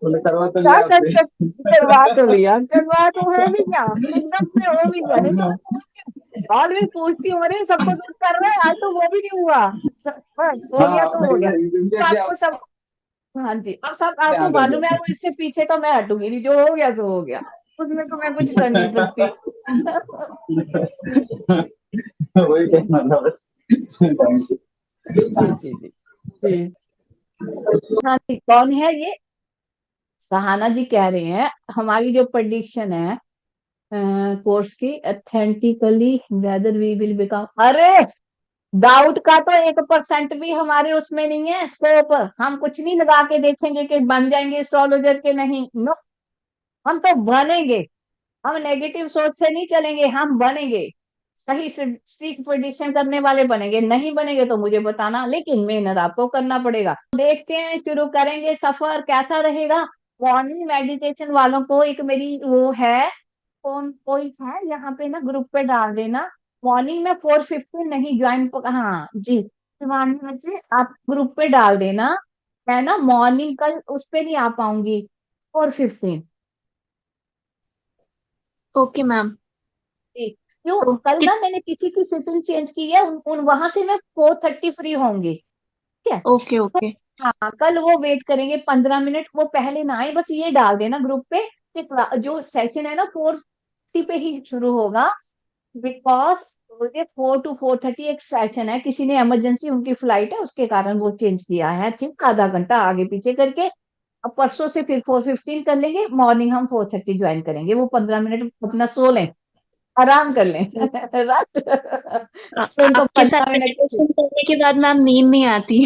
उन्हें करवा तो क्या लिया कर आपसे। सकते, करवा तो लिया, करवा तो है भी क्या, एकदम से हो भी गया। नहीं तो मैं और भी पूछती हूँ, अरे सबको तो कर रहे हैं, आज तो वो भी नहीं हुआ। बस हो हाँ गया तो आपने हो गया। तो immediately आपको सब, हाँ जी, अब सब आपने आपको हाँ कर मालूम है, दिया। वो इससे पीछे तो मैं हटूंगी नहीं, जो हो गया सो हो गया, उसमें तो मैं कुछ कर नहीं सकती। वही जी कहना था बस। Thank you. जी जी जी जी। हाँ जी, कौन है ये? सहाना जी कह रहे हैं हमारी जो प्रडिक्शन है कोर्स की, अथेंटिकली वेदर वी विल बिकम, अरे डाउट का तो 1% भी हमारे उसमें नहीं है स्कोप। हम कुछ नहीं लगा के देखेंगे कि बन जाएंगे एस्ट्रोलॉजर के, नहीं, नो। हम तो बनेंगे, हम नेगेटिव सोच से नहीं चलेंगे, हम बनेंगे, सही से सीख प्रिडिक्शन करने वाले बनेंगे। नहीं बनेंगे तो मुझे बताना, लेकिन मेहनत आपको करना पड़ेगा। देखते हैं, शुरू करेंगे सफर, कैसा रहेगा। मॉर्निंग मेडिटेशन वालों को एक मेरी वो है, कौन कोई है यहाँ पे ना, ग्रुप पे डाल देना। मॉर्निंग में 4:15 नहीं ज्वाइन, हाँ जी, शिवानी बच्चे आप ग्रुप पे डाल देना। मैं ना मॉर्निंग कल उस पे नहीं आ पाऊंगी, 4:15 ओके मैम। जी। क्यों, तो कल कित ना मैंने किसी की शिफ्टिंग चेंज की है, उन वहां से मैं 4:30 फ्री होंगी। ठीक है, ओके तो ओके हाँ कल वो वेट करेंगे 15 मिनट, वो पहले ना आए, बस ये डाल देना ग्रुप पे कि जो सेशन है ना 4:30 पे ही शुरू होगा, बिकॉज मुझे 4 to 4:30 एक सेशन है, किसी ने इमरजेंसी, उनकी फ्लाइट है, उसके कारण वो चेंज किया है, ठीक, आधा घंटा आगे पीछे करके। अब परसों से फिर 4:15 कर लेंगे, मॉर्निंग हम 4:30 ज्वाइन करेंगे, वो 15 मिनट अपना सो लें, आराम कर लें। रात तो उनको आपके साथ 15 मिनट। मेडिटेशन करने के बाद मैम नींद नहीं आती।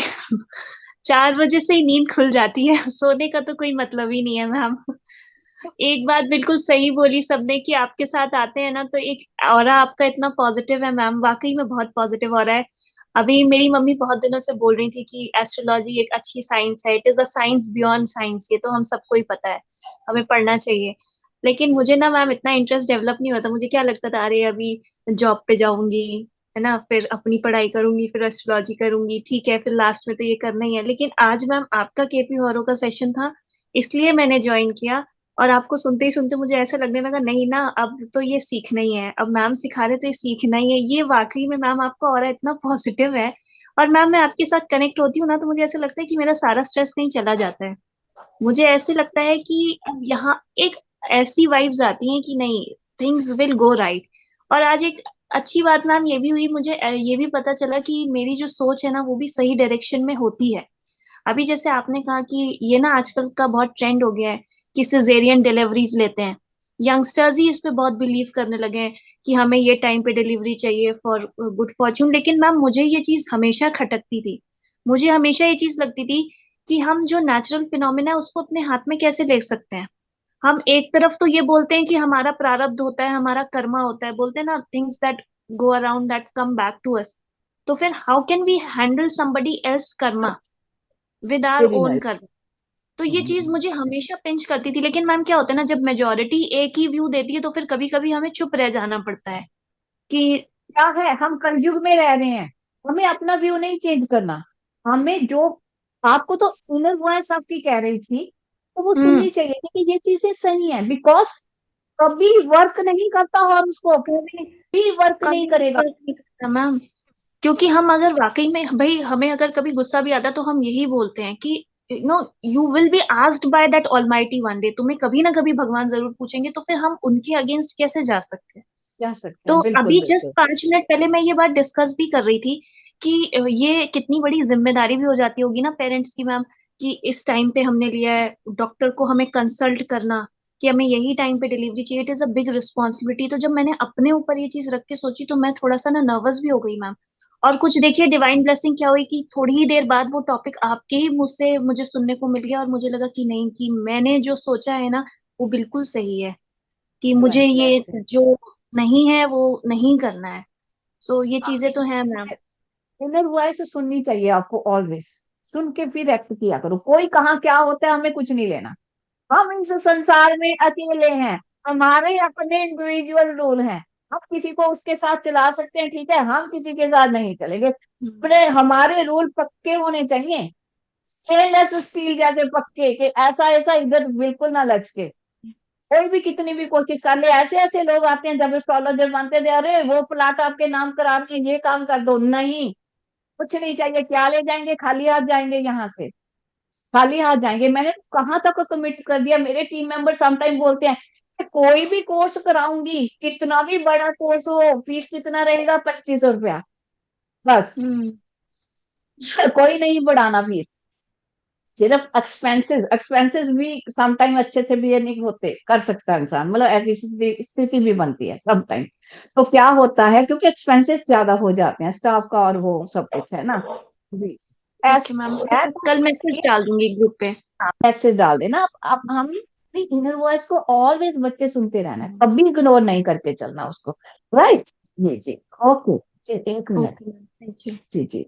4 बजे से ही नींद खुल जाती है। सोने का तो कोई मतलब ही नहीं है मैम। एक बात बिल्कुल सही बोली सबने कि आपके साथ आते हैं ना तो एक ऑरा आपका इतना पॉजिटिव है मैम, वाकई में बहुत पॉजिटिव ऑरा है। अभी मेरी मम्मी बहुत दिनों से बोल रही थी कि एस्ट्रोलॉजी एक अच्छी साइंस है, it is a science beyond science, ये तो हम सबको ही पता है, हमें पढ़ना चाहिए। लेकिन मुझे ना मैम इतना इंटरेस्ट डेवलप नहीं होता, मुझे क्या लगता था अरे अभी जॉब पे जाऊंगी, है ना, फिर अपनी पढ़ाई करूंगी, फिर एस्ट्रोलॉजी करूंगी, ठीक है, फिर लास्ट में तो ये करना ही है। लेकिन आज मैम आपका केपी हॉरो का सेशन था, इसलिए मैंने ज्वाइन किया। और आपको सुनते ही सुनते मुझे ऐसा लगने लगा नहीं ना, अब तो ये सीखना ही है, अब मैम सिखा रहे तो ये सीखना ही है। ये वाकई में मैम आपका ऑरा इतना पॉजिटिव है। और मैम मैं आपके साथ कनेक्ट होती हूँ ना तो मुझे ऐसा लगता है कि मेरा सारा स्ट्रेस कहीं चला जाता है। मुझे ऐसे लगता है कि अब यहाँ एक ऐसी वाइब्स आती हैं कि नहीं, थिंग्स विल गो राइट। और आज एक अच्छी बात मैम ये भी हुई, मुझे ये भी पता चला कि मेरी जो सोच है ना वो भी सही डायरेक्शन में होती है। अभी जैसे आपने कहा कि ये ना आजकल का बहुत ट्रेंड हो गया है कि सिजेरियन डिलीवरीज लेते हैं, यंगस्टर्स ही इस पे बहुत बिलीव करने लगे हैं कि हमें ये टाइम पे डिलीवरी चाहिए फॉर गुड फॉर्च्यून। लेकिन मैम मुझे ये चीज हमेशा खटकती थी, मुझे हमेशा ये चीज लगती थी कि हम जो नेचुरल फिनोमिना है उसको अपने हाथ में कैसे ले सकते हैं। हम एक तरफ तो ये बोलते हैं कि हमारा प्रारब्ध होता है, हमारा कर्मा होता है, बोलते हैं ना things that go around that come back to us. तो फिर how can we handle somebody else karma with our very own nice. कर्म। तो ये चीज मुझे हमेशा पिंच करती थी। लेकिन मैम क्या होता है ना, जब मेजोरिटी एक ही व्यू देती है तो फिर कभी कभी हमें चुप रह जाना पड़ता है कि क्या है, हम कलयुग में रह रहे हैं, हमें अपना व्यू नहीं चेंज करना। हमें जो, आपको तो इनर वॉइस आपकी कह रही थी, तो वो हम्म सुननी चाहिए थी कि ये चीजें सही है, बिकॉज कभी वर्क नहीं करता हॉरोस्कोप, कभी भी वर्क नहीं कभी भी करेगा। फर्क नहीं करता मैम। क्योंकि हम अगर वाकई में भाई, हमें अगर कभी गुस्सा भी आता है तो हम यही बोलते हैं कि you will be asked by that almighty one day, तुम्हें कभी ना कभी भगवान जरूर पूछेंगे, तो फिर हम उनके अगेंस्ट कैसे जा सकते हैं? जा सकते तो हैं, बिल्कुल अभी जस्ट बिल्कुल। 5 मिनट पहले मैं ये बात डिस्कस भी कर रही थी कि ये कितनी बड़ी जिम्मेदारी भी हो जाती होगी ना पेरेंट्स की, मैम, कि इस टाइम पे हमने लिया है डॉक्टर को, हमें कंसल्ट करना कि हमें यही टाइम पे डिलीवरी चाहिए, it is a big responsibility. तो जब मैंने अपने ऊपर ये चीज रख के सोची तो मैं थोड़ा सा ना नर्वस भी हो गई, मैम। और कुछ देखिए डिवाइन ब्लेसिंग क्या हुई कि थोड़ी ही देर बाद वो टॉपिक आपके ही मुंह से मुझे सुनने को मिल गया, और मुझे लगा कि नहीं, कि मैंने जो सोचा है ना वो बिल्कुल सही है, कि मुझे राइट ये राइट। जो नहीं है वो नहीं करना है। सो ये चीजें तो हैं, मैम। इनर वॉइस सुननी चाहिए आपको ऑलवेज, सुन के फिर एक्ट किया करो। कोई कहाँ क्या होता है हमें कुछ नहीं लेना। हम इस संसार में अकेले हैं, हमारे अपने इंडिविजुअल रूल हैं। हम किसी को उसके साथ चला सकते हैं, ठीक है, हम किसी के साथ नहीं चलेंगे। अपने हमारे रूल पक्के होने चाहिए, स्टेनलेस स्टील जैसे पक्के, कि ऐसा ऐसा इधर बिल्कुल ना लचके। कोई भी कितनी भी कोशिश कर ले, ऐसे ऐसे लोग आते हैं जब एस्ट्रोलॉजर मानते थे, अरे वो प्लाट आपके नाम करा के ये काम कर दो, नहीं, कुछ नहीं चाहिए। क्या ले जाएंगे, खाली हाथ जाएंगे यहाँ से, खाली हाथ जाएंगे। मैंने कहाँ तक कमिट कर दिया, मेरे टीम मेंबर समटाइम बोलते हैं कि कोई भी कोर्स कराऊंगी, कितना भी बड़ा कोर्स हो, फीस कितना रहेगा, 2500 रुपया बस। कोई नहीं बढ़ाना फीस, सिर्फ एक्सपेंसेस। एक्सपेंसेस भी समटाइम अच्छे से भी नहीं होते, कर सकता है इंसान, मतलब ऐसी स्थिति भी बनती है समटाइम। तो क्या होता है, क्योंकि एक्सपेंसेस ज्यादा हो जाते हैं स्टाफ का और वो सब कुछ है ना जी। ओके मैम, ऐसा है तो कल मैसेज डाल दूंगी ग्रुप पे। मैसेज डाल देना आप। हम अपनी इनर वॉइस को ऑलवेज बच्चे सुनते रहना है, कभी इग्नोर नहीं करके चलना उसको। राइट, जी जी, ओके जी, 1 minute. Okay ma'am, thank you. जी जी।